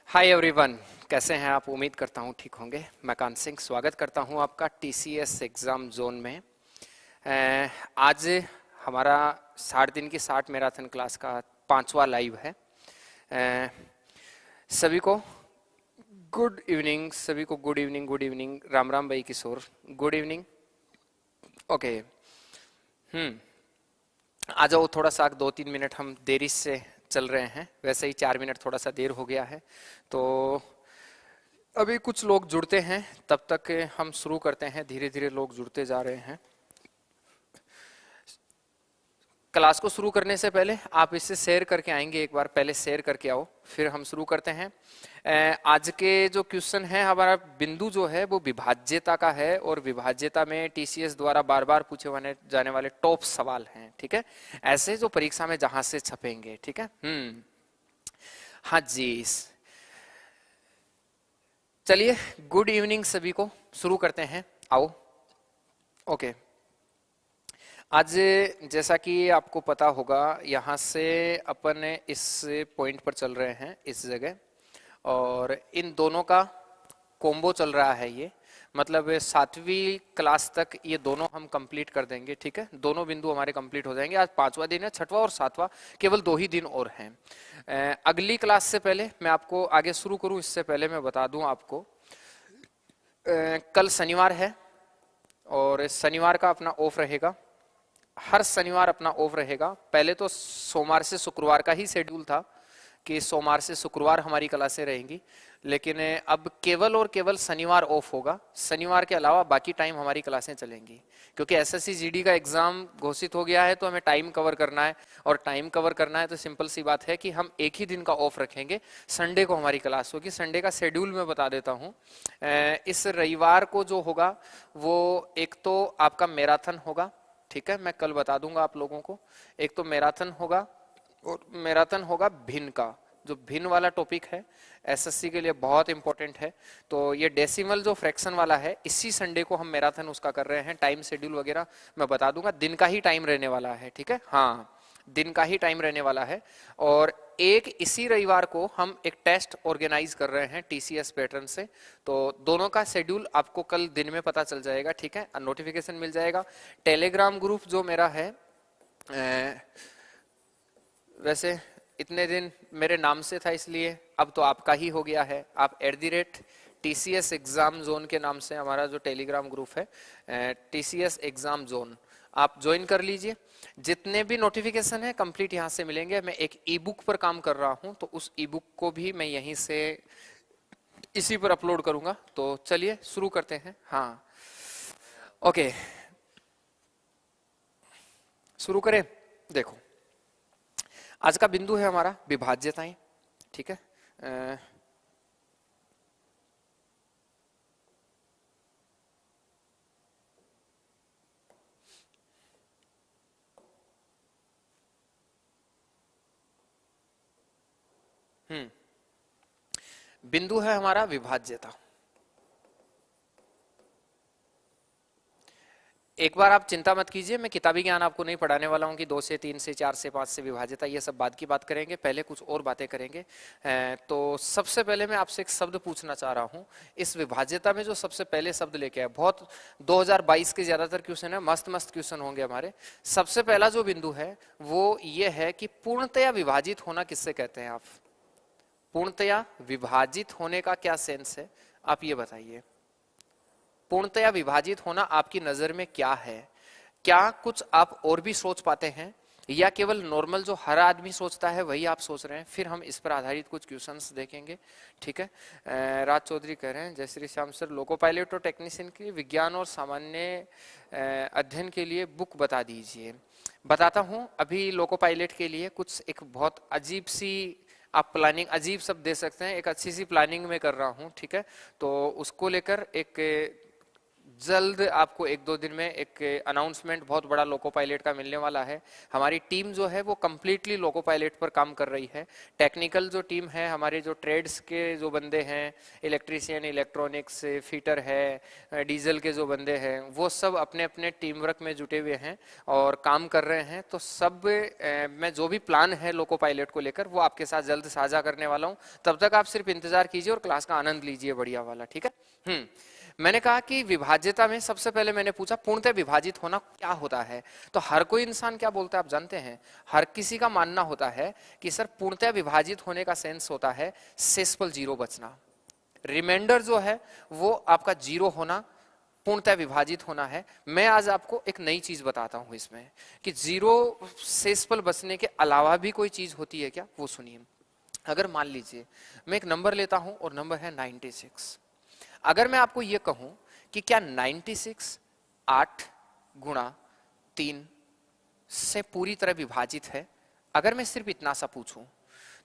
Hi everyone, कैसे हैं आप? उम्मीद करता हूँ ठीक होंगे। मैं कान सिंह स्वागत करता हूँ आपका टीसीएस एग्ज़ाम जोन में। आज हमारा 60 दिन की 60 मैराथन क्लास का 5वां लाइव है। अ, सभी को गुड इवनिंग, सभी को good evening, good evening. Ram Ram भाई किशोर, गुड इवनिंग। ओके। आ जाओ, थोड़ा सा 2-3 मिनट हम देरी से चल रहे हैं, वैसे ही 4 मिनट थोड़ा सा देर हो गया है। तो अभी कुछ लोग जुड़ते हैं, तब तक हम शुरू करते हैं। धीरे धीरे लोग जुड़ते जा रहे हैं। क्लास को शुरू करने से पहले आप इसे शेयर करके आएंगे, एक बार पहले शेयर करके आओ, फिर हम शुरू करते हैं। आज के जो क्वेश्चन है, हमारा बिंदु जो है वो विभाज्यता का है, और विभाज्यता में टीसीएस द्वारा बार बार पूछे जाने वाले टॉप सवाल हैं। ठीक है, ऐसे जो परीक्षा में जहां से छपेंगे। ठीक है। हाँ जी, चलिए गुड इवनिंग सभी को, शुरू करते हैं। आओ। ओके। आज जैसा कि आपको पता होगा, यहाँ से अपन इस पॉइंट पर चल रहे हैं, इस जगह, और इन दोनों का कॉम्बो चल रहा है। ये मतलब 7वीं क्लास तक ये दोनों हम कंप्लीट कर देंगे। ठीक है, दोनों बिंदु हमारे कंप्लीट हो जाएंगे। आज 5वां दिन है, 6वां और 7वां केवल 2 ही दिन और हैं। अगली क्लास से पहले मैं आपको आगे शुरू करूं, इससे पहले मैं बता दूं आपको, कल शनिवार है और शनिवार का अपना ऑफ रहेगा। हर शनिवार अपना ऑफ रहेगा। पहले तो सोमवार से शुक्रवार का ही शेड्यूल था कि सोमवार से शुक्रवार हमारी क्लासें रहेंगी, लेकिन अब केवल और केवल शनिवार ऑफ होगा। शनिवार के अलावा बाकी टाइम हमारी क्लासें चलेंगी, क्योंकि एसएससी जीडी का एग्जाम घोषित हो गया है, तो हमें टाइम कवर करना है। और टाइम कवर करना है तो सिंपल सी बात है कि हम एक ही दिन का ऑफ रखेंगे। संडे को हमारी क्लास होगी। संडे का शेड्यूल मैं बता देता हूँ। इस रविवार को जो होगा वो एक तो आपका मैराथन होगा। ठीक है, मैं कल बता दूंगा आप लोगों को। एक तो मैराथन होगा, और मैराथन होगा भिन्न का। जो भिन्न वाला टॉपिक है एसएससी के लिए बहुत इंपॉर्टेंट है। तो ये डेसिमल जो फ्रैक्शन वाला है, इसी संडे को हम मैराथन उसका कर रहे हैं। टाइम शेड्यूल वगैरह मैं बता दूंगा। दिन का ही टाइम रहने वाला है। ठीक है, हाँ, दिन का ही टाइम रहने वाला है। और एक इसी रविवार को हम एक टेस्ट ऑर्गेनाइज कर रहे हैं टीसीएस पैटर्न से। तो दोनों का शेड्यूल आपको कल दिन में पता चल जाएगा। ठीक है, नोटिफिकेशन मिल जाएगा। टेलीग्राम ग्रुप जो मेरा है, वैसे इतने दिन मेरे नाम से था, इसलिए अब तो आपका ही हो गया है। आप @TCS एग्जाम जोन के नाम से हमारा जो टेलीग्राम ग्रुप है, TCS एग्जाम जोन, आप ज्वाइन कर लीजिए। जितने भी नोटिफिकेशन है कंप्लीट यहाँ से मिलेंगे। मैं एक ई बुक पर काम कर रहा हूँ, तो उस ई बुक को भी मैं यहीं से इसी पर अपलोड करूंगा। तो चलिए शुरू करते हैं। हाँ, ओके, शुरू करें। देखो, आज का बिंदु है हमारा विभाज्यताएं। ठीक है, बिंदु है हमारा विभाज्यता। एक बार आप चिंता मत कीजिए, मैं किताबी ज्ञान आपको नहीं पढ़ाने वाला हूं कि 2 से 3 से 4 से 5 से विभाज्यता, ये सब बाद की बात करेंगे। पहले कुछ और बातें करेंगे। तो सबसे पहले मैं आपसे एक शब्द पूछना चाह रहा हूं। इस विभाज्यता में जो सबसे पहले शब्द लेके आए, बहुत 2022 के ज्यादातर क्वेश्चन है, मस्त मस्त क्वेश्चन होंगे हमारे। सबसे पहला जो बिंदु है वो ये है कि पूर्णतया विभाजित होना किससे कहते हैं आप? पूर्णतया विभाजित होने का क्या सेंस है, आप ये बताइए। पूर्णतया विभाजित होना आपकी नजर में क्या है? क्या कुछ आप और भी सोच पाते हैं, या केवल नॉर्मल जो हर आदमी सोचता है वही आप सोच रहे हैं? फिर हम इस पर आधारित कुछ क्वेश्चंस देखेंगे। ठीक है, राज चौधरी कह रहे हैं, जय Shri Shyam sir, loco pilot और टेक्नीशियन के विज्ञान और सामान्य अध्ययन के लिए बुक बता दीजिए। बताता हूं। अभी लोको पायलट के लिए कुछ एक बहुत अजीब सी, आप प्लानिंग, अजीब शब्द दे सकते हैं, एक अच्छी सी प्लानिंग में कर रहा हूं। ठीक है, तो उसको लेकर एक जल्द आपको 1-2 दिन में एक अनाउंसमेंट बहुत बड़ा लोको पायलट का मिलने वाला है। हमारी टीम जो है वो कंप्लीटली लोको पायलट पर काम कर रही है। टेक्निकल जो टीम है, हमारे जो ट्रेड्स के जो बंदे हैं, इलेक्ट्रीशियन, इलेक्ट्रॉनिक्स, फिटर है, डीजल के जो बंदे हैं, वो सब अपने अपने टीम वर्क में जुटे हुए हैं और काम कर रहे हैं। तो सब मैं जो भी प्लान है लोको पायलट को लेकर वो आपके साथ जल्द साझा करने वाला हूँ। तब तक आप सिर्फ इंतजार कीजिए और क्लास का आनंद लीजिए बढ़िया वाला, ठीक है। मैंने कहा कि विभाज्यता में सबसे पहले मैंने पूछा पूर्णतः विभाजित होना क्या होता है। तो हर कोई इंसान क्या बोलता है आप जानते हैं? हर किसी का मानना होता है कि सर पूर्णतः विभाजित होने का सेंस होता है शेषफल 0 बचना, रिमाइंडर जो है वो आपका 0 होना, पूर्णतः विभाजित होना है। मैं आज आपको एक नई चीज बताता हूं इसमें कि 0 शेषफल बचने के अलावा भी कोई चीज होती है क्या, वो सुनिए। अगर मान लीजिए मैं एक नंबर लेता हूं और नंबर है 96। अगर मैं आपको यह कहूं कि क्या 96 8 गुणा 3 से पूरी तरह विभाजित है, अगर मैं सिर्फ इतना सा पूछूं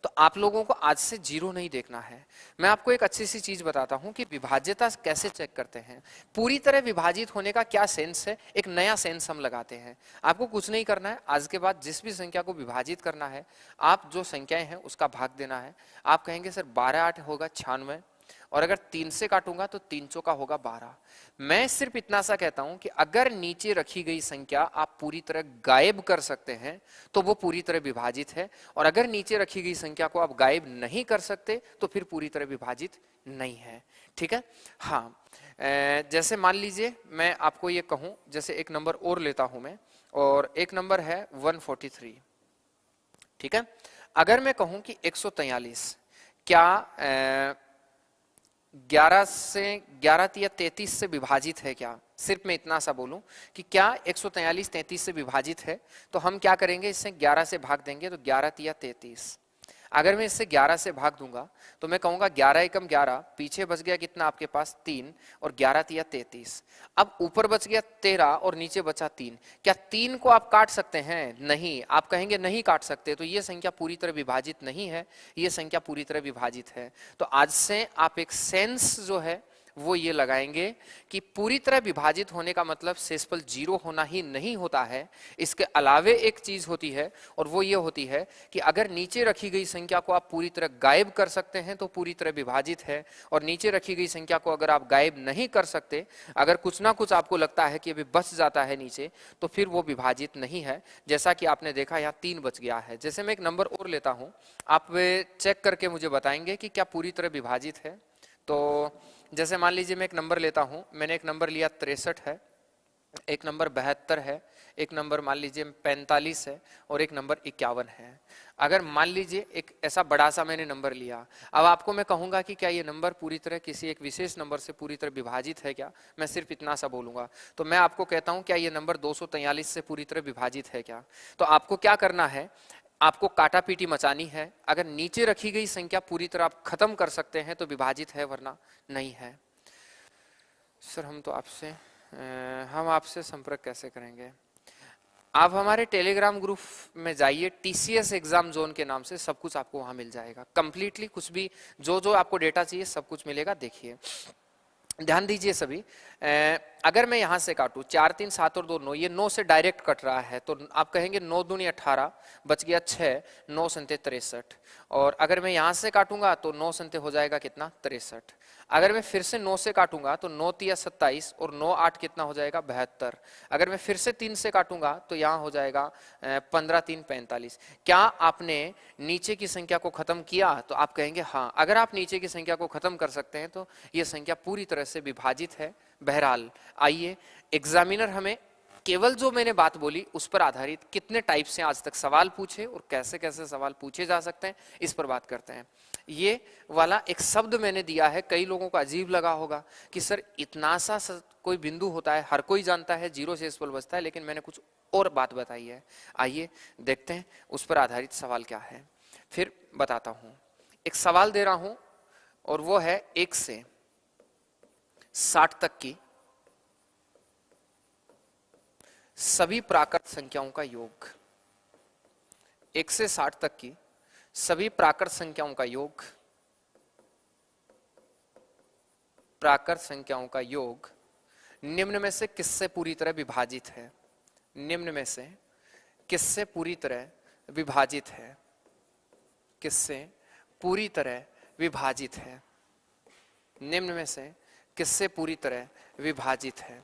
तो आप लोगों को आज से 0 नहीं देखना है। मैं आपको एक अच्छी सी चीज बताता हूं कि विभाज्यता कैसे चेक करते हैं, पूरी तरह विभाजित होने का क्या सेंस है। एक नया सेंस हम लगाते हैं। आपको कुछ नहीं करना है, आज के बाद जिस भी संख्या को विभाजित करना है, आप जो संख्याएं हैं उसका भाग देना है। आप कहेंगे सर 12 8 होगा 96, और अगर 3 से काटूंगा तो 3 चौका होगा 12। मैं सिर्फ इतना सा कहता हूं कि अगर नीचे रखी गई संख्या आप पूरी तरह गायब कर सकते हैं तो वो पूरी तरह विभाजित है, और अगर नीचे रखी गई संख्या को आप गायब नहीं कर सकते तो फिर पूरी तरह विभाजित नहीं है, ठीक है। हाँ, जैसे मान लीजिए मैं आपको ये कहूं, जैसे एक नंबर और लेता हूं मैं, और एक नंबर है 143, ठीक है। अगर मैं कहूं कि 143 क्या 11 से 11 या 33 से विभाजित है क्या, सिर्फ मैं इतना सा बोलूं कि क्या 143 33 से विभाजित है, तो हम क्या करेंगे, इससे 11 से भाग देंगे तो 11 या 33। अगर मैं इससे 11 से भाग दूंगा तो मैं कहूंगा 11 एकम 11, पीछे बच गया कितना आपके पास 3, और 11 या 33। अब ऊपर बच गया 13 और नीचे बचा 3। क्या 3 को आप काट सकते हैं? नहीं। आप कहेंगे नहीं काट सकते, तो ये संख्या पूरी तरह विभाजित नहीं है, ये संख्या पूरी तरह विभाजित है। तो आज से आप एक सेंस जो है वो ये लगाएंगे कि पूरी तरह विभाजित होने का मतलब शेषफल 0 होना ही नहीं होता है। इसके अलावे एक चीज होती है, और वो ये होती है कि अगर नीचे रखी गई संख्या को आप पूरी तरह गायब कर सकते हैं तो पूरी तरह विभाजित है, और नीचे रखी गई संख्या को अगर आप गायब नहीं कर सकते, अगर कुछ ना कुछ आपको लगता है कि अभी बच जाता है नीचे, तो फिर वो विभाजित नहीं है। जैसा कि आपने देखा यहाँ 3 बच गया है। जैसे मैं एक नंबर और लेता हूं, आप चेक करके मुझे बताएंगे कि क्या पूरी तरह विभाजित है। तो जैसे मान लीजिए मैं एक नंबर लेता हूं, मैंने एक नंबर लिया 63 है, एक नंबर 72 है, एक नंबर मान लीजिए 45 है, और एक नंबर 51 है। अगर मान लीजिए एक ऐसा बड़ा सा मैंने नंबर लिया, अब आपको मैं कहूंगा कि क्या ये नंबर पूरी तरह किसी एक विशेष नंबर से पूरी तरह विभाजित है क्या, मैं सिर्फ इतना सा बोलूंगा। तो मैं आपको कहता हूं क्या ये नंबर 243 से पूरी तरह विभाजित है क्या। तो आपको क्या करना है, आपको काटा पीटी मचानी है। अगर नीचे रखी गई संख्या पूरी तरह आप खत्म कर सकते हैं तो विभाजित है, वरना नहीं है। सर हम आपसे संपर्क कैसे करेंगे? आप हमारे टेलीग्राम ग्रुप में जाइए, TCS एग्जाम जोन के नाम से, सब कुछ आपको वहां मिल जाएगा कंप्लीटली। कुछ भी जो जो आपको डेटा चाहिए सब कुछ मिलेगा। देखिए ध्यान दीजिए सभी, अगर मैं यहां से काटूं 4 3 7 और 2 9, ये 9 से डायरेक्ट कट रहा है, तो आप कहेंगे 9 दूनी 18, बच गया 6, 9 संते 63। और अगर मैं यहां से काटूंगा तो 9 संते हो जाएगा कितना, 63। अगर मैं फिर से 9 से काटूंगा तो 9 तिया 27, और 9 8 कितना हो जाएगा, 72। अगर मैं फिर से 3 से काटूंगा तो यहाँ हो जाएगा 15 3 45। क्या आपने नीचे की संख्या को खत्म किया? तो आप कहेंगे हाँ। अगर आप नीचे की संख्या को खत्म कर सकते हैं तो ये संख्या पूरी तरह से विभाजित है। बहरहाल आइए, एग्जामिनर हमें केवल जो मैंने बात बोली उस पर आधारित कितने टाइप से आज तक सवाल पूछे और कैसे कैसे सवाल पूछे जा सकते हैं, इस पर बात करते हैं। ये वाला एक शब्द मैंने दिया है, कई लोगों को अजीब लगा होगा कि सर इतना सा कोई बिंदु होता है, हर कोई जानता है 0 शेषफल बचता है, लेकिन मैंने कुछ और बात बताई है। आइए देखते हैं उस पर आधारित सवाल क्या है, फिर बताता हूं। एक सवाल दे रहा हूं और वो है 1 से 60 तक की सभी प्राकृत संख्याओं का योग। 1 से 60 तक की सभी प्राकृत संख्याओं का योग, प्राकृत संख्याओं का योग निम्न में से किससे पूरी तरह विभाजित है? निम्न में से किससे पूरी तरह विभाजित है? किससे पूरी तरह विभाजित है? निम्न में से किससे पूरी तरह विभाजित है?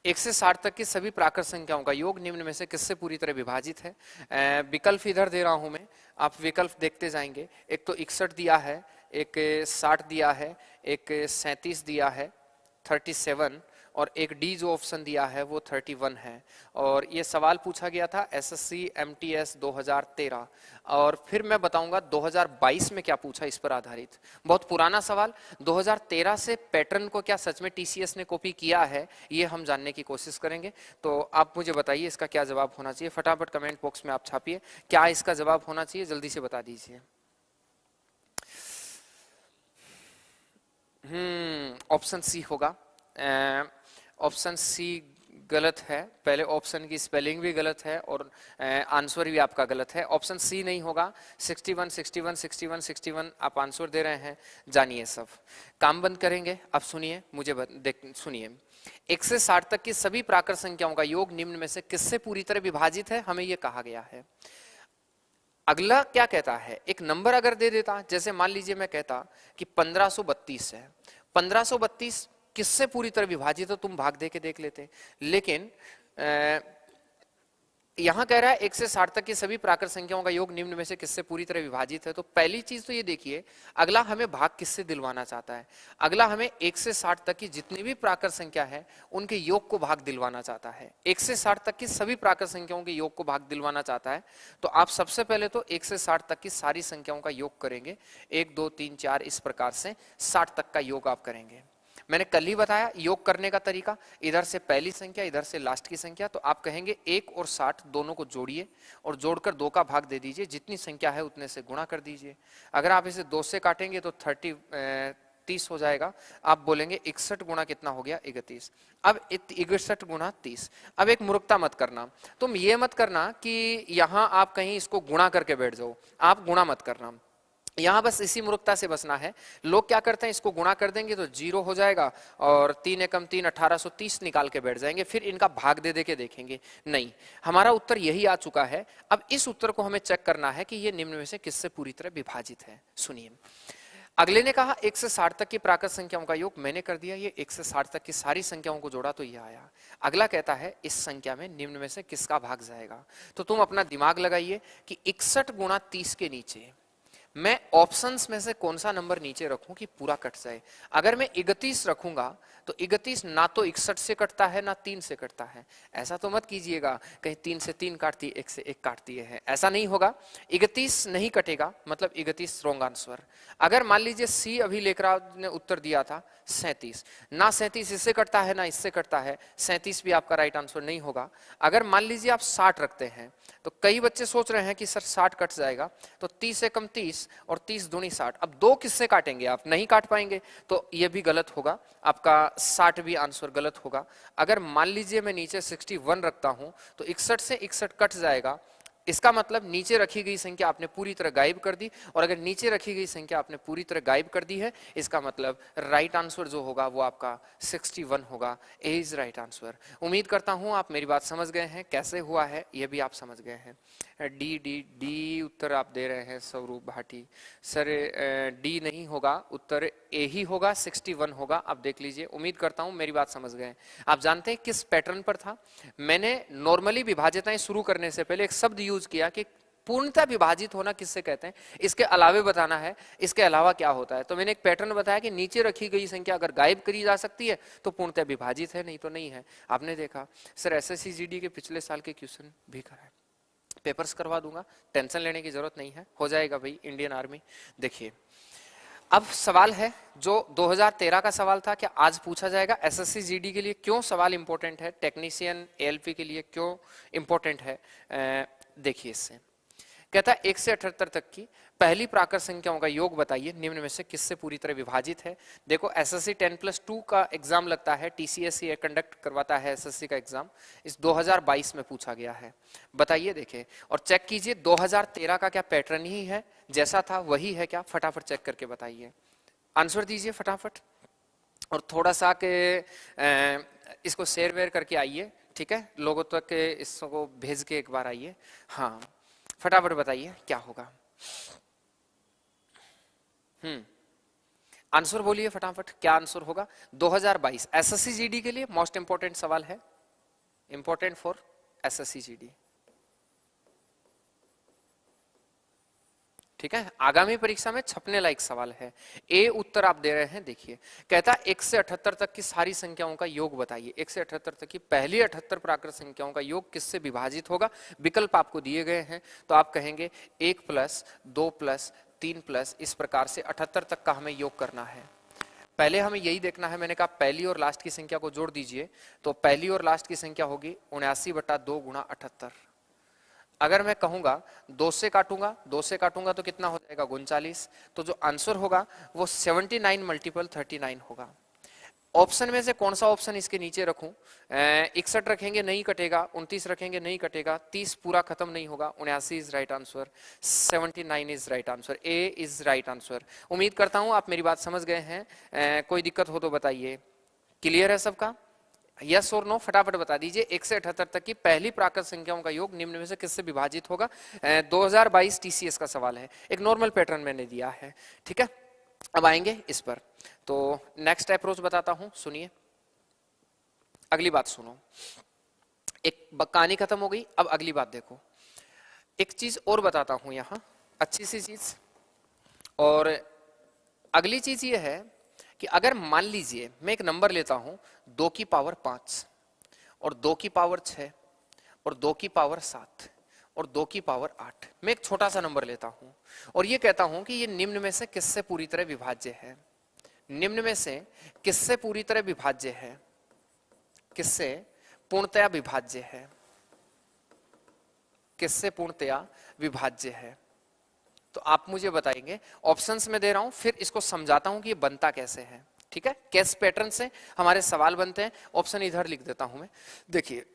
1 से 60 तक की सभी प्राकृत संख्याओं का योग निम्न में से किससे पूरी तरह विभाजित है? विकल्प इधर दे रहा हूं मैं, आप विकल्प देखते जाएंगे। एक तो 61 दिया है, एक 60 दिया है, एक 37 दिया है, 37, और एक डी जो ऑप्शन दिया है वो 31 है। और ये सवाल पूछा गया था एसएससी एमटीएस 2013, और फिर मैं बताऊंगा 2022 में क्या पूछा इस पर आधारित। बहुत पुराना सवाल, 2013 से पैटर्न को क्या सच में टीसीएस ने कॉपी किया है, ये हम जानने की कोशिश करेंगे। तो आप मुझे बताइए इसका क्या जवाब होना चाहिए, फटाफट कमेंट बॉक्स में आप छापिए क्या इसका जवाब होना चाहिए, जल्दी से बता दीजिए। ऑप्शन सी होगा। ऑप्शन सी गलत है, पहले ऑप्शन की स्पेलिंग भी गलत है और आंसर भी आपका गलत है। ऑप्शन सी नहीं होगा। 61 61 61 61 आप आंसर दे रहे हैं, जानिए सब। काम बंद करेंगे, अब सुनिए, मुझे सुनिए। 1 से 60 तक की सभी प्राकृत संख्याओं का योग निम्न में से किससे पूरी तरह विभाजित है, हमें यह कहा गया है। अगला क्या कहता है, एक नंबर अगर दे देता, जैसे मान लीजिए मैं कहता कि 1532 है, 1532 किससे पूरी तरह विभाजित है, तुम भाग दे के देख लेते। लेकिन यहां कह रहा है 1 से 60 तक की सभी प्राकृत संख्याओं का योग निम्न में से किससे पूरी तरह विभाजित है। तो पहली चीज तो ये देखिए, अगला हमें भाग किससे दिलवाना चाहता है। अगला हमें 1 से 60 तक की जितनी भी प्राकृत संख्या है उनके योग को भाग दिलवाना चाहता है। 1 से 60 तक की सभी प्राकृत संख्याओं के योग को भाग दिलवाना चाहता है। तो आप सबसे पहले तो 1 से 60 तक की सारी संख्याओं का योग करेंगे, 1 2 3 4 इस प्रकार से 60 तक का योग आप करेंगे। मैंने कल ही बताया योग करने का तरीका, इधर से पहली संख्या, इधर से लास्ट की संख्या। तो आप कहेंगे 1 और 60 दोनों को जोड़िए और जोड़कर 2 का भाग दे दीजिए, जितनी संख्या है उतने से गुणा कर दीजिए। अगर आप इसे 2 से काटेंगे तो 30 हो जाएगा। आप बोलेंगे 61 गुणा कितना हो गया, 31। अब 61 गुणा 30। अब एक मूर्खता मत करना, तुम ये मत करना कि यहां आप कहीं इसको गुणा करके बैठ जाओ, आप गुणा मत करना। यहां बस इसी मूर्खता से बचना है। लोग क्या करते हैं, इसको गुणा कर देंगे तो 0 हो जाएगा और 3 एकम 3 1830 निकाल के बैठ जाएंगे, फिर इनका भाग दे दे के देखेंगे। नहीं, हमारा उत्तर यही आ चुका है। अब इस उत्तर को हमें चेक करना है कि ये निम्न में से किससे पूरी तरह विभाजित है। सुनिए, अगले ने कहा 1 से 60 तक की प्राकृत संख्याओं का योग, मैंने कर दिया। ये 1 से 60 तक की सारी संख्याओं को जोड़ा तो ये आया। अगला कहता है इस संख्या में निम्न में से किसका भाग जाएगा। तो तुम अपना दिमाग लगाइए कि 61 गुणा 30 के नीचे मैं ऑप्शंस में से कौन सा नंबर नीचे रखूं कि पूरा कट जाए। अगर मैं 31 रखूंगा तो 31 ना तो 61 से कटता है ना 3 से कटता है। ऐसा तो मत कीजिएगा कहीं 3 से 3 काटती, 1 से 1 काटती है, ऐसा नहीं होगा। 31 नहीं कटेगा, मतलब 31 रॉन्ग आंसर। अगर मान लीजिए सी अभी लेकर ने उत्तर दिया था 37, ना 37 इससे कटता है ना इससे कटता है, 37 भी आपका राइट आंसर नहीं होगा। अगर मान लीजिए आप 60 रखते हैं, तो कई बच्चे सोच रहे हैं कि सर 60 कट जाएगा, तो 30 एकम 30 और 30 दूनी 60। अब 2 किससे काटेंगे, आप नहीं काट पाएंगे, तो ये भी गलत होगा, आपका 60 भी आंसर गलत होगा। अगर मान लीजिए मैं नीचे 61 रखता हूं तो 61 से 61 कट जाएगा, इसका मतलब नीचे रखी गई संख्या आपने पूरी तरह गायब कर दी। और अगर नीचे रखी गई संख्या आपने पूरी तरह गायब कर दी है, इसका मतलब राइट आंसर जो होगा वो आपका 61 होगा। ए इज राइट आंसर। उम्मीद करता हूं आप मेरी बात समझ गए हैं, कैसे हुआ है ये भी आप समझ गए हैं। डी डी डी उत्तर आप दे रहे हैं स्वरूप भाटी सर, डी नहीं होगा, उत्तर ए ही होगा, 61 होगा। आप देख लीजिए, उम्मीद करता हूं मेरी बात समझ गए। आप जानते हैं किस पैटर्न पर था। मैंने नॉर्मली विभाज्यताएं शुरू करने से पहले एक शब्द यूज किया कि पूर्णतः विभाजित होना किससे कहते हैं, इसके अलावे बताना है इसके अलावा क्या होता है। तो मैंने एक पैटर्न बताया कि नीचे रखी गई संख्या अगर गायब करी जा सकती है तो पूर्णतः विभाजित है, नहीं तो नहीं है। आपने देखा सर एसएससी जीडी के पिछले साल के क्वेश्चन भी कराए, पेपर्स करवा दूंगा, टेंशन लेने की जरूरत नहीं है, हो जाएगा भाई इंडियन आर्मी। देखिए अब सवाल है जो 2013 का सवाल था, क्या आज पूछा जाएगा। एसएससी जीडी के लिए क्यों सवाल इंपॉर्टेंट है, टेक्नीशियन एएलपी के लिए क्यों इंपॉर्टेंट है, देखिए इससे कहता है 1 से 78 तक की पहली प्राकृत संख्याओं का योग बताइए, निम्न में से किससे पूरी तरह विभाजित है। देखो एसएससी 10+2 का एग्जाम लगता है, टीसीएससी कंडक्ट करवाता है एसएससी का एग्जाम, इस 2022 में पूछा गया है। बताइए, देखें और चेक कीजिए 2013 का क्या पैटर्न ही है, जैसा था वही है क्या, फटाफट चेक करके बताइए। आंसर दीजिए फटाफट, और थोड़ा सा के इसको शेयर वेयर करके आइए, ठीक है, लोगों तक इसको भेज के एक बार आइए। हाँ फटाफट बताइए क्या होगा। आंसर बोलिए फटाफट, क्या आंसर होगा 2022 एसएससी जीडी के लिए? मोस्ट इंपोर्टेंट सवाल है, इंपोर्टेंट फॉर एसएससी जीडी, ठीक है, आगामी परीक्षा में छपने लायक सवाल है। ए उत्तर आप दे रहे हैं, देखिए कहता है 1 से 78 तक की सारी संख्याओं का योग बताइए। 1 से 78 तक की पहली 78 प्राकृत संख्याओं का योग किससे विभाजित होगा? विकल्प आपको दिए गए हैं, तो आप कहेंगे 1 प्लस 2 प्लस 3 प्लस, इस प्रकार से 78 तक का हमें योग करना है। पहले हमें यही देखना है, मैंने कहा पहली और लास्ट की संख्या को जोड़ दीजिए, तो पहली और लास्ट की संख्या होगी 79/2 गुणा 78। अगर मैं कहूंगा 2 से काटूंगा तो कितना हो जाएगा 39, तो जो आंसर होगा वो 79 मल्टीपल 39 होगा। ऑप्शन में से कौन सा ऑप्शन इसके नीचे रखूं? 61 रखेंगे नहीं कटेगा, 29 रखेंगे नहीं कटेगा, 30 पूरा खत्म नहीं होगा, 79 is right answer, 79 is right answer, A is right answer. उम्मीद करता हूं आप मेरी बात समझ गए हैं, कोई दिक्कत हो तो बताइए। क्लियर है सबका? यस और नो फटाफट बता दीजिए। 1 से 78 तक की पहली प्राकृत संख्याओं का योग निम्न में से किससे विभाजित होगा? 2022 टीसीएस का सवाल है, एक नॉर्मल पैटर्न मैंने दिया है, ठीक है। अब आएंगे इस पर, तो नेक्स्ट अप्रोच बताता हूं, सुनिए अगली बात सुनो। एक कहानी खत्म हो गई, अब अगली बात देखो। एक चीज और बताता हूं यहां, अच्छी सी चीज, और अगली चीज ये है कि अगर मान लीजिए मैं एक नंबर लेता हूं 2 की पावर 5 और 2 की पावर 6 और 2 की पावर 7 और 2 की पावर 8, मैं एक छोटा सा नंबर लेता हूं और ये कहता हूं कि ये निम्न में से किससे पूरी तरह विभाज्य है? निम्न में से किससे पूरी तरह विभाज्य है? किससे पूर्णतया विभाज्य है? किससे पूर्णतया विभाज्य है? तो आप मुझे बताएंगे, ऑप्शंस में दे रहा हूं, फिर इसको समझाता हूं कि ये बनता कैसे है, ठीक है, किस पैटर्न से हमारे सवाल बनते हैं। ऑप्शन इधर लिख देता हूं मैं, देखिए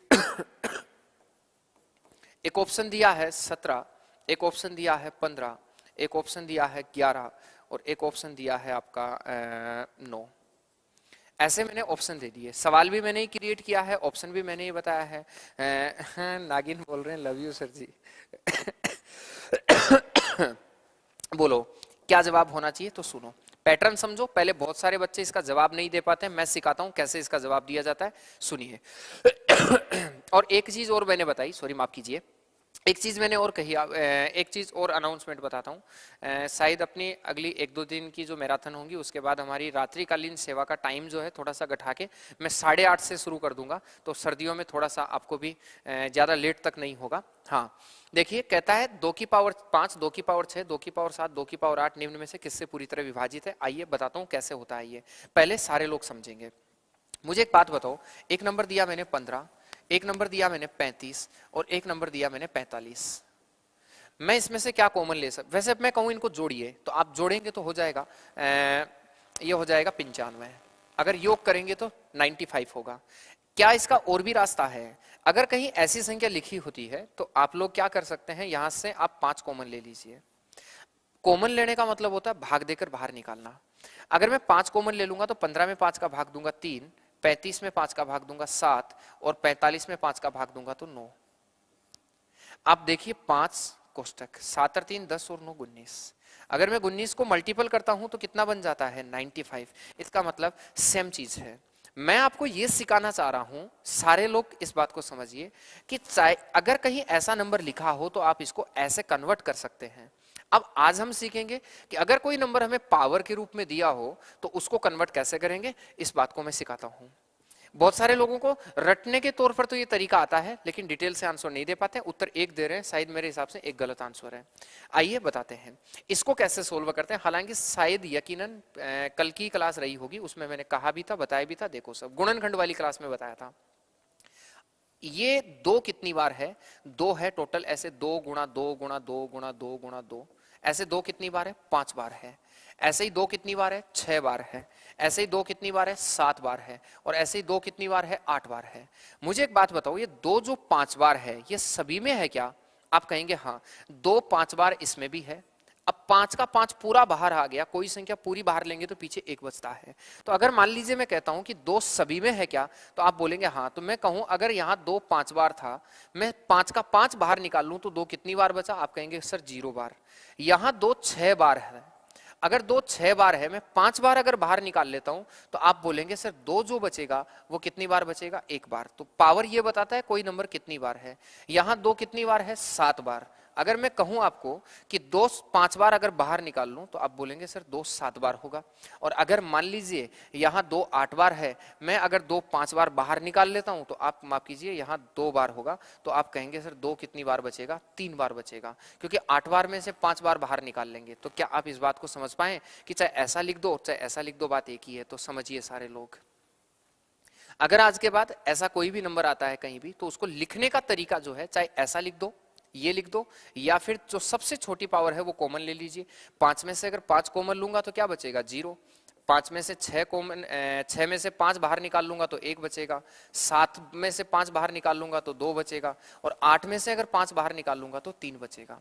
एक ऑप्शन दिया है 17, एक ऑप्शन दिया है 15, एक ऑप्शन दिया है 11 और एक ऑप्शन दिया है आपका 9। ऐसे मैंने ऑप्शन दे दिए, सवाल भी मैंने ही क्रिएट किया है, ऑप्शन भी मैंने ही बताया है। नागिन बोल रहे हैं लव यू सर जी। बोलो क्या जवाब होना चाहिए? तो सुनो, पैटर्न समझो, पहले बहुत सारे बच्चे इसका जवाब नहीं दे पाते हैं, मैं सिखाता हूं कैसे इसका जवाब दिया जाता है, सुनिए। और एक चीज और मैंने बताई, सॉरी माफ कीजिए, एक चीज मैंने और कही, एक चीज और अनाउंसमेंट बताता हूँ। शायद अपनी अगली 1-2 दिन की जो मैराथन होंगी उसके बाद हमारी रात्रिकालीन सेवा का टाइम जो है थोड़ा सा घटा के मैं 8:30 से शुरू कर दूंगा, तो सर्दियों में थोड़ा सा आपको भी ज्यादा लेट तक नहीं होगा। हाँ देखिए, कहता है 2 की पावर 5, 2 की पावर 6, 2 की पावर 7, 2 की पावर 8 निम्न में से किससे पूरी तरह विभाजित है? आइए बताता हूँ कैसे होता है ये, पहले सारे लोग समझेंगे। मुझे एक बात बताओ, एक नंबर दिया मैंने 15, एक नंबर दिया मैंने 35 और एक नंबर दिया मैंने 45। मैं इसमें से क्या कॉमन ले सकता? वैसे मैं कहूं इनको जोड़िए, तो आप जोड़ेंगे तो हो जाएगा ये हो जाएगा 95, अगर योग करेंगे तो 95 होगा। क्या इसका और भी रास्ता है? अगर कहीं ऐसी संख्या लिखी होती है तो आप लोग क्या कर सकते हैं, यहां से आप 5 कॉमन ले लीजिए। कॉमन लेने का मतलब होता है भाग देकर बाहर निकालना। अगर मैं 5 कॉमन ले लूंगा तो 15 में 5 का भाग दूंगा 3, 35 में 5 का भाग दूंगा 7 और 45 में 5 का भाग दूंगा तो 9। आप देखिए 5 कोष्टक, 7 और 3 10 और 9 19। अगर मैं 19 को मल्टीपल करता हूं तो कितना बन जाता है 95। इसका मतलब सेम चीज है। मैं आपको यह सिखाना चाह रहा हूं, सारे लोग इस बात को समझिए कि अगर कहीं ऐसा नंबर लिखा हो तो आप इसको ऐसे कन्वर्ट कर सकते हैं। अब आज हम सीखेंगे कि अगर कोई नंबर हमें पावर के रूप में दिया हो तो उसको कन्वर्ट कैसे करेंगे, इस बात को मैं सिखाता हूं। बहुत सारे लोगों को रटने के तौर पर तो ये तरीका आता है, लेकिन डिटेल से आंसर नहीं दे पाते, उत्तर एक दे रहे हैं, शायद मेरे हिसाब से एक गलत आंसर है। आइए बताते हैं इसको कैसे सोल्व करते हैं। हालांकि शायद यकीनन कल की क्लास रही होगी, उसमें मैंने कहा भी था, बताया भी था, देखो सब गुणनखंड वाली क्लास में बताया था। ये 2 कितनी बार है? 2 है टोटल, ऐसे 2 गुणा 2 गुणा 2 गुणा 2 गुणा 2, ऐसे 2 कितनी बार है? 5 बार है। ऐसे ही 2 कितनी बार है? 6 बार है। ऐसे ही 2 कितनी बार है? 7 बार है। और ऐसे ही 2 कितनी बार है? 8 बार है। मुझे एक बात बताओ, ये 2 जो 5 बार है ये सभी में है क्या? आप कहेंगे हाँ। 2 5 बार इसमें भी है। अब 5 का 5 पूरा बाहर आ गया, कोई संख्या पूरी बाहर लेंगे तो पीछे 1 बचता है। तो अगर मान लीजिए मैं कहता हूं कि 2 सभी में है क्या, तो आप बोलेंगे हाँ। तो मैं कहूं अगर यहाँ 2 5 बार था, मैं 5 का 5 बाहर निकाल लूं तो 2 कितनी बार बचा, आप कहेंगे सर 0 बार। यहाँ 2 6 बार है, अगर 2 6 बार है, मैं 5 बार अगर बाहर निकाल लेता हूं तो आप बोलेंगे सर 2 जो बचेगा वो कितनी बार बचेगा, 1 बार। तो पावर ये बताता है कोई नंबर कितनी बार है। यहां 2 कितनी बार है, 7 बार। अगर मैं कहूं आपको कि 2 5 बार अगर बाहर निकाल लूं तो आप बोलेंगे सर 2 7 बार होगा। और अगर मान लीजिए यहां 2 8 बार है, मैं अगर 2 5 बार बाहर निकाल लेता हूं तो आप माफ कीजिए यहां 2 बार होगा, तो आप कहेंगे सर 2 कितनी बार बचेगा, 3 बार बचेगा, क्योंकि 8 बार में से 5 बार बाहर निकाल लेंगे। तो क्या आप इस बात को समझ पाए कि चाहे ऐसा लिख दो चाहे ऐसा लिख दो, बात एक ही है। तो समझिए सारे लोग, अगर आज के बाद ऐसा कोई भी नंबर आता है कहीं भी, तो उसको लिखने का तरीका जो है, चाहे ऐसा लिख दो, ये लिख दो, या फिर जो सबसे छोटी पावर है वो कॉमन ले लीजिए। 5 में से अगर 5 कॉमन लूंगा तो क्या बचेगा, 0। 5 में से 6 कॉमन 6 में से 5 बाहर निकाल लूंगा तो 1 बचेगा। 7 में से 5 बाहर निकाल लूंगा तो 2 बचेगा। और 8 में से अगर 5 बाहर निकाल लूंगा तो 3 बचेगा।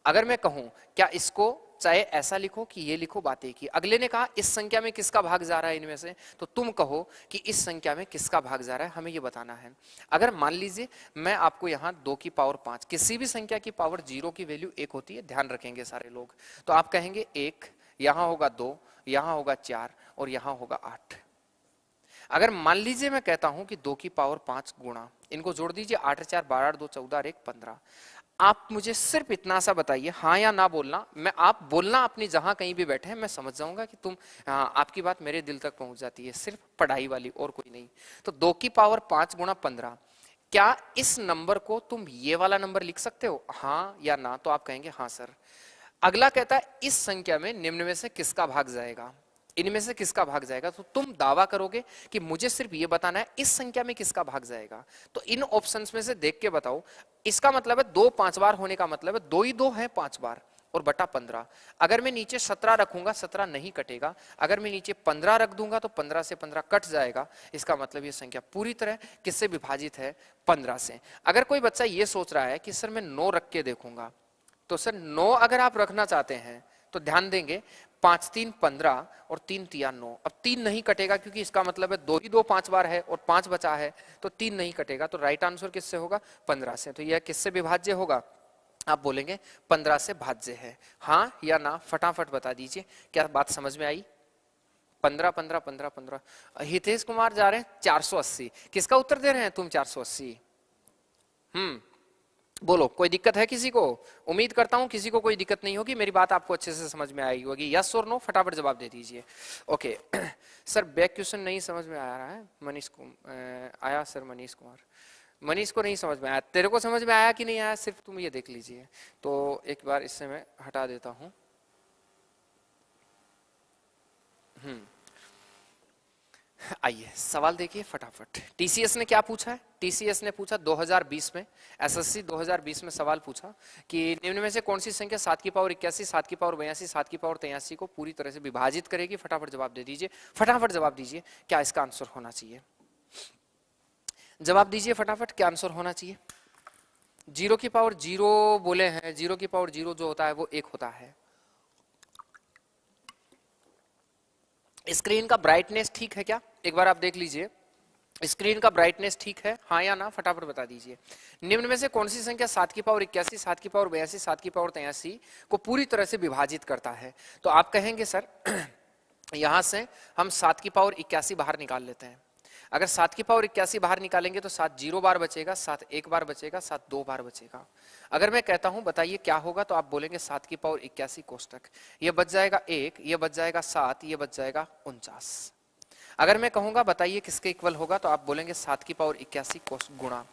अगर मैं कहूं क्या इसको चाहे ऐसा लिखो कि ये लिखो, बात एक ही। अगले ने कहा इस संख्या में किसका भाग जा रहा है इनमें से, तो तुम कहो कि इस संख्या में किसका भाग जा रहा है, हमें ये बताना है। अगर मान लीजिए मैं आपको यहाँ 2 की पावर 5, किसी भी संख्या की पावर 0 की वैल्यू 1 होती है, ध्यान रखेंगे सारे लोग। तो आप कहेंगे 1, यहाँ होगा 2, यहाँ होगा 4 और यहाँ होगा 8। अगर मान लीजिए मैं कहता हूं कि 2 की पावर 5 गुणा, इनको जोड़ दीजिए, 8 4 12 8 2 14 और 1 15। आप मुझे सिर्फ इतना सा बताइए, हाँ या ना बोलना। मैं आप बोलना अपनी जहां कहीं भी बैठे हैं, मैं समझ जाऊंगा कि तुम आपकी बात मेरे दिल तक पहुंच जाती है, सिर्फ पढ़ाई वाली और कोई नहीं। तो 2 की पावर 5 गुणा 15, क्या इस नंबर को तुम ये वाला नंबर लिख सकते हो, हाँ या ना? तो आप कहेंगे हाँ सर। अगला कहता है इस संख्या में निम्न में से किसका भाग जाएगा, इनमें से किसका भाग जाएगा। तो तुम दावा करोगे कि मुझे सिर्फ ये बताना है इस संख्या में किसका भाग जाएगा। तो इन ऑप्शंस में से देख के बताओ। इसका मतलब है 2 5 बार होने का मतलब है 2 ही 2 है 5 बार और बटा 15। अगर मैं नीचे 17 रखूंगा 17 नहीं कटेगा, अगर मैं नीचे 15 रख दूंगा तो 15 से 15 कट जाएगा। इसका मतलब ये संख्या पूरी तरह किससे विभाजित है, 15 से। अगर कोई बच्चा ये सोच रहा है कि सर मैं 9 रख के देखूंगा, तो सर 9 अगर आप रखना चाहते हैं तो ध्यान देंगे 5 3 15 और 3 3 9। अब 3 नहीं कटेगा क्योंकि इसका मतलब है 2 ही 2 5 बार है और 5 बचा है, तो 3 नहीं कटेगा। तो राइट आंसर किससे होगा, 15 से। तो यह किससे विभाज्य होगा, आप बोलेंगे 15 से भाज्य है। हाँ या ना फटाफट बता दीजिए, क्या बात समझ में आई। 15 15 15 15। हितेश कुमार जा रहे हैं 480। किसका उत्तर दे रहे हैं तुम, 480? बोलो, कोई दिक्कत है किसी को? उम्मीद करता हूं किसी को कोई दिक्कत नहीं होगी, मेरी बात आपको अच्छे से समझ में आई होगी। यस और नो फटाफट जवाब दे दीजिए। ओके सर बैक क्वेश्चन नहीं समझ में आ रहा है, मनीष को आया सर, मनीष कुमार, मनीष को नहीं समझ में आया। तेरे को समझ में आया कि नहीं आया, सिर्फ तुम ये देख लीजिए। तो एक बार इससे मैं हटा देता हूं। आइए सवाल देखिए फटाफट। टीसीएस ने क्या पूछा है, टीसीएस ने पूछा 2020 में, एसएससी 2020 में सवाल पूछा कि निम्न में से कौन सी संख्या 7 की पावर 81, 7 की पावर 82, 7 की पावर 83 को पूरी तरह से विभाजित करेगी। फटाफट जवाब दे दीजिए, फटाफट जवाब दीजिए, क्या इसका आंसर होना चाहिए। जवाब दीजिए फटाफट, क्या आंसर होना चाहिए। 0 की पावर 0 बोले हैं, 0 की पावर 0 जो होता है वो 1 होता है। स्क्रीन का ब्राइटनेस ठीक है क्या, एक बार आप देख लीजिए। स्क्रीन का ब्राइटनेस ठीक है, हाँ या ना फटाफट बता दीजिए। निम्न में से कौन सी संख्या 7 की पावर 81, 7 की पावर 82, 7 की पावर 83 को पूरी तरह से विभाजित करता है। तो आप कहेंगे सर यहां से हम 7 की पावर 81 बाहर निकाल लेते हैं। अगर 7 की पावर 81 बाहर निकालेंगे तो 7 0 बार बचेगा, 7 1 बार बचेगा, 7 2 बार बचेगा। अगर मैं कहता हूं बताइए क्या होगा, तो आप बोलेंगे 7 की पावर 81 कोष्टक, ये बच जाएगा 1, ये बच जाएगा 7, ये बच जाएगा 49। अगर मैं कहूंगा बताइए किसके इक्वल होगा, तो आप बोलेंगे 7 की पावर 81 गुणा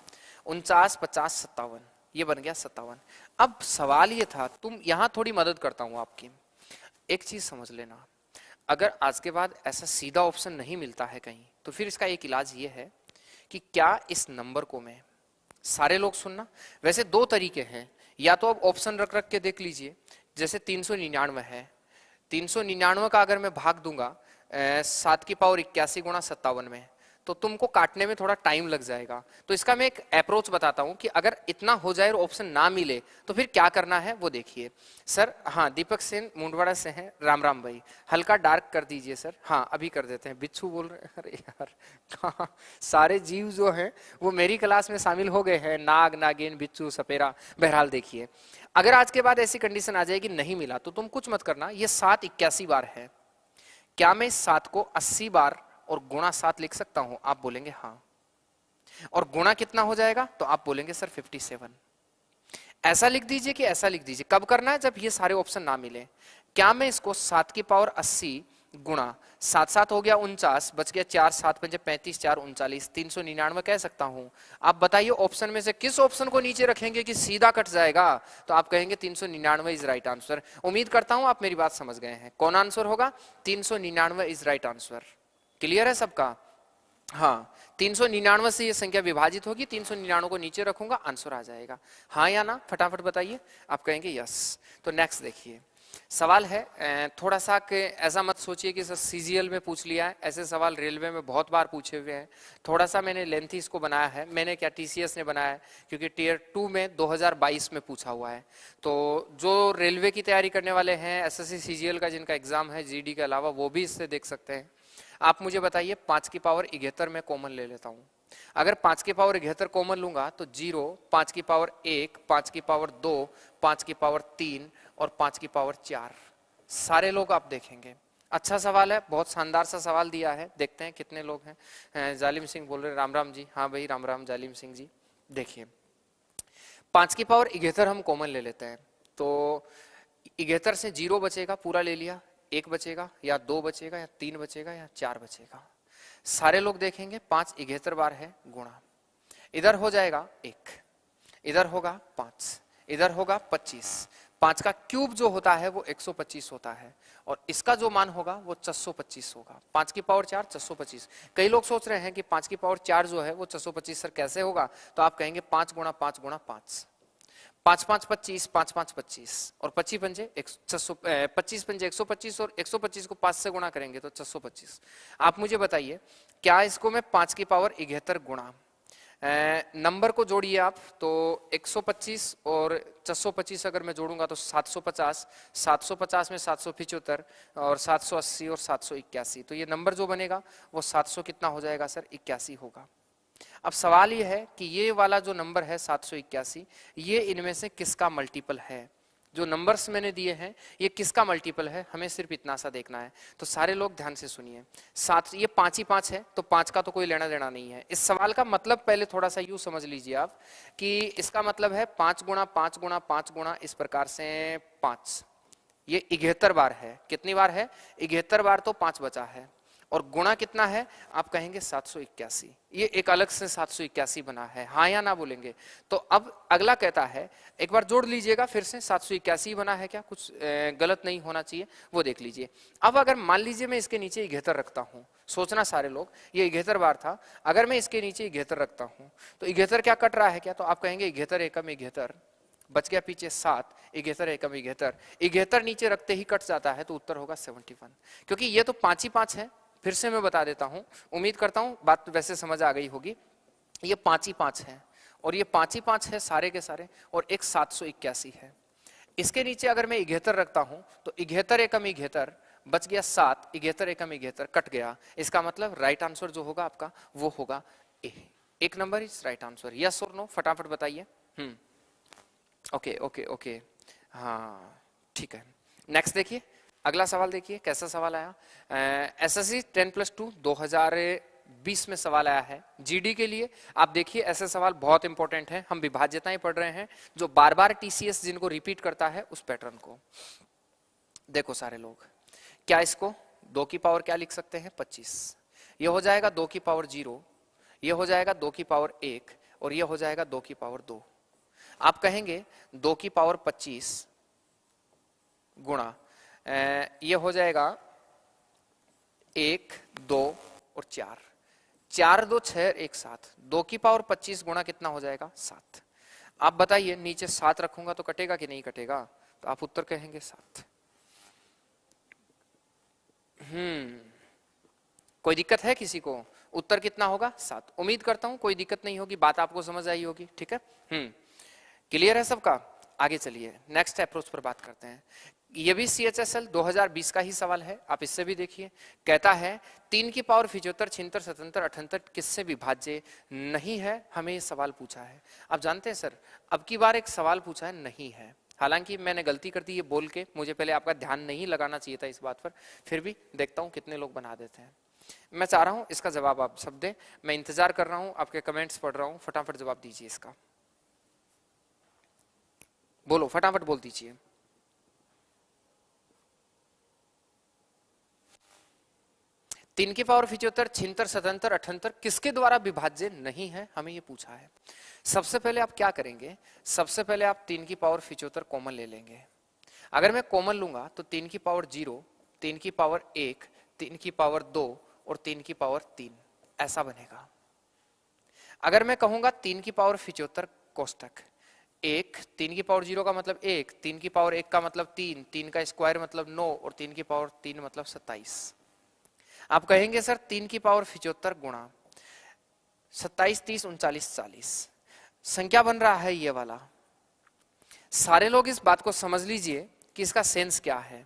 49 50 57, ये बन गया 57। अब सवाल ये था, तुम यहां थोड़ी मदद करता हूं आपकी, एक चीज समझ लेना। अगर आज के बाद ऐसा सीधा ऑप्शन नहीं मिलता है कहीं, तो फिर इसका एक इलाज ये है कि क्या इस नंबर को मैं, सारे लोग सुनना, वैसे 2 तरीके हैं, या तो अब ऑप्शन रख रख के देख लीजिए। जैसे 399 है, 399 का अगर मैं भाग दूंगा 7 की पावर 81 गुणा 57 में, तो तुमको काटने में थोड़ा टाइम लग जाएगा। तो इसका मैं एक अप्रोच बताता हूं कि अगर इतना हो जाए और ऑप्शन ना मिले तो फिर क्या करना है वो देखिए। सर हाँ, दीपक सेन मुंडवाड़ा से हैं, राम राम भाई, हल्का डार्क कर दीजिए सर। हाँ अभी कर देते हैं। बिच्छू बोल रहे हैं, अरे यार कहाँ सारे जीव जो हैं वो मेरी क्लास में शामिल हो गए हैं, नाग, नागिन, बिच्छू, सपेरा। बहरहाल देखिए, अगर आज के बाद ऐसी कंडीशन आ जाएगी नहीं मिला तो तुम कुछ मत करना। ये 7 81 बार है, क्या मैं इस 7 को 80 बार और गुणा 7 लिख सकता हूं? आप बोलेंगे हाँ। और गुणा कितना हो जाएगा? तो आप बोलेंगे सर 57। ऐसा लिख दीजिए कि ऐसा लिख दीजिए। कब करना है? जब ये सारे ऑप्शन ना मिले। क्या मैं इसको 7 की पावर 80 गुणा 7 7 हो गया 49, बच गया 4 7 पंजे 35 4 39 399 कह सकता हूं? आप बताइए ऑप्शन में से किस ऑप्शन को नीचे रखेंगे कि सीधा कट जाएगा? तो आप कहेंगे 399 इज राइट आंसर। उम्मीद करता हूं आप मेरी बात समझ गए हैं। कौन आंसर होगा? 399 इज राइट आंसर। क्लियर है सबका? हाँ, 399 से ये संख्या विभाजित होगी, 399 को नीचे रखूंगा, आंसर आ जाएगा। हाँ या ना फटाफट बताइए। आप कहेंगे यस। तो नेक्स्ट देखिए, सवाल है थोड़ा सा कि ऐसा मत सोचिए कि सर सीजीएल में पूछ लिया है। ऐसे सवाल रेलवे में बहुत बार पूछे हुए हैं। थोड़ा सा मैंने लेंथी इसको बनाया है। मैंने क्या, टीसीएस ने बनाया है, क्योंकि टीयर 2 में 2022 में पूछा हुआ है। तो जो रेलवे की तैयारी करने वाले हैं, एसएससी सीजीएल का जिनका एग्जाम है जीडी के अलावा, वो भी इससे देख सकते हैं। आप मुझे बताइए, 5 की पावर 71 में कॉमन ले लेता हूं। अगर 5 की पावर 71 कॉमन लूंगा तो 0, 5 की पावर 1, 5 की पावर 2, 5 की पावर 3 और 5 की पावर 4। सारे लोग आप देखेंगे। अच्छा सवाल है, बहुत शानदार सा सवाल दिया है। देखते हैं कितने लोग हैं। जालिम सिंह बोल रहे, राम राम जी। हाँ भाई राम राम जालिम सिंह जी। देखिए 5 की पावर 71 हम कॉमन ले लेते हैं तो 71 से 0 बचेगा, पूरा ले लिया। 1 बचेगा या 2 बचेगा या 3 बचेगा या 4 बचेगा। सारे लोग देखेंगे 5 71 बार है गुणा, इधर हो जाएगा 1, इधर होगा 5, इधर होगा 25। 5 का क्यूब जो होता है वो 125 होता है और इसका जो मान होगा वो 425 होगा। 5 की पावर 4 425। कई लोग सोच रहे हैं कि 5 की पावर 4 जो है वो 425 सर कैसे होगा? तो आप कहेंगे 5 गुणा 5 गुणा 5, 5 5 25, 5 5 25 और 25 पंजे 25 पंजे 125 और 125 को 5 से गुणा करेंगे तो 425। आप मुझे बताइए, क्या इसको मैं 5 की पावर 71 गुणा नंबर को जोड़िए आप तो 125 और 425 अगर मैं जोड़ूंगा तो 750, 750 में 775 और 780 और 781। तो ये नंबर जो बनेगा वो 700 कितना हो जाएगा सर? 81 होगा। अब सवाल ये है कि ये वाला जो नंबर है 781, ये इनमें से किसका मल्टीपल है? जो नंबर्स मैंने दिए हैं ये किसका मल्टीपल है, हमें सिर्फ इतना सा देखना है। तो सारे लोग ध्यान से सुनिए। 7, ये 5 ही 5 है तो 5 का तो कोई लेना देना नहीं है। इस सवाल का मतलब पहले थोड़ा सा यूं समझ लीजिए आप कि इसका मतलब है 5 गुणा 5 गुणा 5 गुणा इस प्रकार से 5। ये 71 बार है। कितनी बार है? 71 बार। तो 5 बचा है और गुणा कितना है? आप कहेंगे 781। ये एक अलग से 781 बना है। हाँ या ना बोलेंगे? तो अब अगला कहता है, एक बार जोड़ लीजिएगा फिर से, 781 बना है क्या? कुछ गलत नहीं होना चाहिए, वो देख लीजिए। अब अगर मान लीजिए मैं इसके नीचे 71 रखता हूं, सोचना सारे लोग, ये 71 बार था, अगर मैं इसके नीचे 71 रखता हूं तो 71 क्या कट रहा है क्या? तो आप कहेंगे 71 एकम 71, बच गया पीछे 7, 71 एकम 71, 71 नीचे रखते ही कट जाता है तो उत्तर होगा 71। क्योंकि ये तो 5 ही 5 है। फिर से मैं बता देता हूं, उम्मीद करता हूं बात वैसे समझ आ गई होगी। ये 5 ही 5 है और ये 5 ही 5 है सारे के सारे, और एक 781 है। इसके नीचे अगर मैं 71 रखता हूं तो 71 एकम 71, बच गया 7, 71 एकम 71 कट गया। इसका मतलब राइट आंसर जो होगा आपका वो होगा ए। एक number is right answer. Yes और नो फटाफट बताइए। ओके ओके ओके, हाँ ठीक है। नेक्स्ट देखिए, अगला सवाल देखिए कैसा सवाल आया। एसएससी 10+2 2020 में सवाल आया है जीडी के लिए। आप देखिए ऐसे सवाल बहुत इंपॉर्टेंट है। हम विभाज्यताएं पढ़ रहे हैं जो बार बार टीसीएस जिनको रिपीट करता है उस पैटर्न को। देखो सारे लोग, क्या इसको 2 की पावर क्या लिख सकते हैं? 25। ये हो जाएगा 2 की पावर 0, ये हो जाएगा 2 की पावर 1 और ये हो जाएगा 2 की पावर 2। आप कहेंगे 2 की पावर 25 गुणा ये हो जाएगा 1 2 और 4, 4 2 6 1 7। 2 की पावर 25 गुणा कितना हो जाएगा? 7। आप बताइए नीचे 7 रखूंगा तो कटेगा कि नहीं कटेगा? तो आप उत्तर कहेंगे 7। कोई दिक्कत है किसी को? उत्तर कितना होगा? 7। उम्मीद करता हूं कोई दिक्कत नहीं होगी, बात आपको समझ आई होगी। ठीक है, क्लियर है सबका? आगे चलिए नेक्स्ट अप्रोच पर बात करते हैं। ये भी CHSL 2020 का ही सवाल है, आप इससे भी देखिए। कहता है 3 की पावर 75, 76, 77, 78 किससे विभाज्य नहीं है? हमें ये सवाल पूछा है। आप जानते हैं सर, अब की बार एक सवाल पूछा है नहीं है, हालांकि मैंने गलती कर दी ये बोल के, मुझे पहले आपका ध्यान नहीं लगाना चाहिए था इस बात पर, फिर भी देखता हूं कितने लोग बना देते हैं। मैं चाह रहा हूं इसका जवाब आप सब दें, मैं इंतजार कर रहा हूं, आपके कमेंट्स पढ़ रहा हूं, फटाफट जवाब दीजिए इसका। बोलो, फटाफट बोल दीजिए। तीन की पावर 75, 76, 77, 78 किसके द्वारा विभाज्य नहीं है? हमें ये पूछा है। सबसे पहले आप क्या करेंगे? सबसे पहले आप 3 की पावर 75 कॉमन ले लेंगे। अगर मैं कॉमन लूंगा तो 3 की पावर 0, 3 की पावर 1, 3 की पावर 2 और 3 की पावर 3 ऐसा बनेगा। अगर मैं कहूंगा 3 की पावर 75 कोष्टक 1, 3 की पावर 0 का मतलब 1, 3 की पावर 1 का मतलब 3, 3 का स्क्वायर मतलब 9 और 3 की पावर 3 मतलब 27। आप कहेंगे सर 3 की पावर 75 गुणा 27, 30, 39, 40 संख्या बन रहा है ये वाला। सारे लोग इस बात को समझ लीजिए कि इसका सेंस क्या है।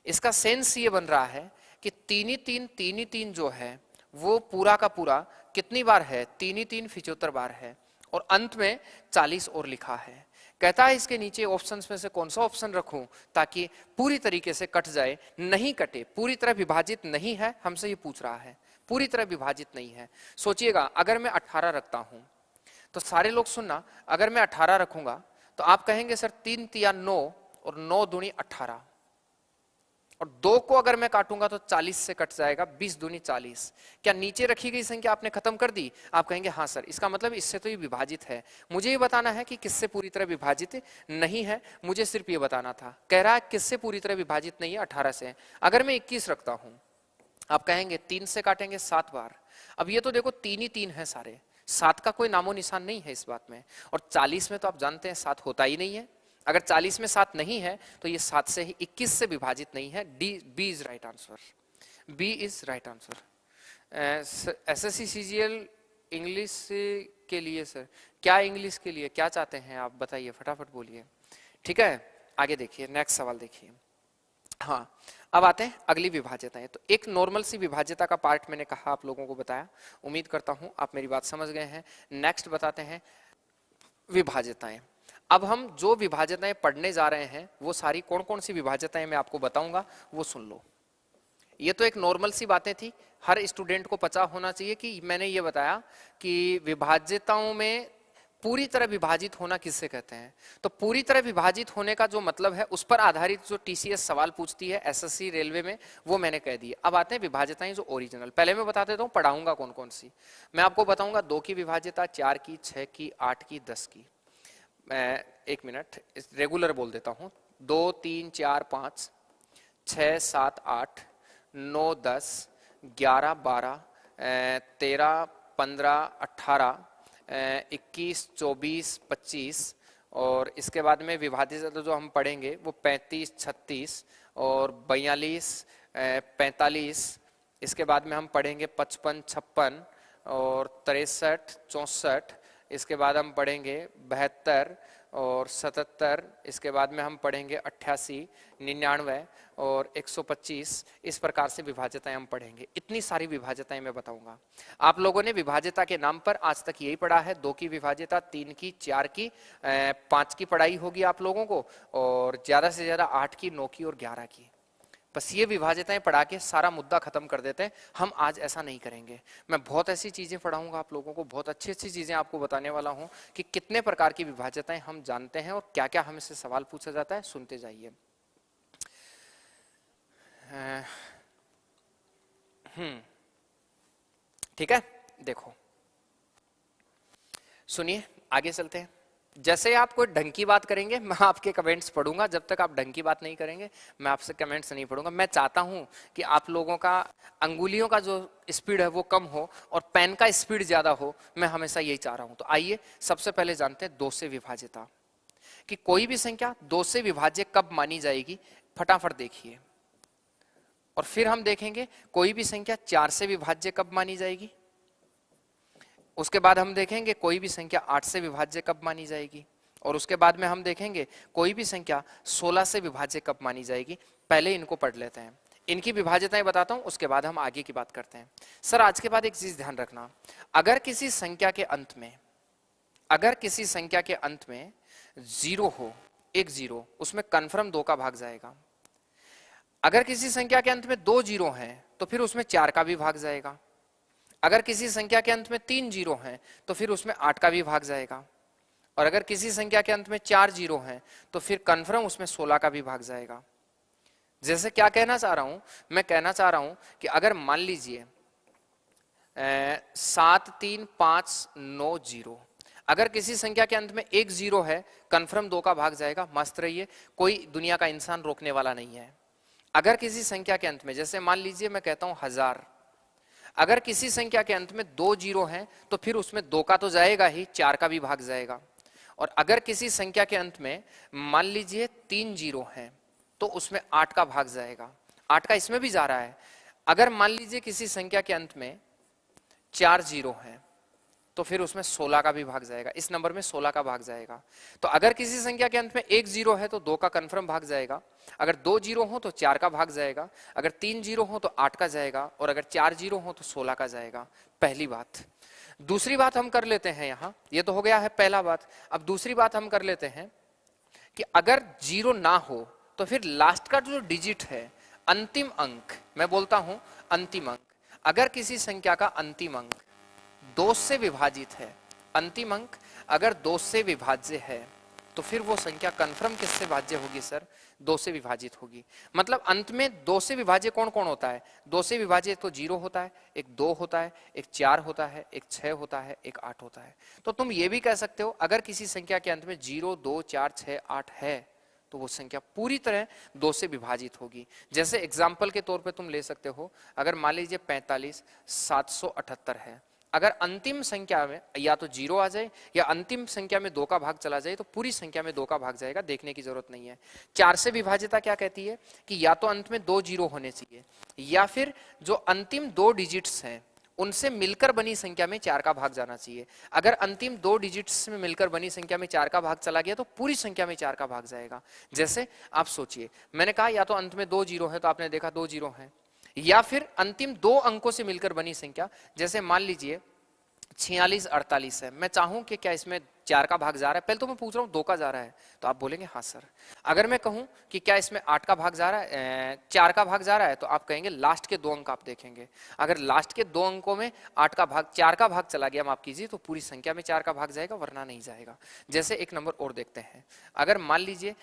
इसका सेंस ये बन रहा है कि 3 ही 3 जो है वो पूरा का पूरा कितनी बार है? 3 ही 3 75 बार है और अंत में 40 और लिखा है। कहता है इसके नीचे ऑप्शंस में से कौन सा ऑप्शन रखूं ताकि पूरी तरीके से कट जाए? नहीं कटे, पूरी तरह विभाजित नहीं है, हमसे ये पूछ रहा है। पूरी तरह विभाजित नहीं है। सोचिएगा अगर मैं 18 रखता हूं तो सारे लोग सुनना, अगर मैं 18 रखूंगा तो आप कहेंगे सर 3 तिया 9 और 9 दूनी 18 और 2 को अगर मैं काटूंगा तो 40 से कट जाएगा, 20 दूनी 40। क्या नीचे रखी गई संख्या आपने खत्म कर दी? आप कहेंगे हाँ सर, इसका मतलब इससे तो ये विभाजित है। मुझे ये बताना है कि किससे पूरी तरह विभाजित नहीं है, मुझे सिर्फ ये बताना था। कह रहा है किससे पूरी तरह विभाजित नहीं है? 18 से। अगर मैं 21 रखता हूं, आप कहेंगे 3 से काटेंगे 7 बार। अब ये तो देखो 3 ही 3 है सारे, 7 का कोई नामो निशान नहीं है इस बात में। और 40 में तो आप जानते हैं 7 होता ही नहीं है। अगर 40 में 7 नहीं है तो ये 7 से ही 21 से विभाजित नहीं है। B is right answer. B is right answer. SSC CGL English के लिए सर, क्या इंग्लिश के लिए क्या चाहते हैं आप बताइए, फटाफट बोलिए। ठीक है, आगे देखिए, नेक्स्ट सवाल देखिए। हाँ, अब आते हैं अगली विभाज्यताएं। तो एक नॉर्मल सी विभाज्यता का पार्ट मैंने कहा, आप लोगों को बताया, उम्मीद करता हूं आप मेरी बात समझ गए हैं। नेक्स्ट बताते हैं विभाज्यताएं। अब हम जो विभाज्यताएं पढ़ने जा रहे हैं वो सारी कौन कौन सी विभाज्यताएं मैं आपको बताऊंगा, वो सुन लो। ये तो एक नॉर्मल सी बातें थी, हर स्टूडेंट को पता होना चाहिए कि मैंने ये बताया कि विभाज्यताओं में पूरी तरह विभाजित होना किससे कहते हैं। तो पूरी तरह विभाजित होने का जो मतलब है उस पर आधारित जो TCS सवाल पूछती है SSC रेलवे में, वो मैंने कह दी। अब आते हैं विभाज्यताएं जो ओरिजिनल। पहले मैं बता देता हूँ पढ़ाऊंगा कौन कौन सी। मैं आपको बताऊंगा 2 की विभाज्यता, 4 की, 6 की, 8 की, 10 की। मैं एक मिनट रेगुलर बोल देता हूँ। 2, 3, 4, 5, 6, 7, 8, 9, 10, 11, 12, 13, 15, 18, 21, 24, 25 और इसके बाद में विभाजित जो हम पढ़ेंगे वो 35, 36 और 42, 45। इसके बाद में हम पढ़ेंगे 55, 56 और 63, 64। इसके बाद हम पढ़ेंगे 72 और 77। इसके बाद में हम पढ़ेंगे 88, 99 और 125। इस प्रकार से विभाज्यताएं हम पढ़ेंगे। इतनी सारी विभाज्यताएं मैं बताऊंगा। आप लोगों ने विभाज्यता के नाम पर आज तक यही पढ़ा है, 2 की विभाज्यता, 3 की, 4 की, 5 की पढ़ाई होगी आप लोगों को और ज्यादा से ज्यादा 8 की, 9 की और 11 की। बस ये विभाज्यताएं पढ़ा के सारा मुद्दा खत्म कर देते हैं। हम आज ऐसा नहीं करेंगे। मैं बहुत ऐसी चीजें पढ़ाऊंगा आप लोगों को, बहुत अच्छी अच्छी चीजें आपको बताने वाला हूं कि कितने प्रकार की विभाज्यताएं हम जानते हैं और क्या क्या हमसे सवाल पूछा जाता है। सुनते जाइए। ठीक है, देखो सुनिए, आगे चलते हैं। जैसे आप कोई ढंग की बात करेंगे मैं आपके कमेंट्स पढ़ूंगा, जब तक आप ढंग की बात नहीं करेंगे मैं आपसे कमेंट्स नहीं पढ़ूंगा। मैं चाहता हूं कि आप लोगों का अंगुलियों का जो स्पीड है वो कम हो और पेन का स्पीड ज्यादा हो, मैं हमेशा यही चाह रहा हूं। तो आइए सबसे पहले जानते हैं 2 से विभाज्यता, कि कोई भी संख्या 2 से विभाज्य कब मानी जाएगी। फटाफट देखिए और फिर हम देखेंगे कोई भी संख्या 4 से विभाज्य कब मानी जाएगी। उसके बाद हम देखेंगे कोई भी संख्या 8 से विभाज्य कब मानी जाएगी। और उसके बाद में हम देखेंगे कोई भी संख्या 16 से विभाज्य कब मानी जाएगी। पहले इनको पढ़ लेते हैं, इनकी विभाज्यताएं बताता हूं, उसके बाद हम आगे की बात करते हैं। सर आज के बाद एक चीज ध्यान रखना, अगर किसी संख्या के अंत में, अगर किसी संख्या के अंत में जीरो हो, एक जीरो, उसमें कन्फर्म 2 का भाग जाएगा। अगर किसी संख्या के अंत में 2 जीरो हैं तो फिर उसमें 4 का भी भाग जाएगा। अगर किसी संख्या के अंत में 3 जीरो हैं तो फिर उसमें 8 का भी भाग जाएगा। और अगर किसी संख्या के अंत में 4 जीरो हैं तो फिर कन्फर्म उसमें 16 का भी भाग जाएगा। जैसे क्या कहना चाह रहा हूं, मैं कहना चाह रहा हूं कि अगर मान लीजिए 73590, अगर किसी संख्या के अंत में 1 जीरो है, कन्फर्म 2 का भाग जाएगा। मस्त रहिए, कोई दुनिया का इंसान रोकने वाला नहीं है। अगर किसी संख्या के अंत में, जैसे मान लीजिए मैं कहता हूं 1000, अगर किसी संख्या के अंत में 2 जीरो हैं तो फिर उसमें 2 का तो जाएगा ही, 4 का भी भाग जाएगा। और अगर किसी संख्या के अंत में मान लीजिए 3 जीरो हैं तो उसमें 8 का भाग जाएगा। 8 का इसमें भी जा रहा है। अगर मान लीजिए किसी संख्या के अंत में 4 जीरो हैं तो फिर उसमें 16 का भी भाग जाएगा। इस नंबर में 16 का भाग जाएगा। तो अगर किसी संख्या के अंत में 1 जीरो है तो 2 का कंफर्म भाग जाएगा। अगर 2 जीरो हो तो 4 का भाग जाएगा। अगर 3 जीरो हो तो 8 का जाएगा। और अगर 4 जीरो हो तो 16 का जाएगा। पहली बात। दूसरी बात हम कर लेते हैं यहां, ये तो हो गया है पहला बात। अब दूसरी बात हम कर लेते हैं कि अगर जीरो ना हो तो फिर लास्ट का जो डिजिट है, अंतिम अंक, मैं बोलता हूं अंतिम अंक, अगर किसी संख्या का अंतिम अंक 2 से विभाजित है, अंतिम अंक अगर 2 से विभाज्य है तो फिर वो संख्या कंफर्म किससे भाज्य होगी सर? 2 से विभाजित होगी। मतलब अंत में 2 से विभाज्य कौन कौन होता है? 2 से विभाज्य तो 0 होता है, एक 2 होता है, एक 4 होता है, एक 6 होता है, एक 8 होता है। तो तुम ये भी कह सकते हो अगर किसी संख्या के अंत में 0, 2, 4, 6, 8 है तो वो संख्या पूरी तरह 2 से विभाजित होगी। जैसे एग्जाम्पल के तौर पे तुम ले सकते हो, अगर मान लीजिए 45,778 है, अगर अंतिम संख्या में या तो 0 आ जाए या अंतिम संख्या में 2 का भाग चला जाए तो पूरी संख्या में 2 का भाग जाएगा, देखने की जरूरत नहीं है। 4 से विभाज्यता क्या कहती है कि या तो अंत में 2 जीरो होने चाहिए या फिर जो अंतिम 2 डिजिट्स हैं उनसे मिलकर बनी संख्या में 4 का भाग जाना चाहिए। अगर अंतिम 2 डिजिट्स में मिलकर बनी संख्या में 4 का भाग चला गया तो पूरी संख्या में 4 का भाग जाएगा। जैसे आप सोचिए, मैंने कहा या तो अंत में 2 जीरो है तो आपने देखा 2 जीरो है, या फिर अंतिम 2 अंकों से मिलकर बनी संख्या, जैसे मान लीजिए 4648 है। मैं चाहूं कि क्या इसमें 4 का भाग जा रहा है? पहले तो मैं पूछ रहा हूं 2 का जा रहा है तो आप बोलेंगे हाँ सर। अगर मैं कहूं कि क्या इसमें 8 का भाग जा रहा है, 4 का भाग जा रहा है, तो आप कहेंगे लास्ट के 2 अंक आप देखेंगे। अगर लास्ट के 2 अंकों में 8 का भाग, 4 का भाग चला गया, माफ कीजिए, तो पूरी संख्या में 4 का भाग जाएगा, वरना नहीं जाएगा। जैसे एक नंबर और देखते हैं, अगर मान लीजिए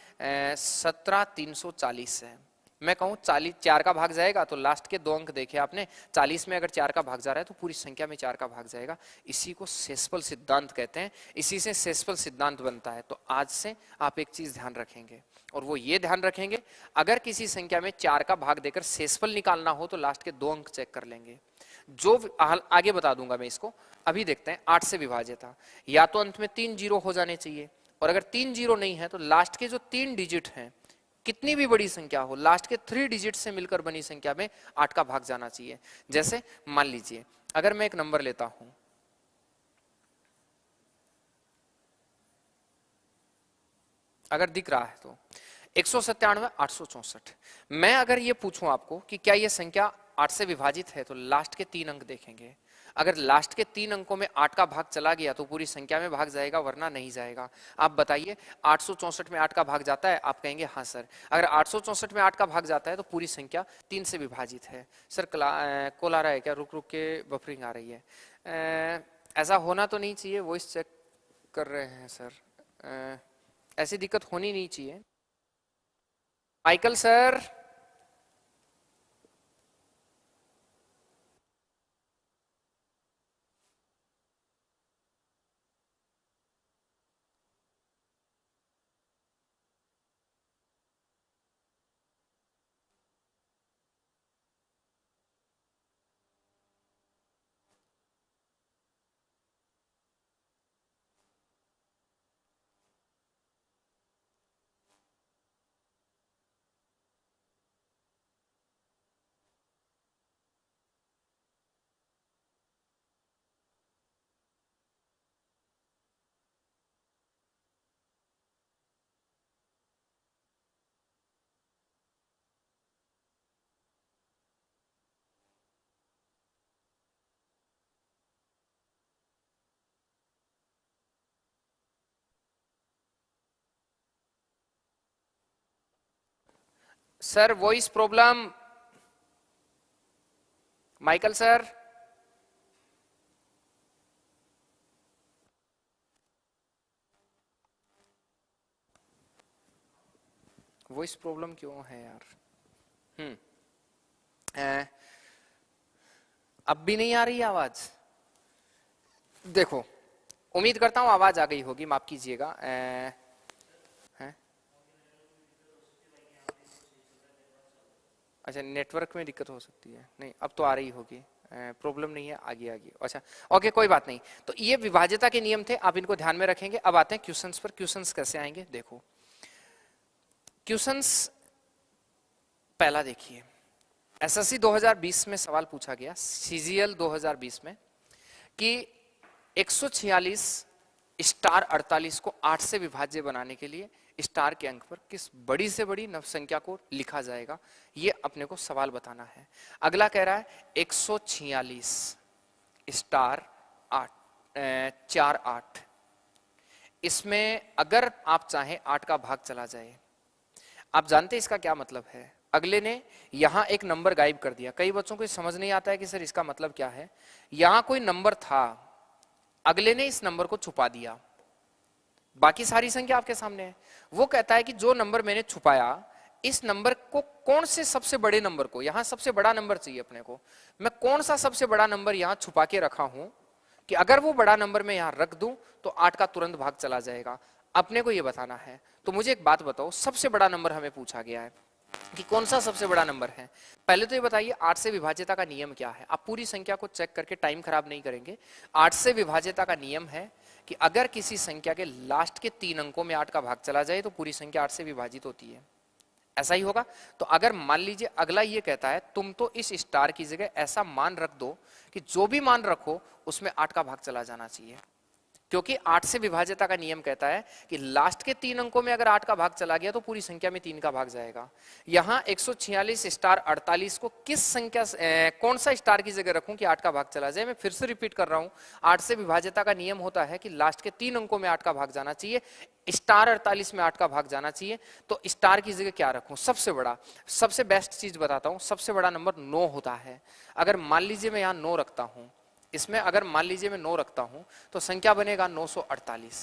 17,340 है, मैं कहूं 40, 4 का भाग जाएगा तो लास्ट के 2 अंक देखे आपने, 40 में अगर 4 का भाग जा रहा है तो पूरी संख्या में 4 का भाग जाएगा। इसी को शेषफल सिद्धांत कहते हैं, इसी से शेषफल सिद्धांत बनता है। तो आज से आप एक चीज ध्यान रखेंगे, और वो ये ध्यान रखेंगे, अगर किसी संख्या में 4 का भाग देकर शेषफल निकालना हो तो लास्ट के 2 अंक चेक कर लेंगे। जो आगे बता दूंगा मैं इसको, अभी देखते हैं 8 से विभाज्यता। या तो अंत में 3 जीरो हो जाने चाहिए, और अगर 3 जीरो नहीं है तो लास्ट के जो 3 डिजिट हैं, कितनी भी बड़ी संख्या हो, लास्ट के 3 डिजिट से मिलकर बनी संख्या में 8 का भाग जाना चाहिए। जैसे मान लीजिए अगर मैं एक नंबर लेता हूं, अगर दिख रहा है तो 197,864। मैं अगर ये पूछूं आपको कि क्या ये संख्या 8 से विभाजित है, तो लास्ट के 3 अंक देखेंगे। अगर लास्ट के 3 अंकों में 8 का भाग चला गया तो पूरी संख्या में भाग जाएगा, वरना नहीं जाएगा। आप बताइए 864 में 8 का भाग जाता है? आप कहेंगे हाँ सर। अगर 864 में 8 का भाग जाता है तो पूरी संख्या 3 से विभाजित है। सर कॉल आ रहा है क्या? रुक रुक के बफरिंग आ रही है। ऐसा होना तो नहीं चाहिए, वॉइस चेक कर रहे हैं सर। ऐसी दिक्कत होनी नहीं चाहिए। Michael sir, sir voice problem, Michael sir. Voice problem क्यों है यार? अब भी नहीं आ रही आवाज? देखो, उम्मीद करता हूं आवाज आ गई होगी, माफ कीजिएगा। अच्छा, नेटवर्क में दिक्कत हो सकती है। नहीं, अब तो आ रही होगी, प्रॉब्लम नहीं है, आगे आगे। अच्छा, ओके, कोई बात नहीं। तो ये विभाज्यता के नियम थे, आप इनको ध्यान में रखेंगे। अब आते हैं क्वेश्चंस पर। क्वेश्चंस कैसे आएंगे देखो। क्वेश्चंस पहला देखिए, एसएससी 2020 में सवाल पूछा गया, सीजीएल 2020 में, कि 146 स्टार 48 को 8 से विभाज्य बनाने के लिए स्टार के अंक पर किस बड़ी से बड़ी नव संख्या को लिखा जाएगा, ये अपने को सवाल बताना है। अगला कह रहा है 146 स्टार 4 8, इसमें अगर आप चाहें 8 का भाग चला जाए। आप जानते हैं इसका क्या मतलब है? अगले ने यहां एक नंबर गायब कर दिया। कई बच्चों को समझ नहीं आता है कि सर इसका मतलब क्या है। यहां कोई नंबर था, अगले ने इस नंबर को छुपा दिया, बाकी सारी संख्या आपके सामने है। वो कहता है कि जो नंबर मैंने छुपाया, इस नंबर को कौन से सबसे बड़े नंबर को, यहां सबसे बड़ा नंबर चाहिए अपने को, मैं कौन सा सबसे बड़ा नंबर यहां छुपा के रखा हूं कि अगर वो बड़ा नंबर मैं यहां रख दूं तो 8 का तुरंत भाग चला जाएगा। अपने को ये बताना है। तो मुझे एक बात बताओ, सबसे बड़ा नंबर हमें पूछा गया है कि कौन सा सबसे बड़ा नंबर है। पहले तो ये बताइए 8 से विभाज्यता का नियम क्या है। आप पूरी संख्या को चेक करके टाइम खराब नहीं करेंगे। 8 से विभाज्यता का नियम है कि अगर किसी संख्या के लास्ट के 3 अंकों में 8 का भाग चला जाए तो पूरी संख्या 8 से विभाजित होती है। ऐसा ही होगा। तो अगर मान लीजिए अगला ये कहता है तुम तो इस स्टार की जगह ऐसा मान रख दो कि जो भी मान रखो उसमें 8 का भाग चला जाना चाहिए, क्योंकि 8 से विभाज्यता का नियम कहता है कि लास्ट के 3 अंकों में अगर 8 का भाग चला गया तो पूरी संख्या में 3 का भाग जाएगा। यहां 146 स्टार 48 को किस संख्या कौन सा स्टार की जगह रखूं कि 8 का भाग चला जाए। मैं फिर से रिपीट कर रहा हूं, 8 से विभाज्यता का नियम होता है कि लास्ट के 3 अंकों में 8 का भाग जाना चाहिए, स्टार 48 में 8 का भाग जाना चाहिए। तो स्टार की जगह क्या रखूं? सबसे बड़ा, सबसे बेस्ट चीज बताता हूं, सबसे बड़ा नंबर 9 होता है। अगर मान लीजिए मैं यहां 9 रखता हूं, इसमें अगर मान लीजिए मैं 9 रखता हूं तो संख्या बनेगा 948।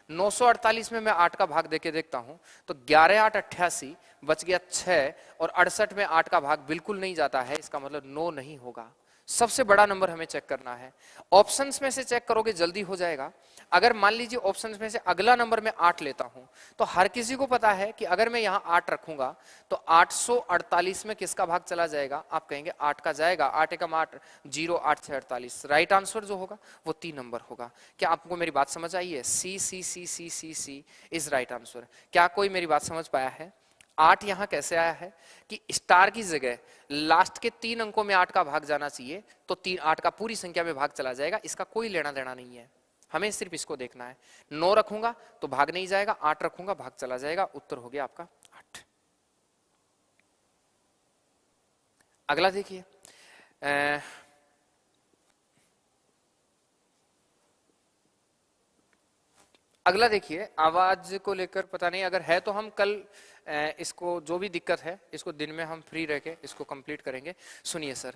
948 में मैं 8 का भाग देके देखता हूं तो 11 8 88 बच गया 6, और 68 में 8 का भाग बिल्कुल नहीं जाता है, इसका मतलब 9 नहीं होगा। सबसे बड़ा नंबर हमें चेक करना है। ऑप्शंस में से चेक करोगे जल्दी हो जाएगा। अगर मान लीजिए ऑप्शंस में से अगला नंबर मैं 8 लेता हूं तो हर किसी को पता है कि अगर मैं यहां 8 रखूंगा तो 848 में किसका भाग चला जाएगा? आप कहेंगे 8 का जाएगा, 8 एकम 8, 0 8 6 48। राइट आंसर जो होगा वो 3 नंबर होगा। क्या आपको मेरी बात समझ आई है? सी C C C C C is right answer. क्या कोई मेरी बात समझ पाया है? 8 यहां कैसे आया है कि स्टार की जगह लास्ट के 3 अंकों में 8 का भाग जाना चाहिए, तो 3 8 का पूरी संख्या में भाग चला जाएगा। इसका कोई लेना देना नहीं है, हमें सिर्फ इसको देखना है। 9 रखूंगा तो भाग नहीं जाएगा, 8 रखूंगा भाग चला जाएगा। उत्तर हो गया आपका 8। अगला देखिए, अगला देखिए, आवाज को लेकर पता नहीं, अगर है तो हम कल इसको, जो भी दिक्कत है इसको दिन में हम फ्री रह के इसको कंप्लीट करेंगे। सुनिए सर,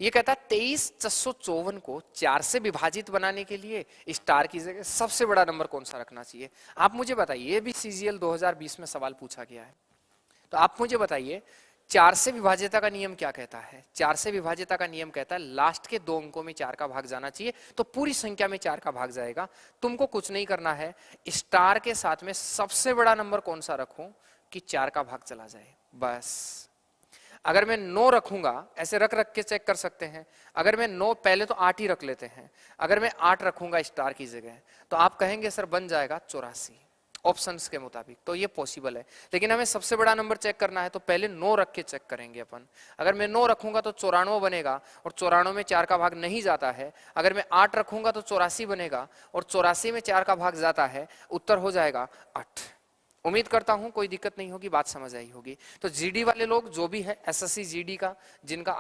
ये कहता है 23,654 को 4 से विभाजित बनाने के लिए स्टार की जगह सबसे बड़ा नंबर कौन सा रखना चाहिए। आप मुझे बताइए, ये भी सीजीएल 2020 में सवाल पूछा गया है, तो आप मुझे बताइए 4 से विभाज्यता का नियम क्या कहता है। 4 से विभाज्यता का नियम कहता है लास्ट के 2 अंकों में 4 का भाग जाना चाहिए, तो पूरी संख्या में 4 का भाग जाएगा। तुमको कुछ नहीं करना है, स्टार के साथ में सबसे बड़ा नंबर कौन सा रखूं कि 4 का भाग चला जाए, बस। अगर मैं 9 रखूंगा, ऐसे रख रख के चेक कर सकते हैं। अगर मैं 9, पहले तो 8 ही रख लेते हैं, अगर मैं 8 रखूंगा स्टार की जगह तो आप कहेंगे सर बन जाएगा 84 ऑप्शंस के मुताबिक, तो ये पॉसिबल है। लेकिन हमें सबसे बड़ा नंबर चेक करना है तो पहले 9 रख के चेक करेंगे अपन। अगर मैं 9 रखूंगा तो 94 बनेगा, और 94 में 4 का भाग नहीं जाता है। अगर मैं 8 रखूंगा तो 84 बनेगा, और 84 में 4 का भाग जाता है। उत्तर हो जाएगा 8। उम्मीद करता हूं कोई दिक्कत नहीं होगी, बात समझ आई होगी। तो जीडी वाले लोग जो भी है एसएससी जीडी का, जिनका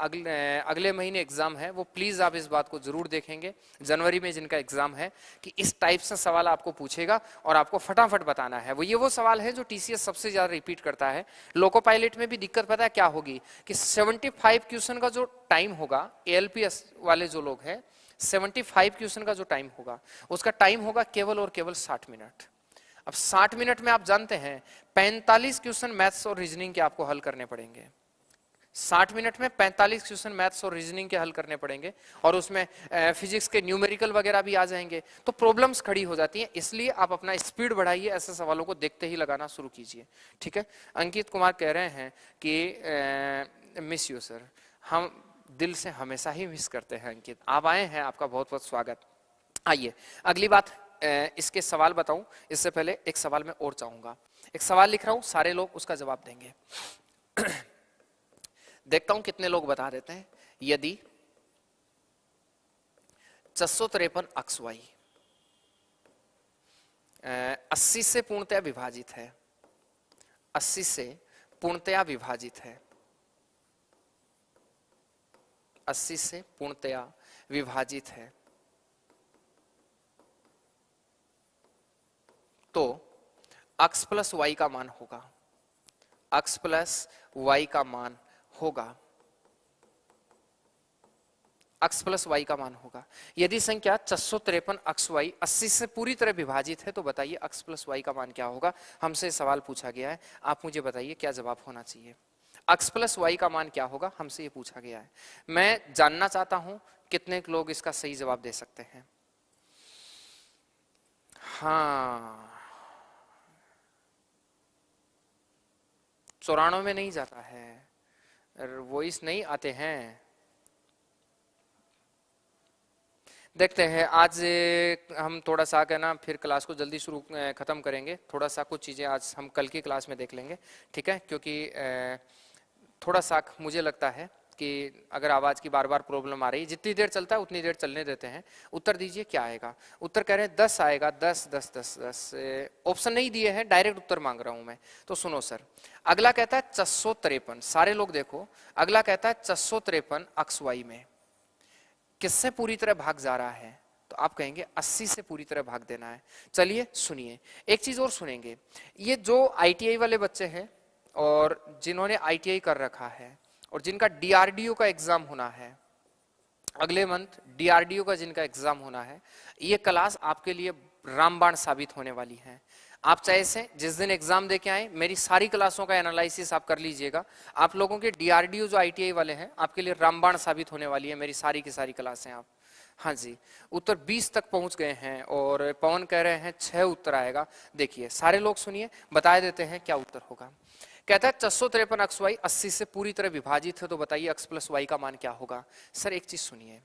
अगले महीने एग्जाम है, वो प्लीज आप इस बात को जरूर देखेंगे जनवरी में जिनका एग्जाम है, कि इस टाइप से सवाल आपको पूछेगा और आपको फटाफट बताना है। वो सवाल है जो टीसीएस सबसे ज्यादा रिपीट करता है। लोको पायलट में भी दिक्कत पता है क्या होगी, कि 75 क्वेश्चन का जो टाइम होगा, एएलपीएस वाले जो लोग हैं, 75 क्वेश्चन का जो टाइम होगा, उसका टाइम होगा केवल और केवल 60 मिनट। अब 60 मिनट में आप जानते हैं 45 क्वेश्चन मैथ्स और रीजनिंग के आपको हल करने पड़ेंगे। 60 मिनट में 45 क्वेश्चन मैथ्स और रीजनिंग के हल करने पड़ेंगे, और उसमें फिजिक्स के न्यूमेरिकल वगैरह भी आ जाएंगे, तो प्रॉब्लम्स खड़ी हो जाती हैं। इसलिए आप अपना स्पीड बढ़ाइए, ऐसे सवालों को देखते ही लगाना शुरू कीजिए, ठीक है। अंकित कुमार कह रहे हैं कि मिस यू सर, हम दिल से हमेशा ही मिस करते हैं। अंकित, आप आए हैं, आपका बहुत बहुत स्वागत। आइए अगली बात, इसके सवाल बताऊं इससे पहले एक सवाल मैं और चाहूंगा। एक सवाल लिख रहा हूं, सारे लोग उसका जवाब देंगे। देखता हूं कितने लोग बता देते हैं। यदि 653 अक्स वाई 80 से पूर्णतया विभाजित है, 80 से पूर्णतया विभाजित है, 80 से पूर्णतया विभाजित है, तो x प्लस वाई का मान होगा, x प्लस वाई का मान होगा, x प्लस वाई का मान होगा। यदि संख्या 653 अक्स वाई 80 से पूरी तरह विभाजित है, तो बताइए x प्लस वाई का मान क्या होगा। हमसे सवाल पूछा गया है, आप मुझे बताइए क्या जवाब होना चाहिए। x प्लस वाई का मान क्या होगा, हमसे ये पूछा गया है। मैं जानना चाहता हूं कितने लोग इसका सही जवाब दे सकते हैं। हाँ, 94 में नहीं जाता है, वॉइस नहीं आते हैं। देखते हैं, आज हम थोड़ा सा ना फिर क्लास को जल्दी शुरू खत्म करेंगे। थोड़ा सा कुछ चीजें आज हम कल की क्लास में देख लेंगे, ठीक है। क्योंकि थोड़ा सा मुझे लगता है कि अगर आवाज की बार बार प्रॉब्लम आ रही है, जितनी देर चलता है उतनी देर चलने देते हैं। उत्तर दीजिए क्या आएगा। उत्तर कह रहे हैं 10 आएगा, 10 10 10 10। ऑप्शन नहीं दिए हैं, डायरेक्ट उत्तर मांग रहा हूं मैं। तो सुनो सर, अगला कहता है 653, सारे लोग देखो, अगला कहता है 653 अक्स वाई में किससे पूरी तरह भाग जा रहा है, तो आप कहेंगे 80 से पूरी तरह भाग देना है। चलिए सुनिए, एक चीज और सुनेंगे। ये जो आईटीआई वाले बच्चे हैं और जिन्होंने आईटीआई कर रखा है और जिनका डीआरडीओ का एग्जाम होना है अगले मंथ, डीआरडीओ का जिनका एग्जाम होना है, ये क्लास आपके लिए रामबाण साबित होने वाली है। आप चाहे से जिस दिन एग्जाम देके आए, मेरी सारी क्लासों का एनालिसिस आप कर लीजिएगा। आप लोगों के डीआरडीओ जो आईटीआई वाले हैं, आपके लिए रामबाण साबित होने वाली है मेरी सारी की सारी क्लासें। आप, हाँ जी, उत्तर 20 तक पहुंच गए हैं और पवन कह रहे हैं 6 उत्तर आएगा। देखिए सारे लोग सुनिए, बता देते हैं क्या उत्तर होगा। कहता है 653 अक्स वाई 80 से पूरी तरह विभाजित है, तो बताइए x प्लस वाई का मान क्या होगा। सर एक चीज सुनिए,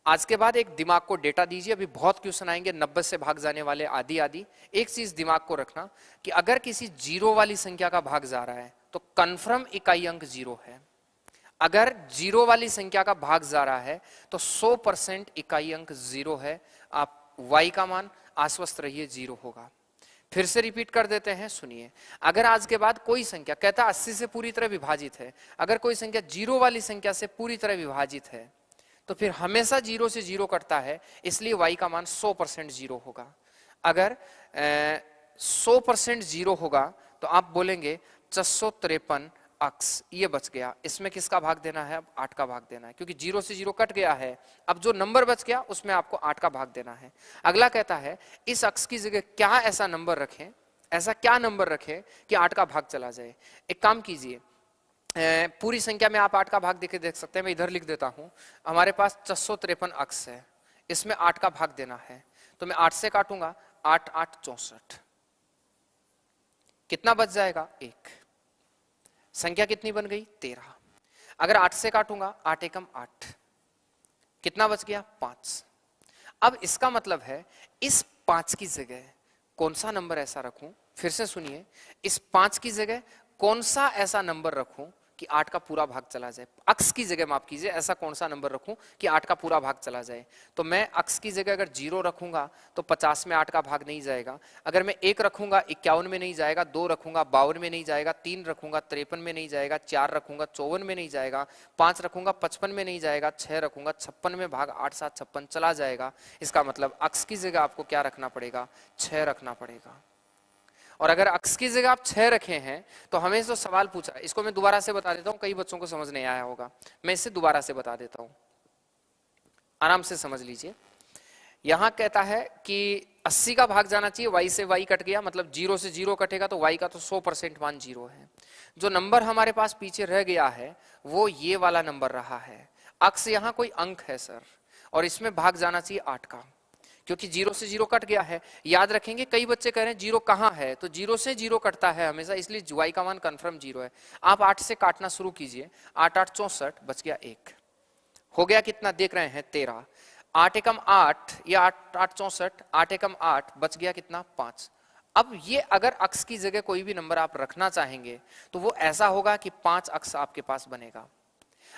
आज के बाद एक दिमाग को डेटा दीजिए, अभी बहुत क्वेश्चन आएंगे 90 से भाग जाने वाले, आदि आदि। एक चीज दिमाग को रखना कि अगर किसी जीरो वाली संख्या का भाग जा रहा है तो कंफर्म इकाई अंक जीरो है। अगर जीरो वाली संख्या का भाग जा रहा है तो 100% इकाई अंक जीरो है। आप y का मान आश्वस्त रहिए जीरो होगा। फिर से रिपीट कर देते हैं, सुनिए। अगर आज के बाद कोई संख्या, कहता 80 से पूरी तरह विभाजित है, अगर कोई संख्या जीरो वाली संख्या से पूरी तरह विभाजित है तो फिर हमेशा जीरो से जीरो कटता है, इसलिए y का मान 100% जीरो होगा। अगर 100% जीरो होगा तो आप बोलेंगे 653 अक्स, ये बच गया, इसमें किसका भाग देना है, अब 8 का भाग देना है, क्योंकि जीरो से जीरो कट गया है। अब जो नंबर बच गया उसमें आपको 8 का भाग देना है। अगला कहता है इस अक्स की जगह क्या ऐसा नंबर रखें, ऐसा क्या नंबर रखें कि 8 का भाग चला जाए। एक काम कीजिए, पूरी संख्या में आप 8 का भाग देख सकते हैं। मैं इधर लिख देता हूं, हमारे पास 653 अक्स है, इसमें 8 का भाग देना है, तो मैं 8 से काटूंगा, 8 8 64, कितना बच जाएगा 1। संख्या कितनी बन गई 13। अगर 8 से काटूंगा, 8 एकम 8, कितना बच गया 5। अब इसका मतलब है इस 5 की जगह कौन सा नंबर ऐसा रखूं, फिर से सुनिए, इस 5 की जगह कौन सा ऐसा नंबर रखूं कि 8 का पूरा भाग चला जाए। अक्स की जगह माफ कीजिए, ऐसा कौन सा नंबर रखूं कि 8 का पूरा भाग चला जाए। तो मैं अक्स की जगह अगर 0 रखूंगा तो 50 में 8 का भाग नहीं जाएगा। अगर मैं 1 रखूंगा 51 में नहीं जाएगा, 2 रखूंगा 52 में नहीं जाएगा, 3 रखूंगा 53 में नहीं जाएगा, 4 रखूंगा 54 में नहीं जाएगा, 5 रखूंगा 55 में नहीं जाएगा, 6 रखूंगा 56 में, भाग 8 7 56 चला जाएगा। इसका मतलब अक्स की जगह आपको क्या रखना पड़ेगा, 6 रखना पड़ेगा। और अगर अक्स की जगह आप 6 रखे हैं तो हमें जो सवाल पूछा, इसको मैं दोबारा से बता देता हूं, कई बच्चों को समझ नहीं आया होगा, मैं इसे दोबारा से बता देता हूं, आराम से समझ लीजिए। यहां कहता है कि 80 का भाग जाना चाहिए, y से y कट गया, मतलब 0 से 0 कटेगा तो y का तो 100% मान 0 है। जो नंबर हमारे पास पीछे रह गया है वो ये वाला नंबर रहा है। अक्स यहां कोई अंक है सर, और इसमें भाग जाना चाहिए 8 का, क्योंकि 0 से 0 कट गया है। याद रखेंगे, कई बच्चे कह रहे हैं 0 कहां है, तो 0 से 0 कटता है हमेशा, इसलिए y का मान कंफर्म 0 है। आप 8 से काटना शुरू कीजिए, 8 8 64, बच गया 1, हो गया कितना देख रहे हैं 13, 8 एकम 8 या 8 8 64, 8 एकम 8, बच गया कितना 5। अब ये अगर अक्स की जगह कोई भी नंबर आप रखना चाहेंगे तो वो ऐसा होगा कि 5 अक्स आपके पास बनेगा।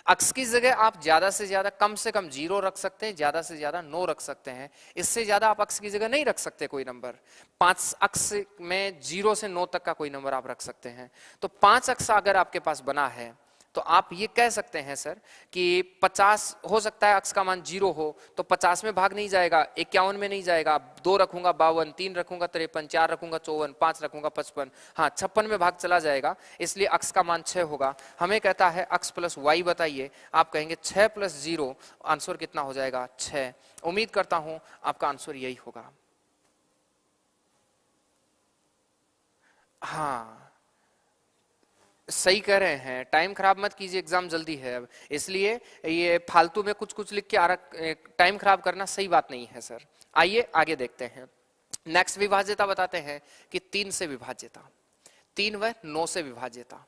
अक्स की जगह आप ज्यादा से ज्यादा कम से कम 0 रख सकते हैं, ज्यादा से ज्यादा 9 रख सकते हैं, इससे ज्यादा आप अक्स की जगह नहीं रख सकते कोई नंबर। 5 अक्स में 0 से 9 तक का कोई नंबर आप रख सकते हैं। तो 5 अक्स अगर आपके पास बना है तो आप ये कह सकते हैं सर कि 50 हो सकता है अक्स का मान 0 हो, तो 50 में भाग नहीं जाएगा, 51 में नहीं जाएगा, 2 रखूंगा 52, 3 रखूंगा 53, 4 रखूंगा 54, 5 रखूंगा 55, हाँ 56 में भाग चला जाएगा, इसलिए अक्स का मान 6 होगा। हमें कहता है अक्स प्लस वाई बताइए, आप कहेंगे 6 प्लस 0, आंसर कितना हो जाएगा 6। उम्मीद करता हूं आपका आंसर यही होगा। हाँ सही कह रहे हैं, टाइम खराब मत कीजिए, एग्जाम जल्दी है अब, इसलिए ये फालतू में कुछ कुछ लिख के टाइम खराब करना सही बात नहीं है सर। आइए आगे देखते हैं। नेक्स्ट विभाज्यता बताते हैं कि 3 से विभाज्यता, 3 व 9 से विभाज्यता।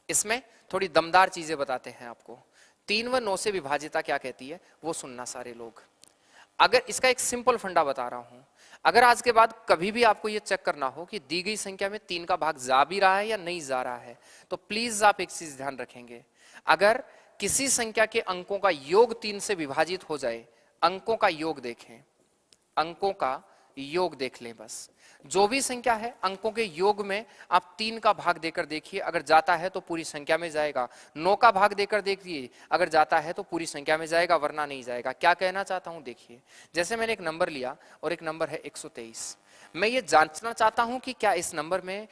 इसमें थोड़ी दमदार चीजें बताते हैं आपको। 3 व 9 से विभाज्यता क्या कहती है वो सुनना सारे लोग। अगर इसका एक सिंपल फंडा बता रहा हूं, अगर आज के बाद कभी भी आपको यह चेक करना हो कि दी गई संख्या में 3 का भाग जा भी रहा है या नहीं जा रहा है, तो प्लीज आप एक चीज ध्यान रखेंगे, अगर किसी संख्या के अंकों का योग 3 से विभाजित हो जाए, अंकों का योग देखें, अंकों का योग देख लें, बस जो भी संख्या है अंकों के योग में आप 3 का भाग देकर देखिए, अगर जाता है तो पूरी संख्या में जाएगा। 9 का भाग देकर देखिए, अगर जाता है तो पूरी संख्या में जाएगा, वरना नहीं जाएगा। क्या कहना चाहता हूं देखिए, जैसे मैंने एक नंबर लिया और एक नंबर है 123, मैं ये जांचना चाहता हूं कि क्या इस नंबर में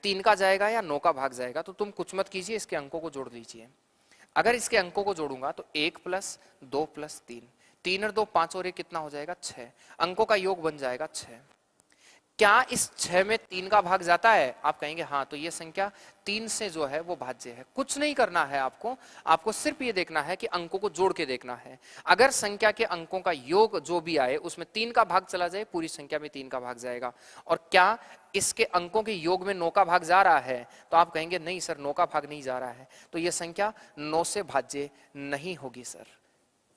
3 का जाएगा या 9 का भाग जाएगा, तो तुम कुछ मत कीजिए, इसके अंकों को जोड़ लीजिए। अगर इसके अंकों को जोड़ूंगा तो 1 प्लस 2 प्लस 3, 3 और 2 5 और 1 कितना हो जाएगा 6, अंकों का योग बन जाएगा 6। क्या इस 6 में 3 का भाग जाता है, आप कहेंगे हाँ, तो ये संख्या 3 से जो है वो भाज्य है। कुछ नहीं करना है आपको, आपको सिर्फ ये देखना है कि अंकों को जोड़ के देखना है। अगर संख्या के अंकों का योग जो भी आए उसमें 3 का भाग चला जाए, पूरी संख्या में 3 का भाग जाएगा। और क्या इसके अंकों के योग में 9 का भाग जा रहा है, तो आप कहेंगे नहीं सर 9 का भाग नहीं जा रहा है, तो ये संख्या 9 से भाज्य नहीं होगी सर।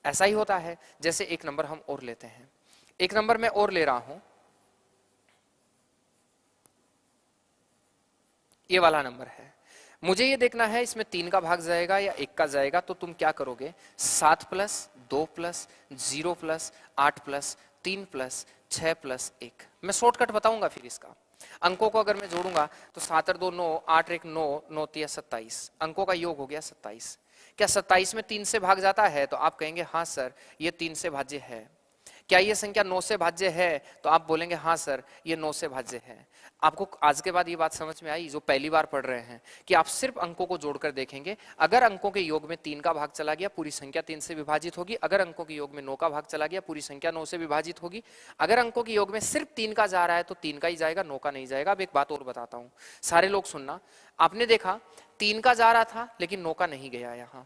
ऐसा ही होता है। जैसे एक नंबर हम और लेते हैं, एक नंबर मैं और ले रहा हूं, ये वाला नंबर है, मुझे ये देखना है इसमें 3 का भाग जाएगा या 1 का जाएगा। तो तुम क्या करोगे, 7 plus 2 plus 0 plus 8 plus 3 plus 6 plus 1, मैं शॉर्टकट बताऊंगा फिर इसका। अंकों को अगर मैं जोड़ूंगा तो 7 और 2 9, 8 1 9, 9 3 27, अंकों का योग हो गया 27। क्या 27 में 3 से भाग जाता है, तो आप कहेंगे हाँ सर ये 3 से भाज्य है। क्या ये संख्या 9 से भाज्य है, तो आप बोलेंगे हाँ सर ये 9 से भाज्य है। आपको आज के बाद ये बात समझ में आई, जो पहली बार पढ़ रहे हैं, कि आप सिर्फ अंकों को जोड़कर देखेंगे। अगर अंकों के योग में 3 का भाग चला गया, पूरी संख्या 3 से विभाजित होगी। अगर अंकों के योग में 9 का भाग चला गया, पूरी संख्या 9 से विभाजित होगी। अगर अंकों के योग में सिर्फ 3 का जा रहा है तो 3 का ही जाएगा, 9 का नहीं जाएगा। अब एक बात और बताता हूं, सारे लोग सुनना। आपने देखा 3 का जा रहा था लेकिन 9 का नहीं गया यहां,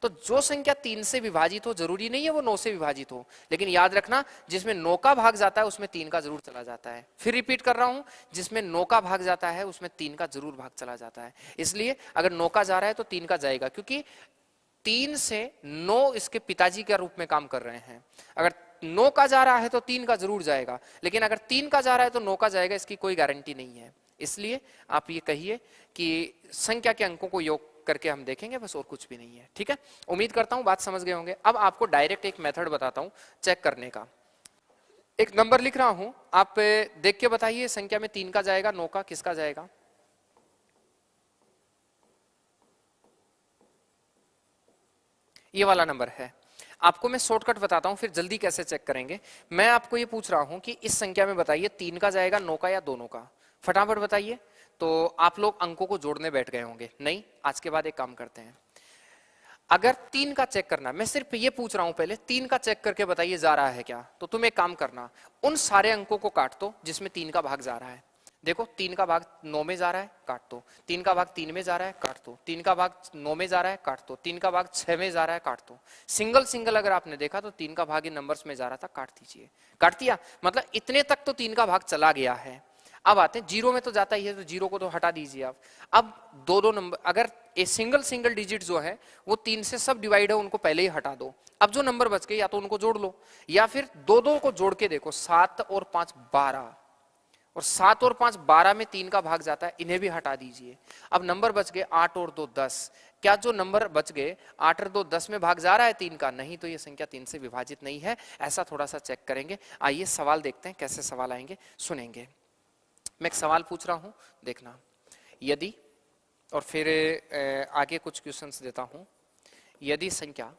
तो जो संख्या 3 से विभाजित हो, जरूरी नहीं है वो 9 से विभाजित हो, लेकिन याद रखना जिसमें 9 का भाग जाता है उसमें 3 का जरूर चला जाता है। फिर रिपीट कर रहा हूं, जिसमें 9 का भाग जाता है उसमें 3 का जरूर भाग चला जाता है। इसलिए अगर 9 का जा रहा है तो 3 का जाएगा, क्योंकि 3 से 9 इसके पिताजी के रूप में काम कर रहे हैं। अगर 9 का जा रहा है तो 3 का जरूर जाएगा, लेकिन अगर 3 का जा रहा है तो 9 का जाएगा, इसकी कोई गारंटी नहीं है। इसलिए आप ये कहिए कि संख्या के अंकों को योग करके हम देखेंगे, बस और कुछ भी नहीं है। ठीक है, उम्मीद करता हूं बात समझ गए होंगे। अब आपको डायरेक्ट एक मेथड बताता हूं चेक करने का। एक नंबर लिख रहा हूं, आप देख के बताइए संख्या में 3 का जाएगा, 9 का, किसका जाएगा? ये वाला नंबर है। आपको मैं शॉर्टकट बताता हूं, फिर जल्दी कैसे चेक करेंगे। मैं आपको ये पूछ रहा हूं कि इस संख्या में बताइए 3 का जाएगा, 9 का या दोनों का? फटाफट बताइए। तो आप लोग अंकों को जोड़ने बैठ गए होंगे। नहीं, आज के बाद एक काम करते हैं, अगर 3 का चेक करना, मैं सिर्फ ये पूछ रहा हूं पहले 3 का चेक करके बताइए जा रहा है क्या। तो तुम एक काम करना, उन सारे अंकों को काट दो जिसमें 3 का भाग जा रहा है। देखो 3 का भाग 9 में जा रहा है, काट दो। 3 का भाग 3 में जा रहा है, काट दो। 3 का भाग 9 में जा रहा है, काट दो। 3 का भाग 6 में जा रहा है, काट दो। सिंगल सिंगल अगर आपने देखा तो 3 का भाग इन नंबर्स में जा रहा था, काट दीजिए। काट दिया, मतलब इतने तक तो 3 का भाग चला गया है। अब आते हैं जीरो में, तो जाता ही है, तो जीरो को तो हटा दीजिए आप। अब दो दो नंबर, अगर ए सिंगल सिंगल डिजिट जो है वो 3 से सब डिवाइड है, उनको पहले ही हटा दो। अब जो नंबर बच गए या तो उनको जोड़ लो, या फिर दो दो को जोड़ के देखो। 7 और 5 12, और 7 और 5 12 में 3 का भाग जाता है, इन्हें भी हटा दीजिए। अब नंबर बच गए 8 और 2 10। क्या जो नंबर बच गए 8 और 2 10 में भाग जा रहा है 3 का? नहीं, तो ये संख्या 3 से विभाजित नहीं है। ऐसा थोड़ा सा चेक करेंगे। आइए सवाल देखते हैं, कैसे सवाल आएंगे सुनेंगे। मैं एक सवाल पूछ रहा हूं, देखना। यदि, और फिर आगे कुछ क्वेश्चंस देता हूं। यदि संख्या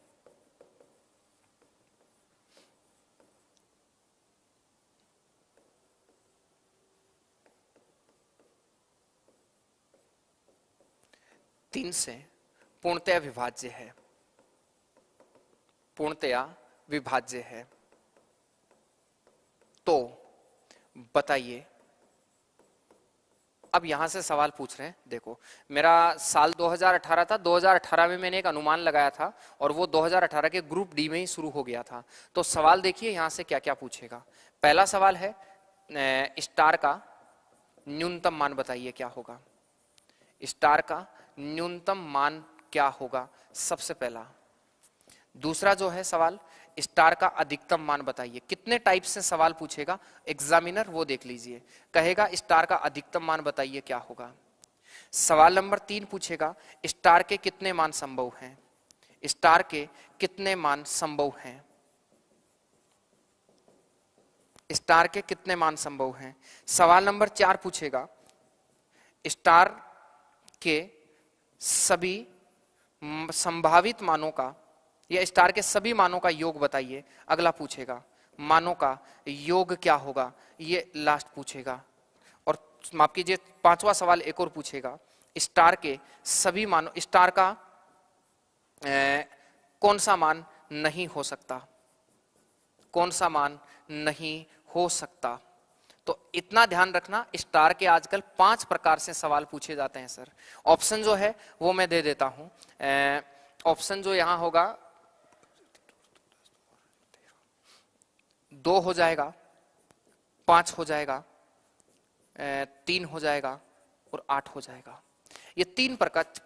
तीन से पूर्णतया विभाज्य है, पूर्णतया विभाज्य है, तो बताइए। अब यहां से सवाल पूछ रहे हैं, देखो मेरा साल 2018 था, 2018 में मैंने एक अनुमान लगाया था और वो 2018 के ग्रुप डी में ही शुरू हो गया था। तो सवाल देखिए यहां से क्या क्या पूछेगा। पहला सवाल है स्टार का न्यूनतम मान बताइए क्या होगा। स्टार का न्यूनतम मान क्या होगा, सबसे पहला। दूसरा जो है सवाल, स्टार का अधिकतम मान बताइए। कितने टाइप से सवाल पूछेगा एग्जामिनर, वो देख लीजिए। कहेगा स्टार का अधिकतम मान बताइए क्या होगा। सवाल नंबर 3 पूछेगा स्टार के कितने मान संभव हैं। स्टार के कितने मान संभव हैं। स्टार के कितने मान संभव हैं। सवाल नंबर 4 पूछेगा स्टार के सभी संभावित मानों का, या स्टार के सभी मानों का योग बताइए। अगला पूछेगा मानों का योग क्या होगा, ये लास्ट पूछेगा। और माफ कीजिए, 5वां सवाल एक और पूछेगा स्टार के सभी मानों, स्टार का कौन सा मान नहीं हो सकता, कौन सा मान नहीं हो सकता। तो इतना ध्यान रखना, स्टार के आजकल 5 प्रकार से सवाल पूछे जाते हैं सर। ऑप्शन जो है वो मैं दे देता हूं। ऑप्शन जो यहां होगा 2 हो जाएगा, 5 हो जाएगा, 3 हो जाएगा और 8 हो जाएगा। ये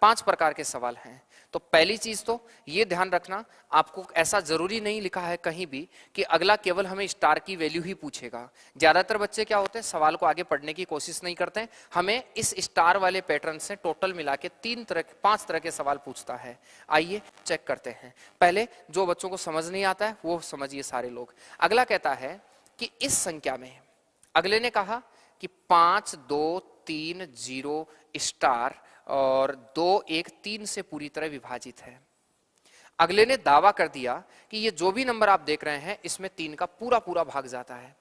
5 प्रकार के सवाल हैं। तो पहली चीज तो ये ध्यान रखना, आपको ऐसा जरूरी नहीं लिखा है कहीं भी कि अगला केवल हमें स्टार की वैल्यू ही पूछेगा। ज्यादातर बच्चे क्या होते हैं, सवाल को आगे पढ़ने की कोशिश नहीं करते हैं, हमें इस स्टार वाले पैटर्न से टोटल मिला के 5 तरह के सवाल पूछता है। आइए चेक करते हैं। पहले जो बच्चों को समझ नहीं आता है वो समझिए सारे लोग। अगला कहता है कि इस संख्या में, अगले ने कहा कि 5 2 3 0 स्टार और 2 1 3 से पूरी तरह विभाजित है। अगले ने दावा कर दिया कि ये जो भी नंबर आप देख रहे हैं इसमें 3 का पूरा पूरा भाग जाता है।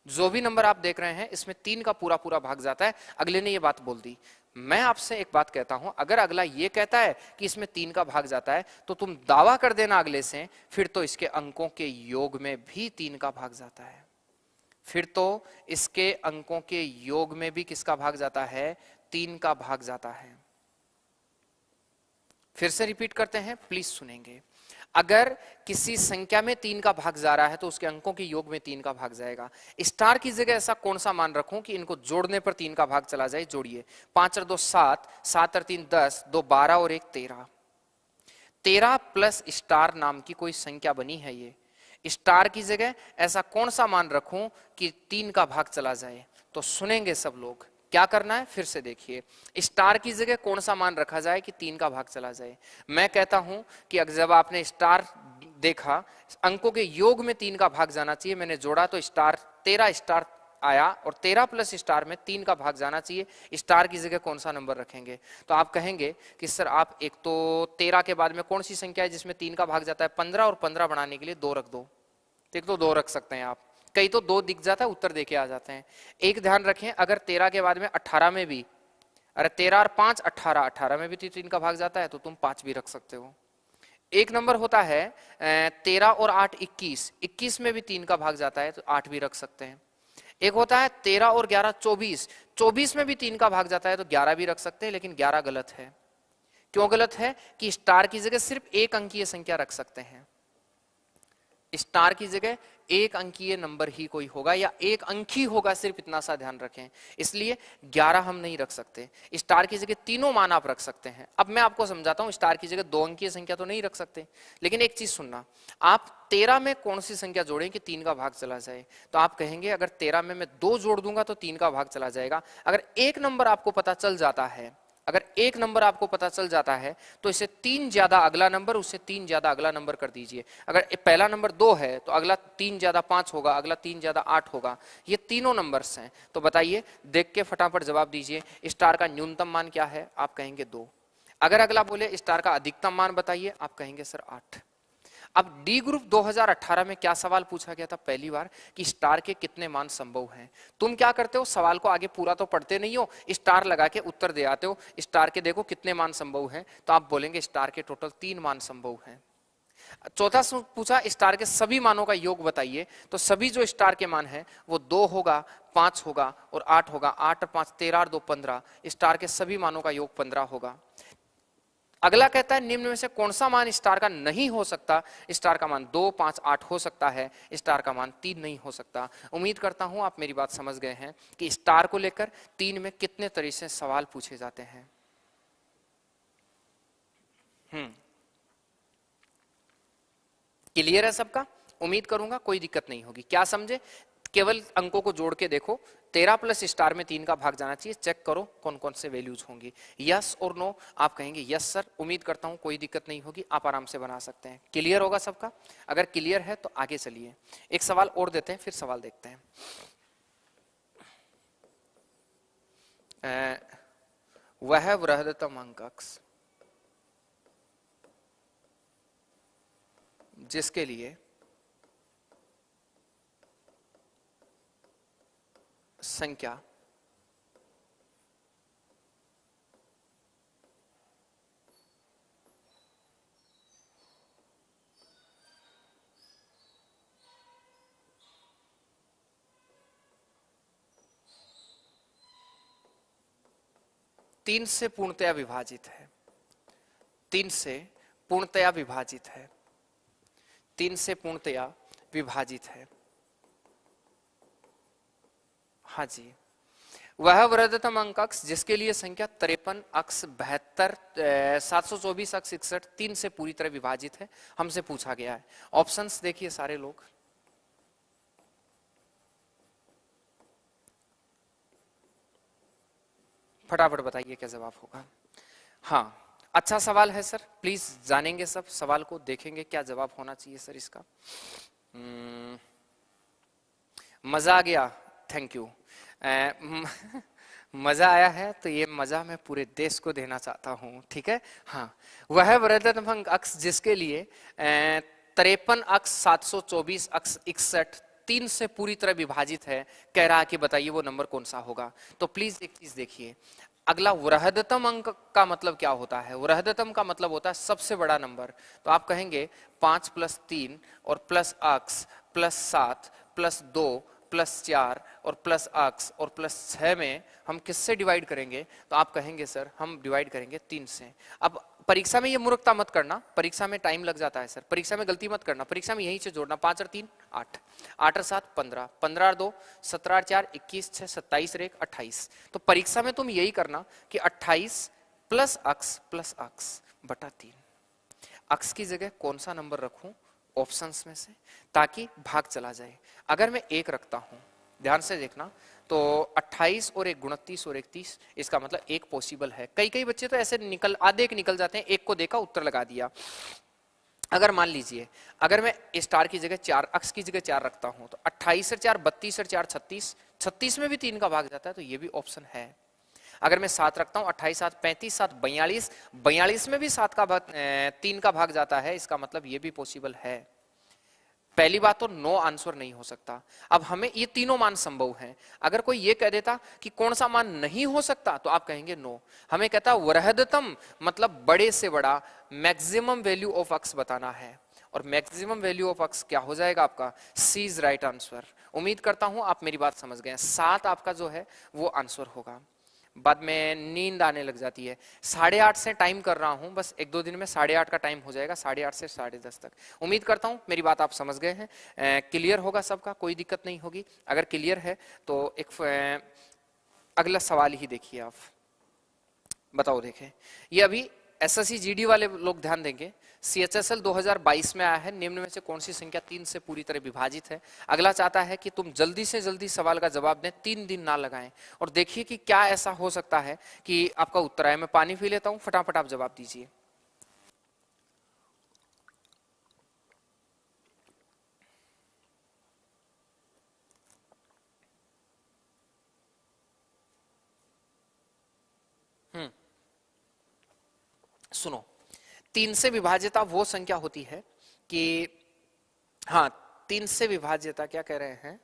जो भी नंबर आप देख रहे हैं इसमें 3 का पूरा पूरा भाग जाता है। अगले ने ये बात बोल दी। मैं आपसे एक बात कहता हूं, अगर अगला ये कहता है कि इसमें 3 का भाग जाता है तो तुम दावा कर देना अगले से, फिर तो इसके अंकों के योग में भी 3 का भाग जाता है। फिर तो इसके अंकों के योग में भी किसका भाग जाता है, 3 का भाग जाता है। फिर से रिपीट करते हैं, प्लीज सुनेंगे। अगर किसी संख्या में 3 का भाग जा रहा है तो उसके अंकों के योग में 3 का भाग जाएगा। स्टार की जगह ऐसा कौन सा मान रखूं कि इनको जोड़ने पर 3 का भाग चला जाए। जोड़िए, 5 और 2 7, 7 और 3 10, 2 12 और 1 13। 13 प्लस स्टार नाम की कोई संख्या बनी है। ये स्टार की जगह ऐसा कौन सा मान रखूं कि 3 का भाग चला जाए। तो सुनेंगे सब लोग, क्या करना है फिर से देखिए, स्टार की जगह कौन सा मान रखा जाए कि 3 का भाग चला जाए। मैं कहता हूं कि अगर जब आपने स्टार देखा, अंकों के योग में 3 का भाग जाना चाहिए, मैंने जोड़ा तो स्टार 13 स्टार आया और 13 प्लस स्टार में 3 का भाग जाना चाहिए, स्टार की जगह कौन सा नंबर रखेंगे? तो आप कहेंगे कि सर आप एक तो 13 के बाद में कौन सी संख्या है जिसमें 3 का भाग जाता है? 15, और 15 बनाने के लिए 2 रख दो। एक तो 2 रख सकते हैं आप, कई तो 2 दिख जाता है, उत्तर देके आ जाते हैं। एक ध्यान रखें, अगर 13 के बाद में 18 में भी, अरे 13 और 5 18, 18 में भी 3 का भाग जाता है तो तुम 5 भी रख सकते हो। एक नंबर होता है 13 और 8 21, 21 में भी 3 का भाग जाता है तो 8 भी रख सकते हैं। एक होता है 13 और 11 24, 24 में भी 3 का भाग जाता है तो 11 भी रख सकते हैं, लेकिन 11 गलत है। क्यों गलत है? कि स्टार की जगह सिर्फ एक अंकीय संख्या रख सकते हैं, स्टार की जगह एक अंकीय नंबर ही कोई होगा या एक अंकी होगा, सिर्फ इतना सा ध्यान रखें। इसलिए 11 हम नहीं रख सकते, स्टार की जगह तीनों मान आप रख सकते हैं। अब मैं आपको समझाता हूं, स्टार की जगह 2 अंकीय संख्या तो नहीं रख सकते, लेकिन एक चीज सुनना, आप 13 में कौन सी संख्या जोड़ें कि 3 का भाग चला जाए? तो आप कहेंगे अगर 13 में मैं 2 जोड़ दूंगा तो 3 का भाग चला जाएगा। अगर एक नंबर आपको पता चल जाता है, अगर एक नंबर आपको पता चल जाता है तो इसे 3 ज्यादा अगला नंबर, उससे 3 ज्यादा अगला नंबर कर दीजिए। अगर पहला नंबर 2 है तो अगला 3 ज्यादा 5 होगा, अगला 3 ज्यादा 8 होगा। ये तीनों नंबर्स हैं। तो बताइए, देख के फटाफट जवाब दीजिए, स्टार का न्यूनतम मान क्या है? आप कहेंगे 2। अगर अगला बोले स्टार का अधिकतम मान बताइए, आप कहेंगे सर 8। अब डी ग्रुप 2018 में क्या सवाल पूछा गया था पहली बार कि स्टार के कितने मान संभव हैं? तुम क्या करते हो, सवाल को आगे पूरा तो पढ़ते नहीं हो, स्टार लगा के उत्तर दे आते हो, स्टार के देखो कितने मान संभव हैं, तो आप बोलेंगे स्टार के टोटल 3 मान संभव हैं। चौथा पूछा स्टार के सभी मानों का योग बताइए, तो सभी जो स्टार के मान हैं वो 2 होगा, 5 होगा और 8 होगा। 8 और 5 13 और 2 15, स्टार के सभी मानों का योग 15 होगा। अगला कहता है निम्न में से कौन सा मान स्टार का नहीं हो सकता? स्टार का मान 2 5 8 हो सकता है, स्टार का मान 3 नहीं हो सकता। उम्मीद करता हूं आप मेरी बात समझ गए हैं कि स्टार को लेकर 3 में कितने तरह से सवाल पूछे जाते हैं। क्लियर है सबका? उम्मीद करूंगा कोई दिक्कत नहीं होगी। क्या समझे? केवल अंकों को जोड़ के देखो, 13 प्लस स्टार में 3 का भाग जाना चाहिए, चेक करो कौन कौन से वैल्यूज होंगी। यस और नो, आप कहेंगे यस सर। उम्मीद करता हूं कोई दिक्कत नहीं होगी, आप आराम से बना सकते हैं। क्लियर होगा सबका? अगर क्लियर है तो आगे चलिए, एक सवाल और देते हैं, फिर सवाल देखते हैं। वह वृहदतम अंक अक्ष जिसके लिए संख्या तीन से पूर्णतया विभाजित है, 3 से पूर्णतया विभाजित है, 3 से पूर्णतया विभाजित है। हाँ जी, वह वृहदतम अंक अक्ष जिसके लिए संख्या 53 अक्ष 72 724 अक्ष 61 3 से पूरी तरह विभाजित है, हमसे पूछा गया है। ऑप्शंस देखिए सारे लोग, फटाफट बताइए क्या जवाब होगा। हाँ, अच्छा सवाल है सर, प्लीज जानेंगे सब सवाल को, देखेंगे क्या जवाब होना चाहिए सर इसका। मजा आ गया, थैंक यू। मजा आया है तो ये मजा मैं पूरे देश को देना चाहता हूं, ठीक है। हाँ, वह वृहदतम अंक अक्ष जिसके लिए 53 अक्ष 724 अक्ष 61 3 से पूरी तरह विभाजित है, कह रहा है कि बताइए वो नंबर कौन सा होगा। तो प्लीज एक चीज देखिए, अगला वृहदतम अंक का मतलब क्या होता है? वृहदतम का मतलब होता है सबसे बड़ा नंबर। तो आप कहेंगे 5 + 3 और प्लस अक्ष प्लस 7 प्लस 2 प्लस 4 और प्लस अक्ष और प्लस 6 में हम किससे डिवाइड करेंगे? तो आप कहेंगे सर हम डिवाइड करेंगे 3 से। अब परीक्षा में ये मूर्खता मत करना, परीक्षा में टाइम लग जाता है सर, परीक्षा में गलती मत करना, परीक्षा में यहीं से जोड़ना। 5 और 3 8, 8 और 7 15, 15 और 2 17 और 4 21, 6 27 और 1 28। तो परीक्षा में तुम यही करना कि 28 प्लस अक्ष बटा 3। अक्ष की जगह कौन सा नंबर रखूं ऑप्शंस में से, ताकि भाग चला जाए। अगर मैं 1 रखता हूं ध्यान से देखना। तो 28 और एक 29 और एक 30, इसका मतलब एक पॉसिबल है। कई कई बच्चे तो ऐसे आधे एक निकल जाते हैं, एक को देखा उत्तर लगा दिया। अगर मान लीजिए अगर मैं स्टार की जगह 4, अक्स की जगह 4 रखता हूं तो 28 और 4 32 और 4 36, 36 में भी 3 का भाग जाता है, तो ये भी ऑप्शन है। अगर मैं 7 रखता हूं 28 7 35 7 42, 42 में भी 7 का भाग 3 का भाग जाता है, इसका मतलब ये भी पॉसिबल है। पहली बात तो नो आंसर नहीं हो सकता। अब हमें ये तीनों मान संभव हैं। अगर कोई ये कह देता कि कौन सा मान नहीं हो सकता तो आप कहेंगे नो। हमें कहता वृहदतम मतलब बड़े से बड़ा, मैक्सिमम वैल्यू ऑफ अक्स बताना है, और मैक्सिमम वैल्यू ऑफ अक्स क्या हो जाएगा आपका? सी इज राइट आंसर। उम्मीद करता हूं आप मेरी बात समझ गए। 7 आपका जो है वो आंसर होगा। बाद में नींद आने लग जाती है। 8:30 से टाइम कर रहा हूं, बस 1-2 दिन में 8:30 का टाइम हो जाएगा, 8:30 से 10:30 तक। उम्मीद करता हूं मेरी बात आप समझ गए हैं, क्लियर होगा सबका, कोई दिक्कत नहीं होगी। अगर क्लियर है तो एक अगला सवाल ही देखिए आप। बताओ, देखें ये अभी एसएससी जीडी वाले लोग ध्यान देंगे। सीएचएसएल 2022 में आया है, निम्न में से कौन सी संख्या 3 से पूरी तरह विभाजित है? अगला चाहता है कि तुम जल्दी से जल्दी सवाल का जवाब दें, 3 दिन ना लगाएं, और देखिए कि क्या ऐसा हो सकता है कि आपका उत्तर आए। मैं पानी पी लेता हूं, फटाफट आप जवाब दीजिए। सुनो, 3 से विभाज्यता वो संख्या होती है कि, हाँ 3 से विभाज्यता, क्या कह रहे हैं?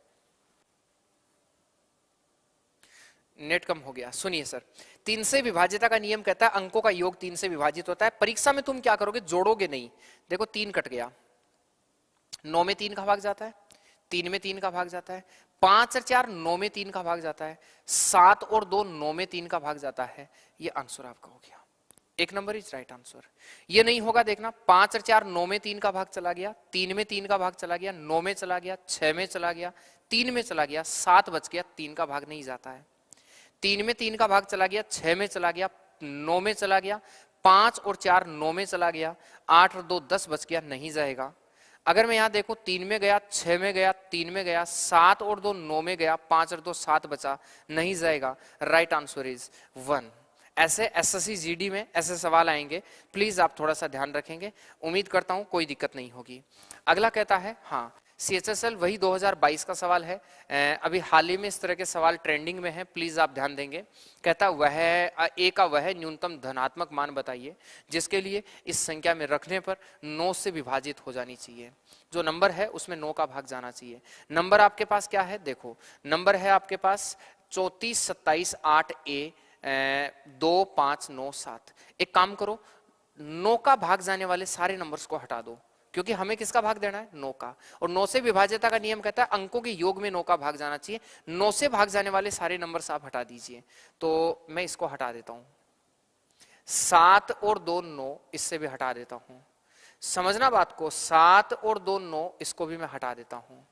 नेट कम हो गया, सुनिए सर। 3 से विभाज्यता का नियम कहता है अंकों का योग 3 से विभाजित होता है। परीक्षा में तुम क्या करोगे? जोड़ोगे नहीं। देखो 3 कट गया, 9 में 3 का भाग जाता है, 3 में 3 का भाग जाता है, 5 और 4 9 में 3 का भाग जाता है, 7 और 2 9 में 3 का भाग जाता है। ये आंसर आपका हो गया, 1 नंबर इज राइट आंसर। ये नहीं होगा, देखना 5 और 4 9 में 3 का भाग चला गया, 3 में 3 का भाग चला गया, 9 में चला गया, 6 में चला गया, 3 में चला गया, 7 बच गया, 3 का भाग नहीं जाता है। 3 में 3 का भाग चला गया, 6 में चला गया, 9 में चला गया, 5 और 4 9 में चला गया, 8 और 2 10 बच गया, नहीं जाएगा। अगर मैं यहां देखूं 3 में गया, 6 में गया, 3 में गया, 7 और 2 9 में गया, 5 और 2 7 बचा, नहीं जाएगा। Right answer is 1। ऐसे एसएससी जीडी में ऐसे सवाल आएंगे, प्लीज आप थोड़ा सा ध्यान रखेंगे। उम्मीद करता हूं कोई दिक्कत नहीं होगी। अगला कहता है, हाँ सीएचएसएल वही 2022 का सवाल है। अभी हाल ही में इस तरह के सवाल ट्रेंडिंग में है, प्लीज आप ध्यान देंगे। कहता वह ए का वह न्यूनतम धनात्मक मान बताइए जिसके लिए इस संख्या में रखने पर 9 से विभाजित हो जानी चाहिए। जो नंबर है उसमें 9 का भाग जाना चाहिए। नंबर आपके पास क्या है? देखो नंबर है आपके पास 34 27 8 ए 2 5 9 7। एक काम करो, 9 का भाग जाने वाले सारे नंबर्स को हटा दो, क्योंकि हमें किसका भाग देना है? 9 का। और 9 से विभाज्यता का नियम कहता है अंकों के योग में 9 का भाग जाना चाहिए। 9 से भाग जाने वाले सारे नंबर्स आप हटा दीजिए, तो मैं इसको हटा देता हूं। 7 और 2 9, इससे भी हटा देता हूं। समझना बात को, 7 और 2 9, इसको भी मैं हटा देता हूं।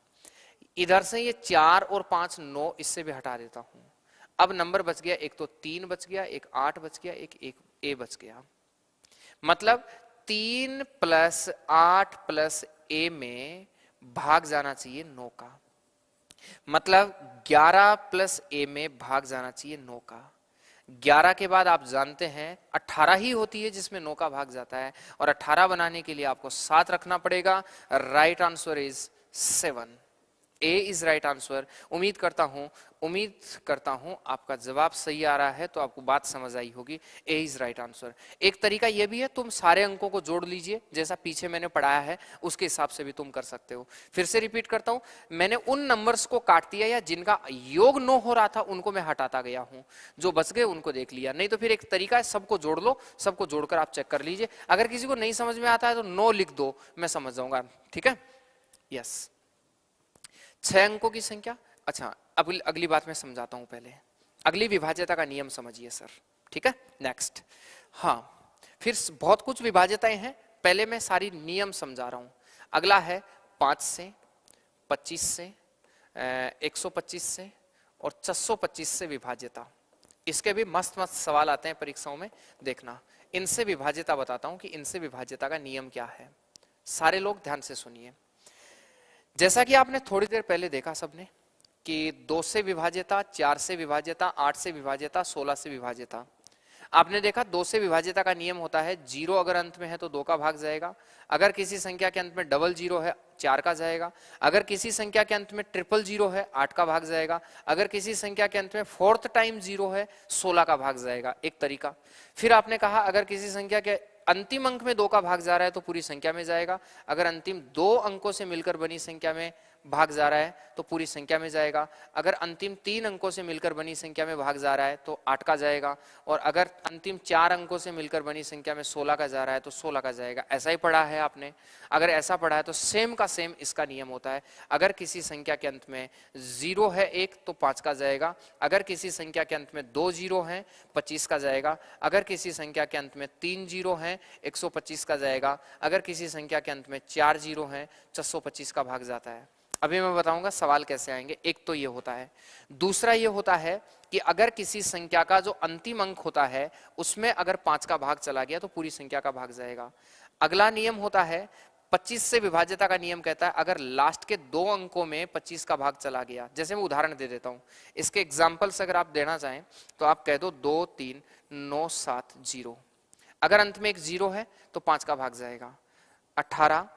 इधर से ये 4 और 5 9, इससे भी हटा देता हूं। अब नंबर बच गया, एक तो 3 बच गया, एक 8 बच गया, एक ए बच गया। मतलब 3 + 8 + ए में भाग जाना चाहिए 9 का। मतलब 11 + ए में भाग जाना चाहिए 9 का। 11 के बाद आप जानते हैं 18 ही होती है जिसमें 9 का भाग जाता है, और 18 बनाने के लिए आपको 7 रखना पड़ेगा। Right answer is 7। A is right answer. उम्मीद करता हूं आपका जवाब सही आ रहा है, तो आपको बात समझ आई होगी। ए इज राइट आंसर। एक तरीका यह भी है, तुम सारे अंकों को जोड़ लीजिए, जैसा पीछे मैंने पढ़ाया है उसके हिसाब से भी तुम कर सकते हो। फिर से रिपीट करता हूं, मैंने उन नंबर्स को काट दिया या जिनका योग 9 हो रहा था उनको मैं हटाता गया हूं, जो बच गए उनको देख लिया। नहीं तो फिर एक तरीका है, सबको जोड़ लो, सबको जोड़कर आप चेक कर लीजिए। अगर किसी को नहीं समझ में आता है तो 9 लिख दो, मैं समझ जाऊंगा। ठीक है, यस। 6 अंकों की संख्या। अच्छा, अब अगली बात मैं समझाता हूं। पहले अगली विभाज्यता का नियम समझिए सर। ठीक है, नेक्स्ट। हाँ, फिर बहुत कुछ विभाज्यताएं हैं, पहले मैं सारी नियम समझा रहा हूं। अगला है 5 से, 25 से, 125 से और 625 से विभाज्यता। इसके भी मस्त मस्त सवाल आते हैं परीक्षाओं में, देखना। इनसे विभाज्यता बताता हूं कि इनसे विभाज्यता का नियम क्या है। सारे लोग ध्यान से सुनिए। जैसा कि आपने थोड़ी देर पहले देखा सबने कि 2 से विभाज्यता, 4 से विभाज्यता, 8 से विभाज्यता, 16 से विभाज्यता। आपने देखा 2 से विभाज्यता का नियम होता है 0 अगर अंत में है तो 2 का भाग जाएगा, अगर किसी संख्या के अंत में डबल 0 है 4 का जाएगा, अगर किसी संख्या के अंत में ट्रिपल 0 है 8 का भाग जाएगा, अगर किसी संख्या के अंत में 4th टाइम 0 है 16 का भाग जाएगा, एक तरीका। फिर आपने कहा अगर किसी संख्या के अंतिम अंक में 2 का भाग जा रहा है तो पूरी संख्या में जाएगा, अगर अंतिम 2 अंकों से मिलकर बनी संख्या में भाग जा रहा है तो पूरी संख्या में जाएगा, अगर अंतिम 3 अंकों से मिलकर बनी संख्या में भाग जा रहा है तो 8 का जाएगा, और अगर अंतिम 4 अंकों से मिलकर बनी संख्या में 16 का जा रहा है तो 16 का जाएगा। ऐसा ही पढ़ा है आपने। अगर ऐसा पढ़ा है तो सेम का सेम इसका नियम होता है। अगर किसी संख्या के अंत में 0 है 1 तो 5 का जाएगा, अगर किसी संख्या के अंत में 2 0 हैं 25 का जाएगा, अगर किसी संख्या के अंत में 3 0 हैं 125 का जाएगा, अगर किसी संख्या के अंत में 4 0 हैं 625 का भाग जाता है। अभी मैं बताऊंगा सवाल कैसे आएंगे। एक तो ये होता है, दूसरा ये होता है कि अगर किसी संख्या का जो अंतिम अंक होता है उसमें अगर 5 का भाग चला गया तो पूरी संख्या का भाग जाएगा। अगला नियम होता है 25 से विभाज्यता का नियम कहता है अगर लास्ट के 2 अंकों में 25 का भाग चला गया। जैसे मैं उदाहरण दे देता हूं, इसके एग्जाम्पल्स अगर आप देना चाहें तो आप कह दो 2 3 9 7 0। अगर अंत में एक 0 है तो 5 का भाग जाएगा, 18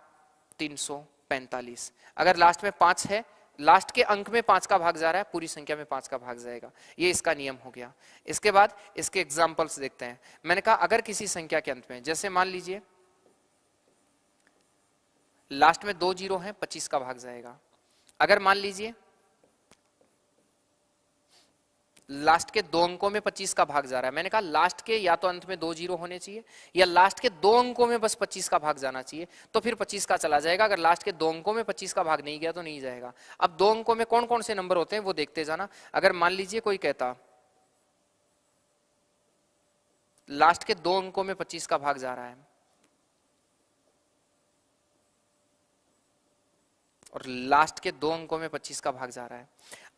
345। अगर लास्ट में 5 है, लास्ट के अंक में 5 का भाग जा रहा है, पूरी संख्या में 5 का भाग जाएगा। ये इसका नियम हो गया। इसके बाद इसके एग्जाम्पल्स देखते हैं। मैंने कहा अगर किसी संख्या के अंत में, जैसे मान लीजिए लास्ट में 2 0 हैं 25 का भाग जाएगा। अगर मान लीजिए लास्ट के 2 अंकों में 25 का भाग जा रहा है, मैंने कहा लास्ट के या तो अंत में 2 0 होने चाहिए या लास्ट के 2 अंकों में बस 25 का भाग जाना चाहिए, तो फिर 25 का चला जाएगा। अगर लास्ट के 2 अंकों में 25 का भाग नहीं गया तो नहीं जाएगा। अब 2 अंकों में कौन कौन से नंबर होते हैं वो देखते जाना। अगर मान लीजिए कोई कहता लास्ट के 2 अंकों में 25 का भाग जा रहा है और लास्ट के 2 अंकों में 25 का भाग जा रहा है,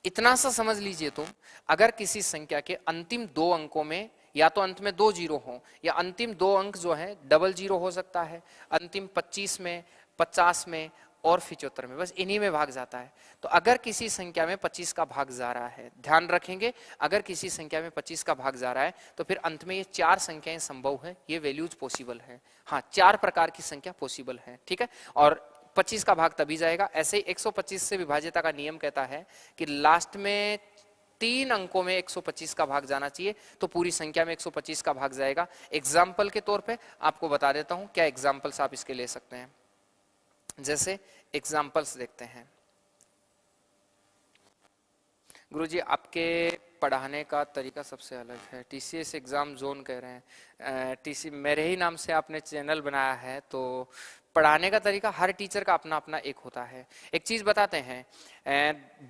इतना सा समझ लीजिए तुम, अगर किसी संख्या के अंतिम 2 अंकों में या तो अंत में 2 0 हो या अंतिम 2 अंक जो है डबल 0 हो सकता है, अंतिम 25 में 50 में और 75 में, बस इन्हीं में भाग जाता है। तो अगर किसी संख्या में 25 का भाग जा रहा है, ध्यान रखेंगे अगर किसी संख्या में 25 का भाग जा रहा है तो फिर अंत में ये 4 संख्याएं संभव है, ये वैल्यूज पॉसिबल है। हाँ, 4 प्रकार की संख्या पॉसिबल है, ठीक है। और 25 का भाग तभी जाएगा। ऐसे ही 125 से विभाज्यता का नियम कहता है कि लास्ट में 3 अंकों में 125 का भाग जाना चाहिए, तो पूरी संख्या में 125 का भाग जाएगा। एग्जाम्पल के तौर पे आपको बता देता हूं क्या एग्जाम्पल्स आप इसके ले सकते हैं। जैसे एग्जाम्पल्स देखते हैं। गुरुजी आपके पढ़ाने का तरीका सबसे अलग है, टीसीएस एग्जाम जोन कह रहे हैं। टीसी मेरे ही नाम से आपने चैनल बनाया है, तो पढ़ाने का तरीका हर टीचर का अपना अपना एक होता है। एक चीज बताते हैं,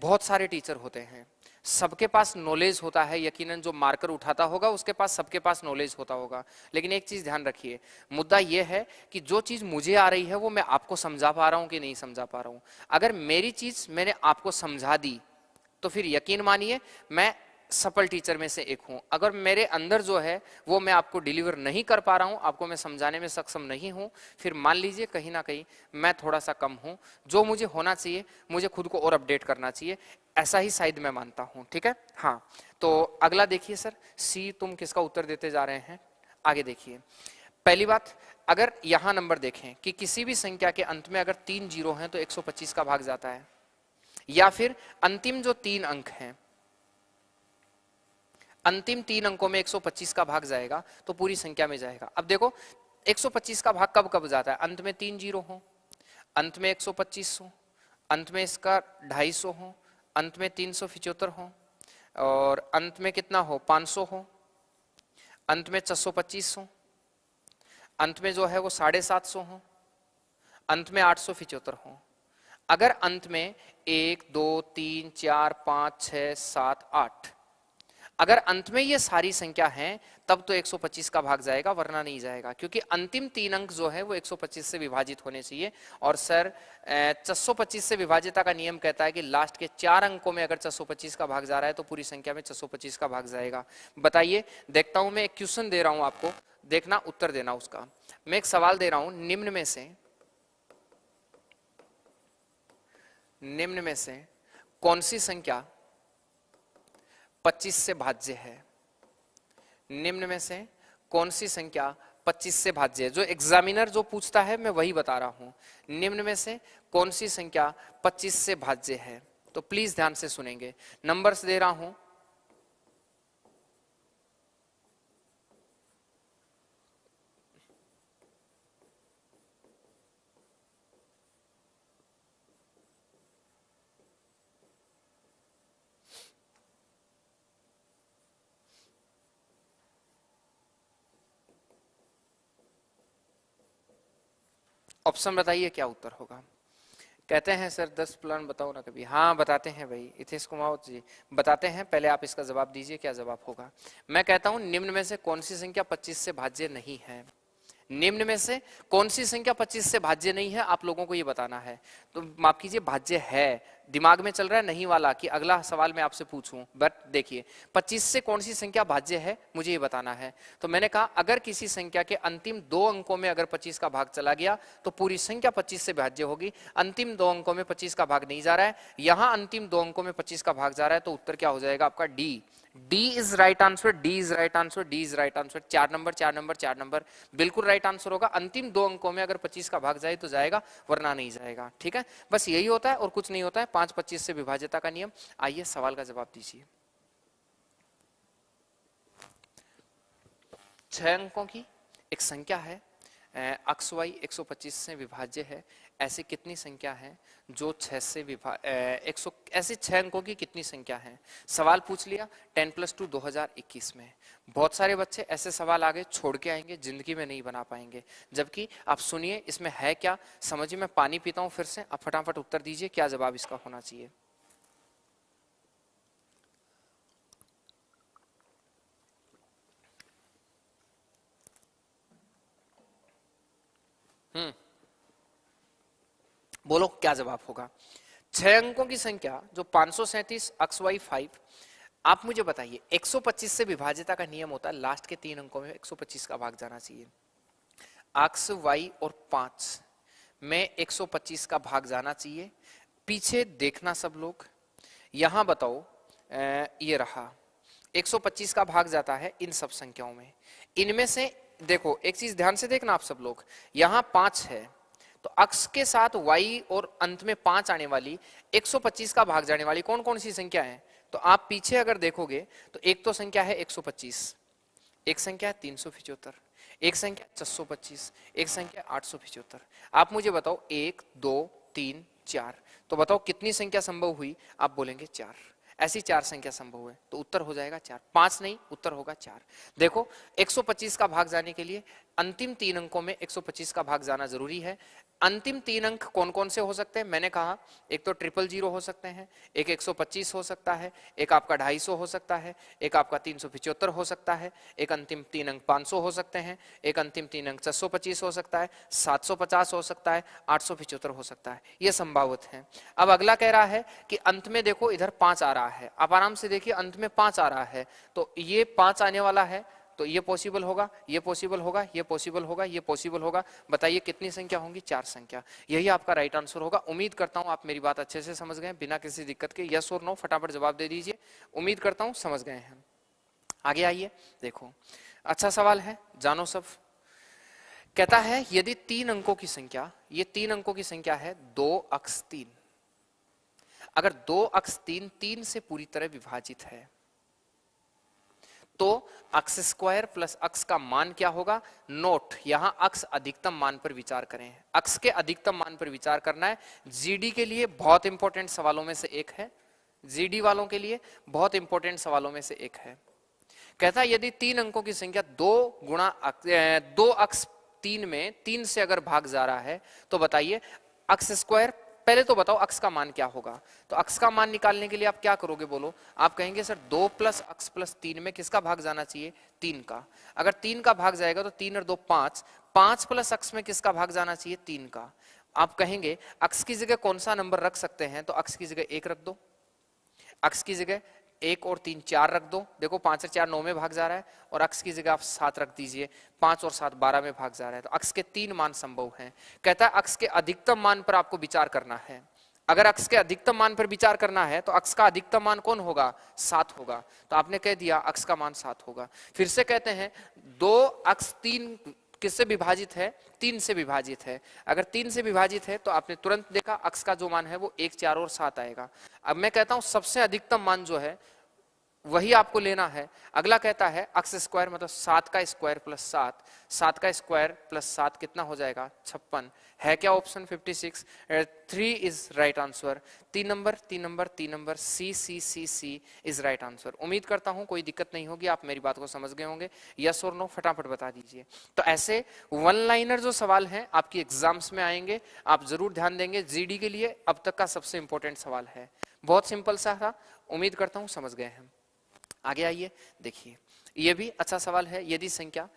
बहुत सारे टीचर होते हैं, सबके पास नॉलेज होता है, यकीनन जो मार्कर उठाता होगा उसके पास सबके पास नॉलेज होता होगा। लेकिन एक चीज ध्यान रखिए, मुद्दा यह है कि जो चीज मुझे आ रही है वो मैं आपको समझा पा रहा हूं कि नहीं समझा पा रहा हूं। अगर मेरी चीज मैंने आपको समझा दी तो फिर यकीन मानिए मैं सफल टीचर में से एक हूं। अगर मेरे अंदर जो है वो मैं आपको डिलीवर नहीं कर पा रहा हूं, आपको मैं समझाने में सक्षम नहीं हूं, फिर मान लीजिए कहीं ना कहीं मैं थोड़ा सा कम हूं। जो मुझे होना चाहिए, मुझे खुद को और अपडेट करना चाहिए, ऐसा ही शायद मैं मानता हूं, ठीक है। हाँ, तो अगला देखिए सर, सी तुम किसका उत्तर देते जा रहे हैं, आगे देखिए। पहली बात, अगर यहां नंबर देखें कि किसी भी संख्या के अंत में अगर 3 0 हैं तो 125 का भाग जाता है, या फिर अंतिम जो 3 अंक हैं, अंतिम 3 अंकों में 125 का भाग जाएगा तो पूरी संख्या में जाएगा। अब देखो 125 का भाग कब कब जाता है, अंत में 3 0 हो, अंत में 125 हो, अंत में इसका 250 हो, अंत में 375 हो, और अंत में कितना हो 500 हो, अंत में 625 हो, अंत में जो है वो 750 हो, अंत में 875 हो। अगर अंत में 1 2 3 4 5 6 7 8, अगर अंत में ये सारी संख्या हैं तब तो 125 का भाग जाएगा, वरना नहीं जाएगा, क्योंकि अंतिम 3 अंक जो है वो 125 से विभाजित होने चाहिए। और सर 625 से विभाज्यता का नियम कहता है कि लास्ट के 4 अंकों में अगर 625 का भाग जा रहा है तो पूरी संख्या में 625 का भाग जाएगा। बताइए, देखता हूं, मैं एक क्वेश्चन दे रहा हूं आपको, देखना उत्तर देना उसका। मैं एक सवाल दे रहा हूं, निम्न में से कौन सी संख्या 25 से भाज्य है? निम्न में से कौन सी संख्या 25 से भाज्य है? जो एग्जामिनर जो पूछता है मैं वही बता रहा हूं। निम्न में से कौन सी संख्या 25 से भाज्य है? तो प्लीज ध्यान से सुनेंगे, नंबर्स दे रहा हूं। ऑप्शन बताइए क्या उत्तर होगा। कहते हैं सर 10 प्लान बताओ ना कभी। हाँ बताते हैं भाई, इथेश कुमार जी बताते हैं। पहले आप इसका जवाब दीजिए, क्या जवाब होगा। मैं कहता हूं निम्न में से कौन सी संख्या 25 से भाज्य नहीं है? निम्न में से कौन सी संख्या 25 से भाज्य नहीं है, आप लोगों को ये बताना है। तो माफ कीजिए, भाज्य है दिमाग में चल रहा है, नहीं वाला कि अगला सवाल मैं आपसे पूछूं। बट देखिए 25 से कौन सी संख्या भाज्य है मुझे ये बताना है। तो मैंने कहा अगर किसी संख्या के अंतिम 2 अंकों में अगर 25 का भाग चला गया तो पूरी संख्या 25 से भाज्य होगी। अंतिम 2 अंकों में 25 का भाग नहीं जा रहा है, यहां अंतिम 2 अंकों में 25 का भाग जा रहा है, तो उत्तर क्या हो जाएगा आपका? D. D is right answer, D is right answer, D is right answer. 4 number 4 number 4 number बिल्कुल राइट आंसर होगा। अंतिम 2 अंकों में अगर 25 का भाग जाए तो जाएगा, वरना नहीं जाएगा। ठीक है, बस यही होता है और कुछ नहीं होता है। 5 25 से विभाज्यता का नियम। आइए सवाल का जवाब दीजिए। 6 अंकों की एक संख्या है, अक्स वाई 125 से विभाज्य है। ऐसी कितनी संख्या है जो 6 से 100, ऐसे 6 अंकों की कितनी संख्या है? सवाल पूछ लिया 10+2 2021 में। बहुत सारे बच्चे ऐसे सवाल आगे छोड़ के आएंगे, जिंदगी में नहीं बना पाएंगे। जबकि आप सुनिए इसमें है क्या, समझिए। मैं पानी पीता हूं फिर से, आप फटाफट उत्तर दीजिए क्या जवाब इसका होना चाहिए। बोलो क्या जवाब होगा। 6 अंकों की संख्या जो 537 अक्स वाई 5। आप मुझे बताइए 125 से विभाज्यता का नियम होता है लास्ट के 3 अंकों में 125 का भाग जाना चाहिए। अक्स वाई और 5 में 125 का भाग जाना चाहिए। पीछे देखना सब लोग, यहां बताओ ये रहा 125 का भाग जाता है इन सब संख्याओं में। इनमें से देखो एक चीज ध्यान से देखना आप सब लोग, यहां 5 है तो अक्स के साथ y और अंत में 5 आने वाली 125 का भाग जाने वाली कौन कौन सी संख्या है? तो आप पीछे अगर देखोगे तो एक तो संख्या है 125, एक संख्या है 375, एक संख्या 625, एक संख्या 875। आप मुझे बताओ 1 2 3 4, तो बताओ कितनी संख्या संभव हुई? आप बोलेंगे 4। ऐसी 4 संख्या संभव है तो उत्तर हो जाएगा 4। 5 नहीं, उत्तर होगा 4। देखो 125 का भाग जाने के लिए अंतिम 3 अंकों में 125 का भाग जाना जरूरी है। अंतिम 3 अंक कौन कौन से हो सकते हैं? मैंने कहा एक तो 000 हो सकते हैं, एक 125 हो सकता है, एक आपका 250 हो सकता है, एक आपका 375 हो सकता है, एक अंतिम 3 अंक 500 हो सकते हैं, एक अंतिम 3 अंक 625 हो सकता है, 750 हो सकता है, 875 हो सकता है। ये संभावित है। अब अगला कह रहा है कि अंत में देखो इधर 5 आ रहा है। आप आराम से देखिए अंत में 5 आ रहा है तो ये 5 आने वाला है, तो ये पॉसिबल होगा, ये पॉसिबल होगा, ये पॉसिबल होगा, ये पॉसिबल होगा। बताइए कितनी संख्या होंगी? 4 संख्या। यही आपका राइट आंसर होगा। उम्मीद करता हूं आप मेरी बात अच्छे से समझ गए बिना किसी दिक्कत के। यस और नो फटाफट जवाब दे दीजिए। उम्मीद करता हूं समझ गए हैं। आगे आइए, देखो अच्छा सवाल है, जानो सब। कहता है यदि 3 अंकों की संख्या, ये 3 अंकों की संख्या है 2 अक्स 3, अगर 2 अक्स 3 3 से पूरी तरह विभाजित है तो अक्स स्क्वायर प्लस अक्स का मान क्या होगा? नोट, यहां अक्स अधिकतम मान पर विचार करें। अक्स के अधिकतम मान पर विचार करना है। जीडी के लिए बहुत इंपॉर्टेंट सवालों में से एक है, जीडी वालों के लिए बहुत इंपॉर्टेंट सवालों में से एक है। कहता है यदि 3 अंकों की संख्या 2 अक्स 3 में 3 से अगर भाग जा रहा है तो बताइए अक्स स्क्वायर, पहले तो बताओ अक्स का मान क्या होगा। तो अक्स का मान निकालने के लिए आप क्या करोगे बोलो? आप कहेंगे सर 2 प्लस अक्स प्लस 3 में किसका भाग जाना चाहिए? 3 का। अगर 3 का भाग जाएगा तो 3 और 2 5, 5 प्लस अक्स में किसका भाग जाना चाहिए? 3 का। आप कहेंगे अक्स की जगह कौन सा नंबर रख सकते हैं? तो अक्स की जगह 1 रख दो, अक्स की जगह 1 और 3 4 रख दो। देखो 5 और 4 9 में भाग जा रहा है, और अक्स की जगह आप 7 रख दीजिए, 5 और 7 12 में भाग जा रहा है। तो अक्स के 3 मान संभव हैं। कहता है अक्स के अधिकतम मान पर आपको विचार करना है। अगर अक्स के अधिकतम मान पर विचार करना है तो अक्स का अधिकतम मान कौन होगा? 7 होगा। तो आपने कह दिया अक्स का मान 7 होगा। फिर से कहते हैं दो अक्स 3 किससे विभाजित है? 3 से विभाजित है। अगर 3 से विभाजित है तो आपने तुरंत देखा अक्स का जो मान है वो 1, 4 और 7 आएगा। अब मैं कहता हूं सबसे अधिकतम मान जो है वही आपको लेना है। अगला कहता है अक्स स्क्वायर मतलब 7 का स्क्वायर प्लस 7, 7 का स्क्वायर प्लस 7 कितना हो जाएगा? 56। है क्या option 56? 3 is right answer. 3 number, 3 number, 3 number, C C C C is right answer. उम्मीद करता हूं कोई दिक्कत नहीं होगी, आप मेरी बात को समझ गए होंगे। यस और नो फटाफट बता दीजिए। तो ऐसे वन लाइनर जो सवाल हैं आपकी एग्जाम्स में आएंगे, आप जरूर ध्यान देंगे। जीडी के लिए अब तक का सबसे इंपॉर्टेंट सवाल है, बहुत सिंपल सा था। उम्मीद करता हूं समझ गए हैं। आगे आइए देखिए, ये भी अच्छा सवाल है। यदि संख्या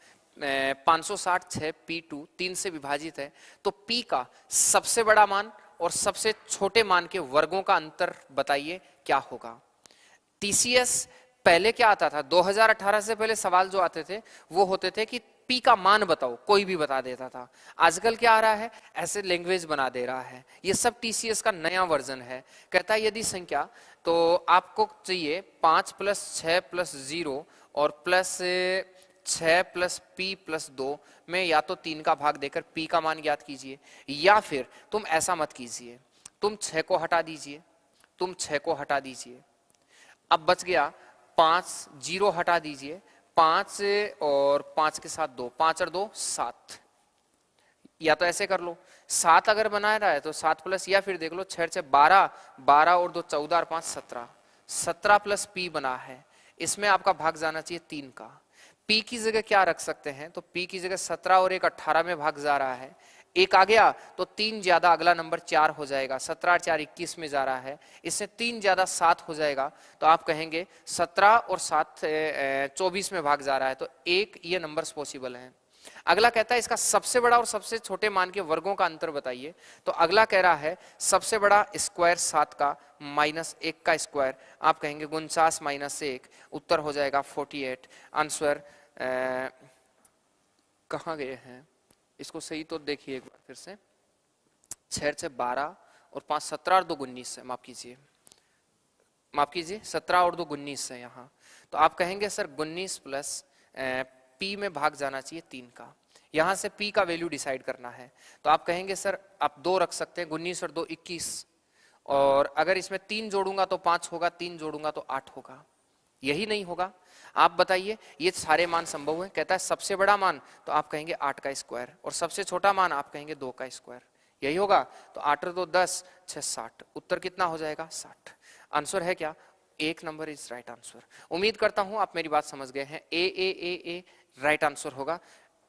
566 P2 3 से विभाजित है तो P का सबसे बड़ा मान और सबसे छोटे मान के वर्गों का अंतर बताइए क्या होगा? TCS पहले क्या आता था? 2018 से पहले सवाल जो आते थे वो होते थे कि P का मान बताओ, कोई भी बता देता था। आजकल क्या आ रहा है? ऐसे लैंग्वेज बना दे रहा है। ये सब TCS का नया वर्जन है। कहता है यदि संख्या, तो आपको चाहिए 5 + 6 + 0 और प्लस 6 + P + 2 में या तो 3 का भाग देकर P का मान ज्ञात कीजिए, या फिर तुम ऐसा मत कीजिए, तुम 6 को हटा दीजिए, तुम 6 को हटा दीजिए। अब बच गया 5, 0 हटा दीजिए, 5 और 5 के साथ 2, 5 और 2 7। या तो ऐसे कर लो, 7 अगर बना रहा है तो 7 प्लस, या फिर देख लो 6 से 12, 12 और 2 14 और 5 17, 17 + P बना है। इसमें आपका भाग जाना चाहिए 3 का। P की जगह क्या रख सकते हैं? तो P की जगह 17 और 1 18 में भाग जा रहा है। 1 आ गया तो 3 ज्यादा अगला नंबर 4 हो जाएगा। 17 और 4 21 में जा रहा है। इससे 3 ज्यादा 7 हो जाएगा। तो आप कहेंगे 17 और 7 24 में भाग जा रहा है, तो 1 ये नंबर्स पॉसिबल हैं। अगला कहता है इसका सबसे बड़ा और सबसे छोटे मान के वर्गों का अंतर बताइए। तो अगला कह रहा है सबसे बड़ा स्क्वायर 7 का माइनस 1 का स्क्वायर। आप कहेंगे 49 - 1, उत्तर हो जाएगा 48। आंसर कहाँ गए हैं? इसको सही तो देखिए एक बार फिर से। 6 से 12 और 5 17 और 2 19 है। माफ कीजिए, माफ कीजिए, 17 और 2 19 है यहाँ। तो आप कहेंगे सर 19 प्लस P में भाग जाना चाहिए 3 का। यहां से P का वैल्यू डिसाइड करना है। तो आप कहेंगे सर आप 2 रख सकते हैं, 19 और 2 21, और अगर इसमें 3 जोड़ूंगा तो 5 होगा, 3 जोड़ूंगा तो 8 होगा। यही नहीं होगा? आप बताइए, ये सारे मान संभव है। कहता है सबसे बड़ा मान, तो आप कहेंगे 8 का स्क्वायर, और सबसे छोटा मान आप कहेंगे 2 का स्क्वायर। यही होगा? तो 8 और 2 10, 6 60, उत्तर कितना हो जाएगा? 60। आंसर है क्या? 1 नंबर इज राइट आंसर। उम्मीद करता हूं आप मेरी बात समझ गए हैं। ए राइट आंसर होगा।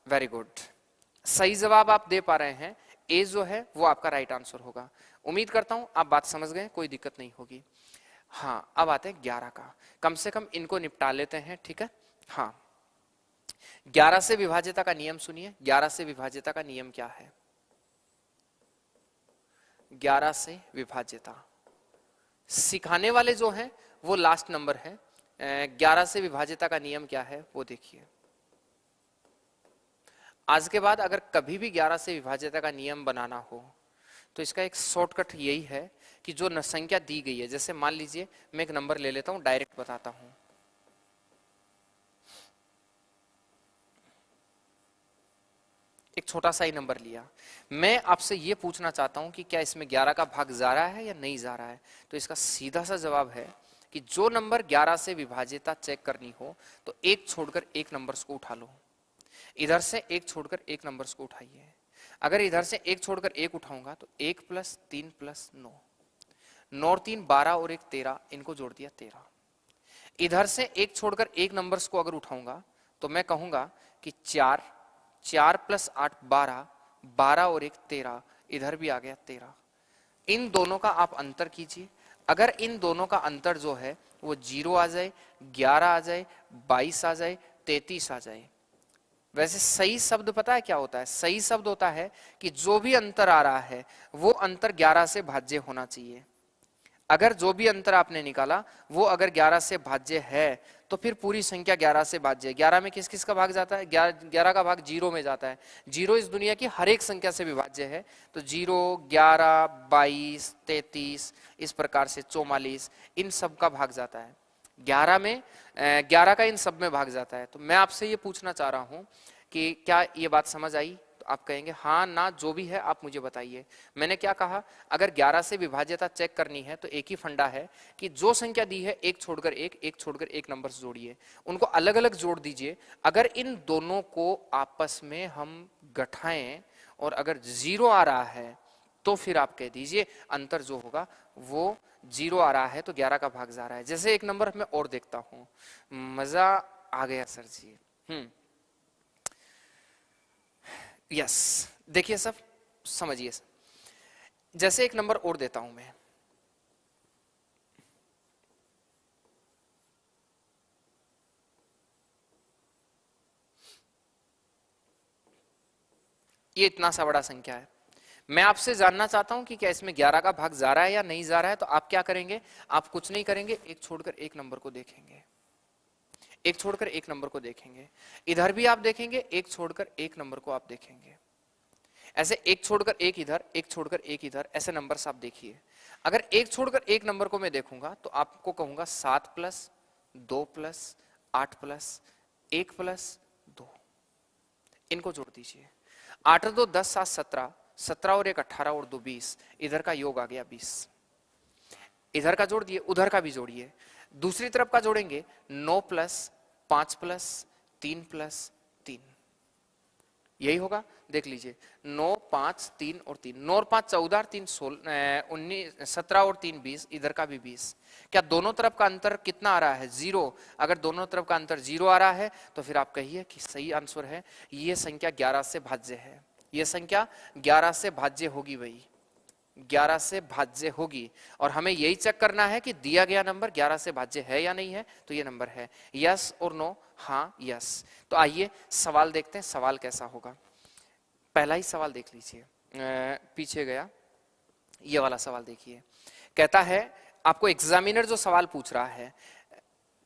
वेरी गुड, सही जवाब आप दे पा रहे हैं। ए जो है वो आपका राइट आंसर होगा। उम्मीद करता हूं आप बात समझ गए, कोई दिक्कत नहीं होगी। हाँ, अब आते हैं 11 का। कम से कम इनको निपटा लेते हैं, ठीक है? हाँ, 11 से विभाज्यता का नियम सुनिए। 11 से विभाज्यता का नियम क्या है? 11 से विभाज्यता सिखाने वाले जो हैं वो लास्ट नंबर है। 11 से विभाज्यता का नियम क्या है वो देखिए। आज के बाद अगर कभी भी 11 से विभाज्यता का नियम बनाना हो तो इसका एक शॉर्टकट यही है कि जो संख्या दी गई है, जैसे मान लीजिए मैं एक नंबर ले लेता हूं, डायरेक्ट बताता हूं। एक छोटा सा ही नंबर लिया। मैं आपसे ये पूछना चाहता हूं कि क्या इसमें 11 का भाग जा रहा है या नहीं जा रहा है? तो इसका सीधा सा जवाब है कि जो नंबर 11 से विभाज्यता चेक करनी हो तो एक छोड़कर एक नंबर्स को उठा लो। इधर से एक छोड़कर एक नंबर्स को उठाइए। अगर इधर से एक छोड़कर एक उठाऊंगा तो 1 + 3 + 9, 9 और 3 12 और 1 13, इनको जोड़ दिया 13। इधर से एक छोड़कर एक नंबर्स को अगर उठाऊंगा तो मैं कहूंगा कि 4, 4 + 8 12, 12 और 1 13, इधर भी आ गया 13। इन दोनों का आप अंतर कीजिए। अगर इन दोनों का अंतर जो है वो 0 आ जाए, 11 आ जाए, 22 आ जाए, 33 आ जाए। वैसे सही शब्द पता है क्या होता है? सही शब्द होता है कि जो भी अंतर आ रहा है वो अंतर 11 से भाज्य होना चाहिए। अगर जो भी अंतर आपने निकाला वो अगर 11 से भाज्य है तो फिर पूरी संख्या 11 से भाज्य है। 11 में किस किस का भाग जाता है? 11 का भाग 0 में जाता है। 0 इस दुनिया की हर एक संख्या से विभाज्य है, तो 0, 11, 22, 33, इस प्रकार से 44, इन सब का भाग जाता है 11 में। 11 का इन सब में भाग जाता है। तो मैं आपसे ये पूछना चाह रहा हूं कि क्या ये बात समझ आई? तो आप कहेंगे हाँ ना, जो भी है आप मुझे बताइए। मैंने क्या कहा, अगर 11 से विभाज्यता चेक करनी है तो एक ही फंडा है कि जो संख्या दी है एक छोड़कर एक छोड़कर एक नंबर से जोड़िए, उनको अलग अलग जोड़ दीजिए। अगर इन दोनों को आपस में हम गठाएं और अगर 0 आ रहा है तो फिर आप कह दीजिए अंतर जो होगा वो 0 आ रहा है, तो 11 का भाग जा रहा है। जैसे एक नंबर मैं और देखता हूं, मजा आ गया सर जी। यस, देखिए सब समझिए। जैसे एक नंबर और देता हूं मैं, ये इतना सा बड़ा संख्या है। मैं आपसे जानना चाहता हूं कि क्या इसमें 11 का भाग जा रहा है या नहीं जा रहा है। तो आप क्या करेंगे, आप कुछ नहीं करेंगे, एक छोड़कर एक नंबर को देखेंगे, एक छोड़कर एक नंबर को देखेंगे। इधर भी आप देखेंगे, एक छोड़कर एक नंबर को आप देखेंगे। ऐसे एक छोड़कर एक इधर, एक छोड़कर एक इधर, ऐसे नंबर आप देखिए। अगर एक छोड़कर एक नंबर को मैं देखूंगा तो आपको कहूंगा 7 प्लस 2 प्लस 8 प्लस 1 प्लस 2, इनको जोड़ दीजिए। 8 और 2 10, 7 17, 17 और 1 18 और 2 20, इधर का योग आ गया 20। इधर का जोड़ दिए, उधर का भी जोड़िए। दूसरी तरफ का जोड़ेंगे, 9 प्लस 5 प्लस 3 प्लस 3, यही होगा। देख लीजिए, 9 5 3 और 3, 9 और 5 14, 3 16, 19 17 और 3 20, इधर का भी 20। क्या दोनों तरफ का अंतर कितना आ रहा है? 0। अगर दोनों तरफ का अंतर 0 आ रहा है तो फिर आप कहिए कि सही आंसर है, ये संख्या 11 से भाज्य है। ये संख्या 11 से भाज्य होगी भाई, 11 से भाज्य होगी। और हमें यही चेक करना है कि दिया गया नंबर 11 से भाज्य है या नहीं है। तो ये नंबर है, यस और नो? हाँ यस। तो आइए सवाल देखते हैं, सवाल कैसा होगा। पहला ही सवाल देख लीजिए, पीछे गया, ये वाला सवाल देखिए। कहता है, आपको एग्जामिनर जो सवाल पूछ रहा है,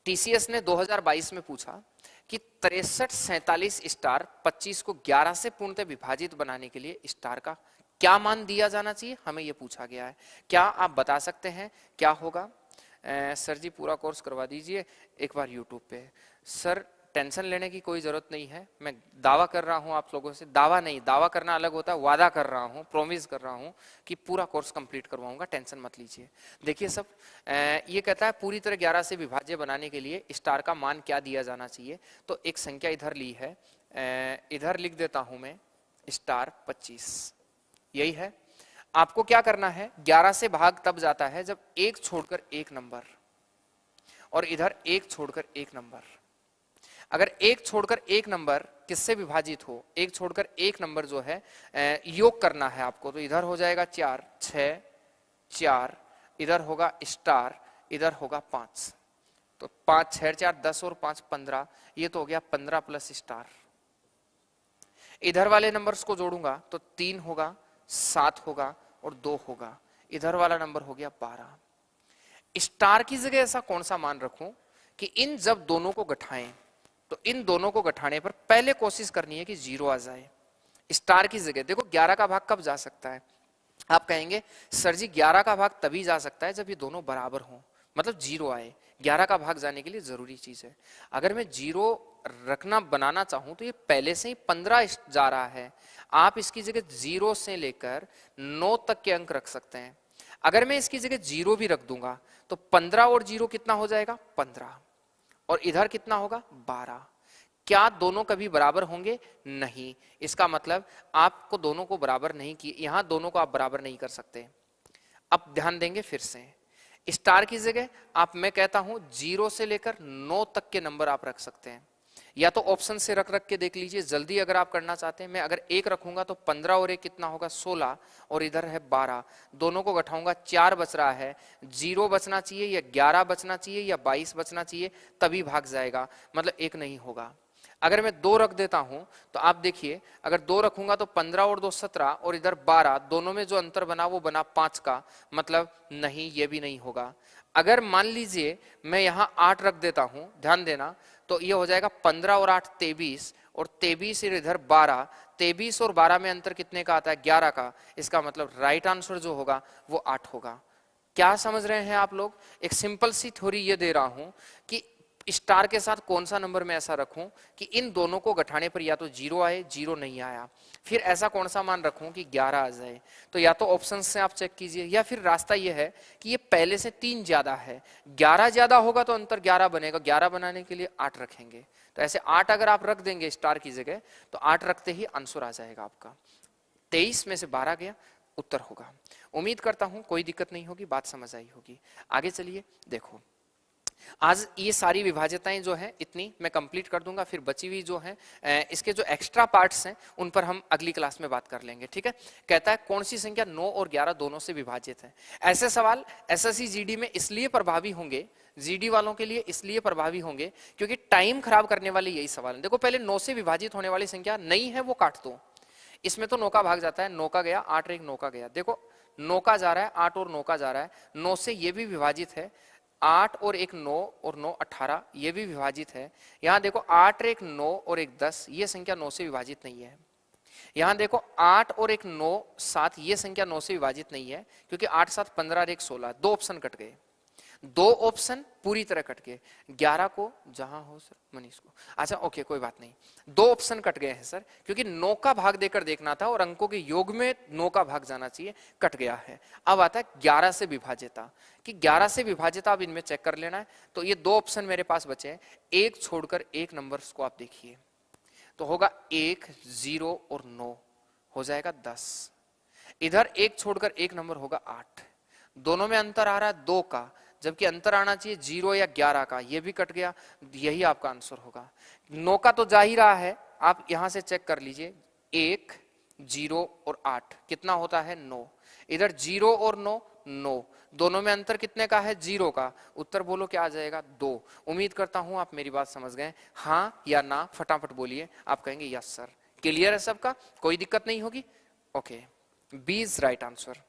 टीसीएस ने 2022 में पूछा कि 63 47 स्टार 25 को 11 से पूर्णतः विभाजित बनाने के लिए स्टार का क्या मान दिया जाना चाहिए, हमें यह पूछा गया है। क्या आप बता सकते हैं क्या होगा? सर जी पूरा कोर्स करवा दीजिए एक बार यूट्यूब पे। सर टेंशन लेने की कोई जरूरत नहीं है, मैं दावा कर रहा हूं आप लोगों से, दावा नहीं, दावा करना अलग होता है, वादा कर रहा हूं, प्रॉमिस कर रहा हूं कि पूरा कोर्स कंप्लीट करवाऊंगा, टेंशन मत लीजिए। देखिए सब, ये कहता है पूरी तरह 11 से विभाज्य बनाने के लिए स्टार का मान क्या दिया जाना चाहिए। तो एक संख्या इधर ली है, इधर लिख देता हूं मैं स्टार 25, यही है। आपको क्या करना है, 11 से भाग तब जाता है जब एक छोड़कर एक नंबर, और इधर एक छोड़कर एक नंबर। अगर एक छोड़कर एक नंबर किससे विभाजित हो, एक छोड़कर एक नंबर जो है योग करना है आपको, तो इधर हो जाएगा 4 6 4, इधर होगा स्टार, इधर होगा 5। तो 5 6 4 10 और 5 15, ये तो हो गया 15 प्लस स्टार। इधर वाले नंबर्स को जोड़ूंगा तो 3 होगा, 7 होगा और 2 होगा। इधर वाला नंबर हो गया 12। स्टार की जगह ऐसा कौन सा मान रखूं कि इन जब दोनों को गठाएं तो इन दोनों को गठाने पर पहले कोशिश करनी है कि 0 आ जाए। स्टार की जगह देखो 11 का भाग कब जा सकता है? आप कहेंगे सर जी 11 का भाग तभी जा सकता है जब ये दोनों बराबर हों, मतलब 0 आए। 11 का भाग जाने के लिए जरूरी चीज है, अगर मैं 0 रखना बनाना चाहूं तो ये पहले से ही 15 जा रहा है। आप इसकी जगह 0 से लेकर 9 तक के अंक रख सकते हैं। अगर मैं इसकी जगह 0 भी रख दूंगा तो 15 और 0 कितना हो जाएगा? 15, और इधर कितना होगा? 12। क्या दोनों कभी बराबर होंगे? नहीं। इसका मतलब आपको दोनों को बराबर नहीं किए, यहां दोनों को आप बराबर नहीं कर सकते। अब ध्यान देंगे फिर से, स्टार की जगह आप, मैं कहता हूं 0 से लेकर 9 तक के नंबर आप रख सकते हैं, या तो ऑप्शन से रख रख के देख लीजिए जल्दी अगर आप करना चाहते हैं। मैं अगर 1 रखूंगा तो 15 और 1 कितना होगा? 16, और इधर है 12। दोनों को घटाऊंगा 4 बच रहा है। 0 बचना चाहिए या 11 बचना चाहिए या 22 बचना चाहिए, तभी भाग जाएगा, मतलब 1 नहीं होगा। अगर मैं 2 रख देता हूं तो आप देखिए, अगर 2 रखूंगा तो 15 और 2 17 और इधर 12, दोनों में जो अंतर बना वो बना 5 का, मतलब नहीं, ये भी नहीं होगा। अगर मान लीजिए मैं यहां 8 रख देता हूं, ध्यान देना, तो ये हो जाएगा 15 और 8 23, और 23 इधर 12, 23 और 12 में अंतर कितने का आता है? 11 का। इसका मतलब राइट आंसर जो होगा वो 8 होगा। क्या समझ रहे हैं आप लोग? एक सिंपल सी थ्योरी ये दे रहा हूं कि स्टार के साथ कौन सा नंबर मैं ऐसा रखूं कि इन दोनों को घटाने पर या तो 0 आए, 0 नहीं आया, फिर ऐसा कौन सा मान रखूं कि 11 आ जाए। तो या तो ऑप्शन से आप चेक कीजिए, या फिर रास्ता ये है कि ये पहले से 3 ज्यादा है, 11 ज्यादा होगा तो अंतर 11 बनेगा, 11 बनाने के लिए 8 रखेंगे। तो ऐसे 8 अगर आप रख देंगे स्टार की जगह, तो 8 रखते ही आंसर आ जाएगा आपका। 23 में से 12 गया, उत्तर होगा। उम्मीद करता हूं कोई दिक्कत नहीं होगी, बात समझ आई होगी। आगे चलिए, देखो आज ये सारी विभाज्यताएं जो है इतनी मैं कंप्लीट कर दूंगा, फिर बची हुई जो है इसके जो एक्स्ट्रा पार्ट्स हैं उन पर हम अगली क्लास में बात कर लेंगे, ठीक है। कहता है कौन सी संख्या 9 और 11 दोनों से विभाजित है। ऐसे सवाल एसएससी जीडी में इसलिए प्रभावी होंगे, जीडी वालों के लिए इसलिए प्रभावी होंगे क्योंकि टाइम खराब करने वाले यही सवाल है। देखो पहले 9 से विभाजित होने वाली संख्या नहीं है वो काट दो, इसमें तो 9 का भाग जाता है, 9 का गया, 8 और 1 9 का गया। देखो 9 का जा रहा है, 8 और 9 का जा रहा है, 9 से ये भी विभाजित है, 8 और 1 9 और 9 18, ये भी विभाजित है। यहां देखो 8 और 1 9 और 1 10, ये संख्या 9 से विभाजित नहीं है। यहां देखो 8 और 1 9 7, ये संख्या 9 से विभाजित नहीं है क्योंकि 8 7 15 और 1 16, दो ऑप्शन कट गए, दो ऑप्शन पूरी तरह कट गए। 11 को जहां हो सर मनीष को, अच्छा ओके कोई बात नहीं, दो ऑप्शन कट गए हैं सर क्योंकि 9 का भाग देकर देखना था और अंकों के योग में 9 का भाग जाना चाहिए, कट गया है। अब आता है 11 से विभाज्यता, कि 11 से विभाज्यता अब इनमें चेक कर लेना है। तो ये दो ऑप्शन मेरे पास बचे हैं, एक छोड़कर एक नंबर को आप देखिए, तो होगा 1 0 और 9 हो जाएगा 10, इधर एक छोड़कर एक नंबर होगा 8, दोनों में अंतर आ रहा है 2 का, जबकि अंतर आना चाहिए 0 या 11 का, ये भी कट गया, यही आपका आंसर होगा। 9 का तो जा ही रहा है, आप यहां से चेक कर लीजिए, 1 0 और 8 कितना होता है 9, इधर 0 और 9 9, दोनों में अंतर कितने का है 0 का, उत्तर बोलो क्या आ जाएगा 2। उम्मीद करता हूं आप मेरी बात समझ गए, हाँ या ना फटाफट बोलिए, आप कहेंगे यस सर। क्लियर है सबका, कोई दिक्कत नहीं होगी? Okay, B is right answer.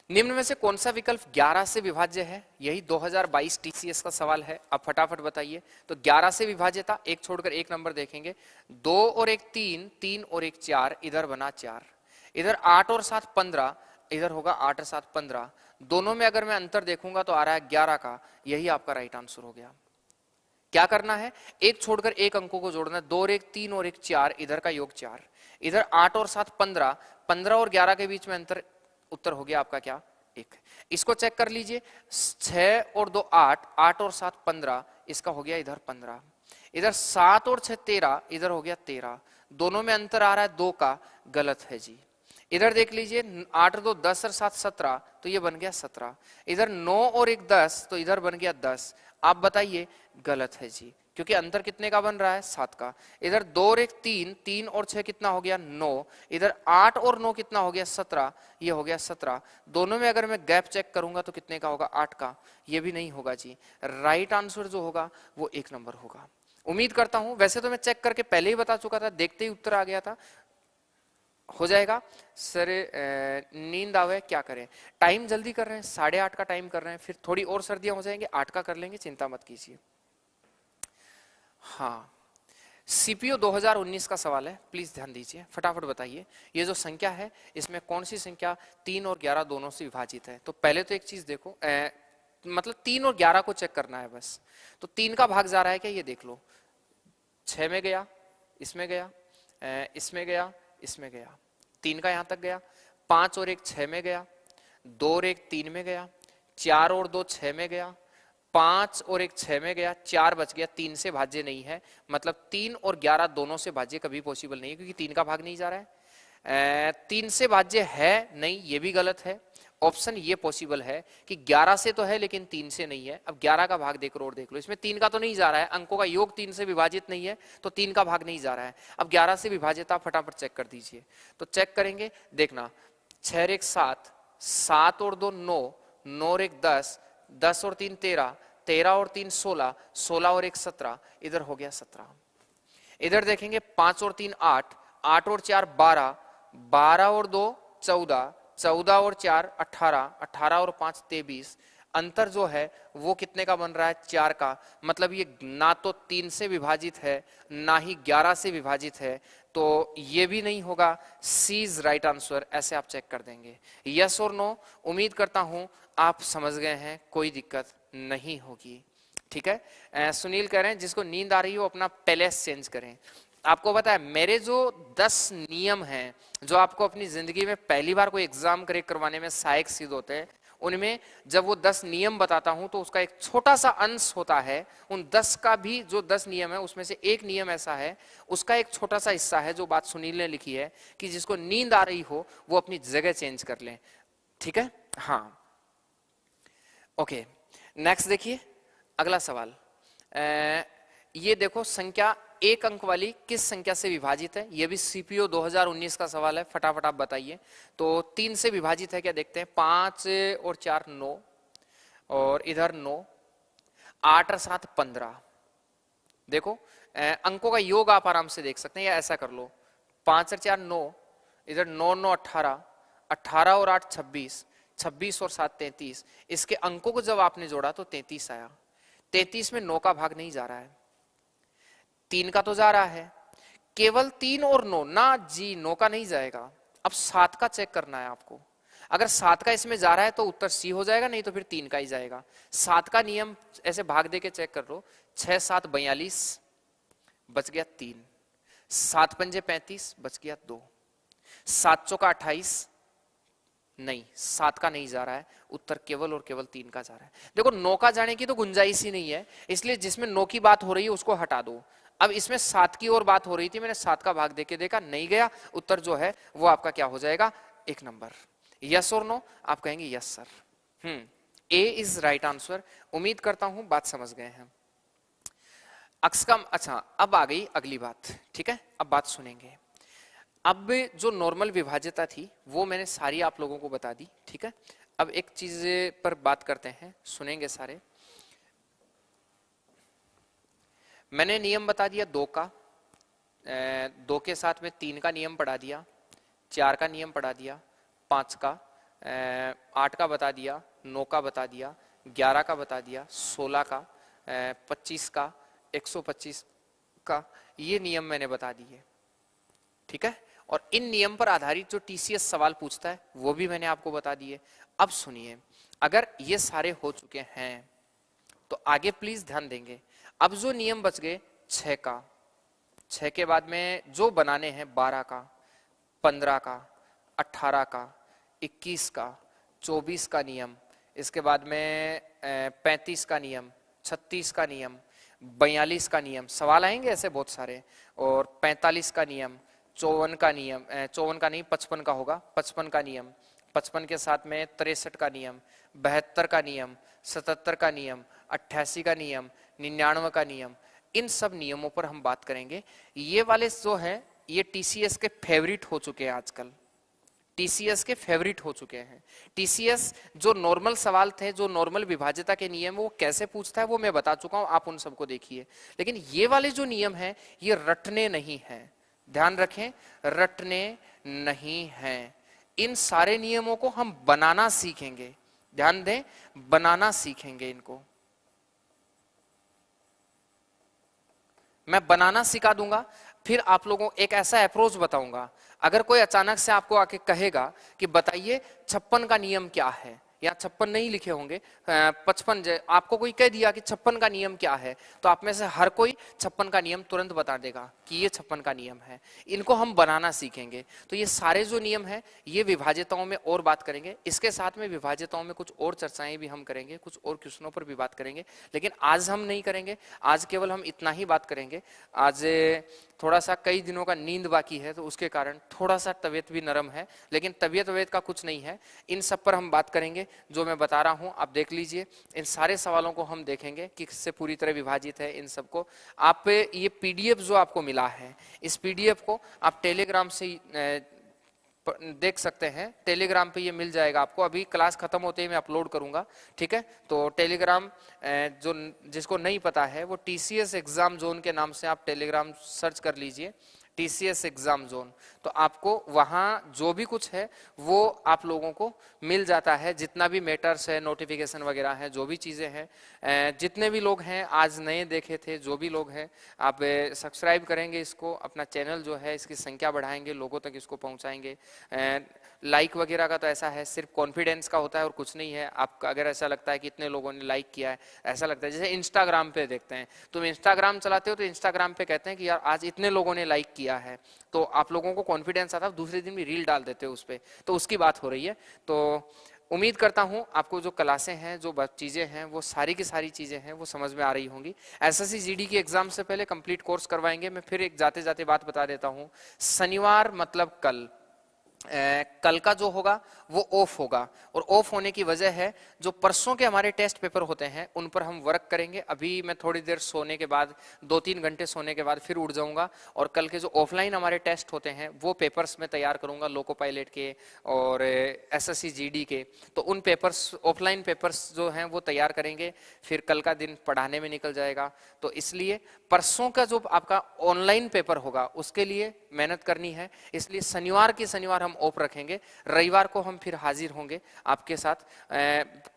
निम्न में से कौन सा विकल्प 11 से विभाज्य है? यही 2022 टीसीएस का सवाल है, अब फटाफट बताइए। तो 11 से विभाज्यता, एक छोड़कर एक नंबर देखेंगे, 2 और 1 3, 3 और 1 4, इधर बना 4, इधर 8 और 7 15, इधर होगा 8 और 7 15, दोनों में अगर मैं अंतर देखूंगा तो आ रहा है 11 का, यही आपका राइट आंसर हो गया। क्या करना है, एक छोड़कर एक अंकों को जोड़ना है, 2 और 1 3 और 1 4, इधर का योग 4, इधर 8 और 7 15, 15 और 11 के बीच में अंतर, उत्तर हो गया आपका क्या 1। इसको चेक कर लीजिए, 6 और 2 8, 8 और 7 15, इसका हो गया इधर 15, इधर 7 और 6 13, इधर हो गया 13, दोनों में अंतर आ रहा है 2 का, गलत है जी। इधर देख लीजिए 8 और 2 10 और 7 17, तो ये बन गया 17, इधर 9 और 1 10, तो इधर बन गया 10। आप बताइए, गलत है जी, क्योंकि अंतर कितने का बन रहा है 7 का। इधर 2 और 1 3, 3 और 6 कितना हो गया 9, इधर 8 और 9 कितना हो गया 17, ये हो गया 17, दोनों में अगर मैं गैप चेक करूंगा तो कितने का होगा 8 का, ये भी नहीं होगा जी। राइट आंसर जो होगा वो 1 नंबर होगा। उम्मीद करता हूं, वैसे तो मैं चेक करके पहले ही बता चुका था, देखते ही उत्तर आ गया था। हो जाएगा सर, नींद आवे क्या करें, टाइम जल्दी कर रहे हैं, 8:30 का टाइम कर रहे हैं, फिर थोड़ी और सर्दियां हो जाएंगे, 8 का कर लेंगे, चिंता मत कीजिए। हाँ, सीपीओ 2019 का सवाल है, प्लीज ध्यान दीजिए, फटाफट बताइए, ये जो संख्या है इसमें कौन सी संख्या 3 और 11 दोनों से विभाजित है। तो पहले तो एक चीज देखो, मतलब 3 और 11 को चेक करना है बस। तो 3 का भाग जा रहा है क्या, ये देख लो, 6 में गया, इसमें गया, इसमें गया, इसमें गया, 3 का यहां तक गया, 5 और 1 6 में गया, 2 और 1 3 में गया, 4 और 2 6 में गया, 5 और 1 6 में गया, 4 बच गया, 3 से भाज्य नहीं है, मतलब 3 और 11 दोनों से भाज्य कभी पॉसिबल नहीं है क्योंकि 3 का भाग नहीं जा रहा है। 3 से भाज्य है नहीं, ये भी गलत है। ऑप्शन ये पॉसिबल है कि 11 से तो है लेकिन 3 से नहीं है। अब 11 का भाग देख लो और देख लो, इसमें 3 का तो नहीं जा रहा है, अंकों का योग 3 से विभाजित नहीं है, तो 3 का भाग नहीं जा रहा है। अब 11 से विभाजित आप फटाफट चेक कर दीजिए। तो चेक करेंगे, देखना 6 और 1 7, 7 और 2 9, 9 और 1 10, 10 और 3 13, 13 और 3 16, 16 और 1 17, इधर हो गया 17। इधर देखेंगे 5 और 3 8, 8 और 4 12, 12 और 2 14, 14 और 4 18, 18 और 5 23। अंतर जो है वो कितने का बन रहा है? 4 का। मतलब ये ना तो 3 से विभाजित है ना ही 11 से विभाजित है, तो ये भी नहीं होगा। सी इज राइट आंसर। ऐसे आप चेक कर देंगे, यस और नो। उम्मीद करता हूं आप समझ गए हैं, कोई दिक्कत नहीं होगी। ठीक है। सुनील कह रहे हैं जिसको नींद आ रही हो अपना पैलेस चेंज करें। आपको पता है मेरे जो 10 नियम हैं जो आपको अपनी जिंदगी में पहली बार कोई एग्जाम क्रैक करवाने में सहायक सिद्ध होते हैं, उनमें जब वो 10 नियम बताता हूं तो उसका एक छोटा सा अंश होता है उन 10 का भी। जो 10 नियम है उसमें से एक नियम ऐसा है, उसका एक छोटा सा हिस्सा है जो बात सुनील ने लिखी है कि जिसको नींद आ रही हो वो अपनी जगह चेंज कर लें। ठीक है, हाँ ओके। नेक्स्ट देखिए अगला सवाल। ये देखो संख्या 1 अंक वाली किस संख्या से विभाजित है? ये भी सीपीओ 2019 का सवाल है, फटाफट आप बताइए। तो 3 से विभाजित है क्या देखते हैं। 5 और 4 9, और इधर 9, 8 और 7 15। देखो अंकों का योग आप आराम से देख सकते हैं, या ऐसा कर लो 5 और 4 9, इधर 9 9 18, 18 और 8 26, 26 और 7 33। इसके अंकों को जब आपने जोड़ा तो 33 आया। 33 में 9 का भाग नहीं जा रहा है, 3 का तो जा रहा है। केवल 3 और 9 ना जी, 9 का नहीं जाएगा। अब 7 का चेक करना है आपको। अगर 7 का इसमें जा रहा है तो उत्तर सी हो जाएगा, नहीं तो फिर 3 का ही जाएगा। 7 का नियम ऐसे भाग दे के चेक कर लो। 6 7 42, बच गया 3। 7 पंजे 35, बच गया 2। 7 चौका 28, नहीं 7 का नहीं जा रहा है, उत्तर केवल और केवल 3 का जा रहा है। देखो 9 का जाने की तो गुंजाइश ही नहीं है, इसलिए जिसमें 9 की बात हो रही है उसको हटा दो। अब इसमें 7 की और बात हो रही थी, मैंने 7 का भाग देके देखा नहीं गया, उत्तर जो है वो आपका क्या हो जाएगा? 1 नंबर। यस और नो? आप कहेंगे yes sir. A is right answer. उम्मीद करता हूं बात समझ गए हैं। अक्सकम, अच्छा अब आ गई अगली बात। ठीक है, अब बात सुनेंगे। अब जो नॉर्मल विभाज्यता थी वो मैंने सारी आप लोगों को बता दी। ठीक है, अब एक चीज पर बात करते हैं, सुनेंगे सारे। मैंने नियम बता दिया 2 का, 2 के साथ में 3 का नियम पढ़ा दिया, 4 का नियम पढ़ा दिया, 5 का, 8 का बता दिया, 9 का बता दिया, 11 का बता दिया, 16 का, 25 का, 125 का, ये नियम मैंने बता दिए। ठीक है, और इन नियम पर आधारित जो टीसीएस सवाल पूछता है वो भी मैंने आपको बता दिए। अब सुनिए, अगर ये सारे हो चुके हैं तो आगे प्लीज ध्यान देंगे। अब जो नियम बच गए 6 का, 6 के बाद में जो बनाने हैं 12 का, 15 का, 18 का, 21 का, 24 का नियम, इसके बाद में 35 का नियम, 36 का नियम, 42 का नियम, सवाल आएंगे ऐसे बहुत सारे, और 45 का नियम, 54 का नियम, 54 का नहीं 55 का होगा, 55 का नियम, 55 के साथ में 63 का नियम, 72 का नियम, 77 का नियम, 88 का नियम, 99 का नियम। इन सब नियमों पर हम बात करेंगे। ये वाले जो है ये टीसीएस के फेवरेट हो चुके हैं आजकल, टीसीएस के फेवरेट हो चुके हैं। टीसीएस जो नॉर्मल सवाल थे, जो नॉर्मल विभाज्यता के नियम वो कैसे पूछता है वो मैं बता चुका हूं, आप उन सबको देखिए। लेकिन ये वाले जो नियम हैं ये रटने नहीं हैं, ध्यान रखें, रटने नहीं हैं। इन सारे नियमों को हम बनाना सीखेंगे, ध्यान दें, बनाना सीखेंगे इनको। मैं बनाना सिखा दूंगा, फिर आप लोगों को एक ऐसा अप्रोच बताऊंगा। अगर कोई अचानक से आपको आके कहेगा कि बताइए 56 का नियम क्या है, या 56 नहीं लिखे होंगे 55, आपको कोई कह दिया कि 56 का नियम क्या है, तो आप में से हर कोई 56 का नियम तुरंत बता देगा कि ये 56 का नियम है। इनको हम बनाना सीखेंगे। तो ये सारे जो नियम है ये विभाज्यताओं में और बात करेंगे, इसके साथ में विभाज्यताओं में कुछ और चर्चाएं भी हम करेंगे, कुछ और क्वेश्चनों पर भी बात करेंगे। लेकिन आज हम नहीं करेंगे, आज केवल हम इतना ही बात करेंगे। आज थोड़ा सा कई दिनों का नींद बाकी है तो उसके कारण थोड़ा सा तबीयत भी नरम है, लेकिन तबीयत का कुछ नहीं है। इन सब पर हम बात करेंगे जो मैं बता रहा हूं, आप देख लीजिए। इन सारे सवालों को हम देखेंगे कि किससे पूरी तरह विभाजित है। इन सबको आप ये पीडीएफ जो आपको मिला है, इस पीडीएफ को आप टेलीग्राम से देख सकते हैं, टेलीग्राम पे ये मिल जाएगा आपको, अभी क्लास खत्म होते ही मैं अपलोड करूंगा, ठीक है। तो टेलीग्राम जो जिसको नहीं पता है वो टीसीएस एग्जाम जोन के नाम से आप टेलीग्राम सर्च कर लीजिए, टीसीएस एग्जाम जोन, तो आपको वहाँ जो भी कुछ है वो आप लोगों को मिल जाता है, जितना भी मैटर्स है, नोटिफिकेशन वगैरह है, जो भी चीज़ें हैं, जितने भी लोग हैं आज नए देखे थे, जो भी लोग हैं आप सब्सक्राइब करेंगे इसको, अपना चैनल जो है इसकी संख्या बढ़ाएंगे, लोगों तक इसको पहुंचाएंगे। लाइक वगैरह का तो ऐसा है, सिर्फ कॉन्फिडेंस का होता है और कुछ नहीं है। आपका अगर ऐसा लगता है कि इतने लोगों ने लाइक किया है, ऐसा लगता है जैसे इंस्टाग्राम पे देखते हैं, तुम इंस्टाग्राम चलाते हो तो इंस्टाग्राम पे कहते हैं कि यार आज इतने लोगों ने लाइक किया है, तो आप लोगों को कॉन्फिडेंस आता है, दूसरे दिन भी रील डाल देते हो उस पर, तो उसकी बात हो रही है। तो उम्मीद करता हूं आपको जो क्लासें हैं, जो चीज़ें हैं, वो सारी की सारी चीज़ें हैं वो समझ में आ रही होंगी। एसएससी जीडी की एग्जाम से पहले कंप्लीट कोर्स करवाएंगे। मैं फिर एक जाते जाते बात बता देता हूं, शनिवार मतलब कल, कल का जो होगा वो ऑफ होगा, और ऑफ होने की वजह है जो परसों के हमारे टेस्ट पेपर होते हैं उन पर हम वर्क करेंगे। अभी मैं थोड़ी देर सोने के बाद, 2-3 घंटे सोने के बाद फिर उठ जाऊंगा, और कल के जो ऑफलाइन हमारे टेस्ट होते हैं वो पेपर्स मैं तैयार करूंगा, लोको पायलट के और एसएससी जीडी के। तो उन पेपर्स, ऑफलाइन पेपर्स जो हैं वो तैयार करेंगे, फिर कल का दिन पढ़ाने में निकल जाएगा। तो इसलिए परसों का जो आपका ऑनलाइन पेपर होगा उसके लिए मेहनत करनी है, इसलिए शनिवार की शनिवार हम ऑफ रखेंगे, रविवार को हम फिर हाजिर होंगे आपके साथ।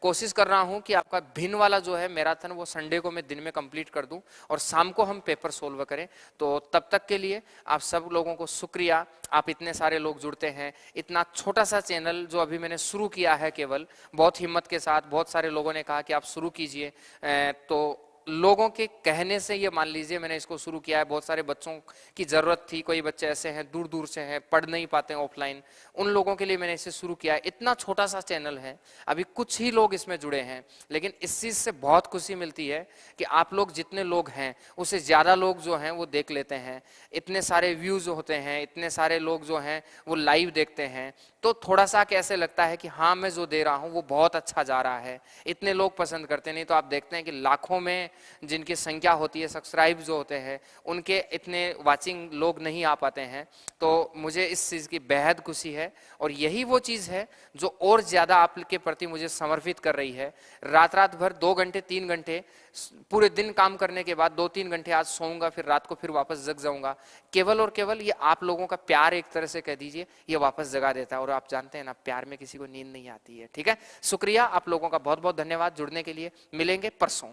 कोशिश कर रहा हूं कि आपका भिन्न वाला जो है मैराथन वो संडे को मैं दिन में कंप्लीट कर दूं और शाम को हम पेपर सोल्व करें। तो तब तक के लिए आप सब लोगों को शुक्रिया, आप इतने सारे लोग जुड़ते हैं। इतना छोटा सा चैनल जो अभी मैंने शुरू किया है, केवल बहुत हिम्मत के साथ, बहुत सारे लोगों ने कहा कि आप शुरू कीजिए, तो लोगों के कहने से ये मान लीजिए मैंने इसको शुरू किया है। बहुत सारे बच्चों की जरूरत थी, कोई बच्चे ऐसे हैं दूर दूर से हैं, पढ़ नहीं पाते हैं ऑफलाइन, उन लोगों के लिए मैंने इसे शुरू किया है। इतना छोटा सा चैनल है, अभी कुछ ही लोग इसमें जुड़े हैं, लेकिन इस चीज से बहुत खुशी मिलती है कि आप लोग जितने लोग हैं उससे ज्यादा लोग जो हैं वो देख लेते हैं, इतने सारे व्यूज होते हैं, इतने सारे लोग जो हैं वो लाइव देखते हैं, तो थोड़ा सा कैसे लगता है कि हाँ मैं जो दे रहा हूँ वो बहुत अच्छा जा रहा है, इतने लोग पसंद करते। नहीं तो आप देखते हैं कि लाखों में जिनकी संख्या होती है, सब्सक्राइब जो होते हैं, उनके इतने वाचिंग लोग नहीं आ पाते हैं। तो मुझे इस चीज़ की बेहद खुशी है, और यही वो चीज़ है जो और ज़्यादा आपके प्रति मुझे समर्पित कर रही है। रात भर 2 घंटे 3 घंटे पूरे दिन काम करने के बाद 2-3 घंटे आज सोऊंगा, फिर रात को फिर वापस जग जाऊंगा, केवल और केवल ये आप लोगों का प्यार, एक तरह से कह दीजिए, ये वापस जगा देता है। और आप जानते हैं ना, प्यार में किसी को नींद नहीं आती है। ठीक है, शुक्रिया आप लोगों का, बहुत बहुत धन्यवाद जुड़ने के लिए। मिलेंगे परसों।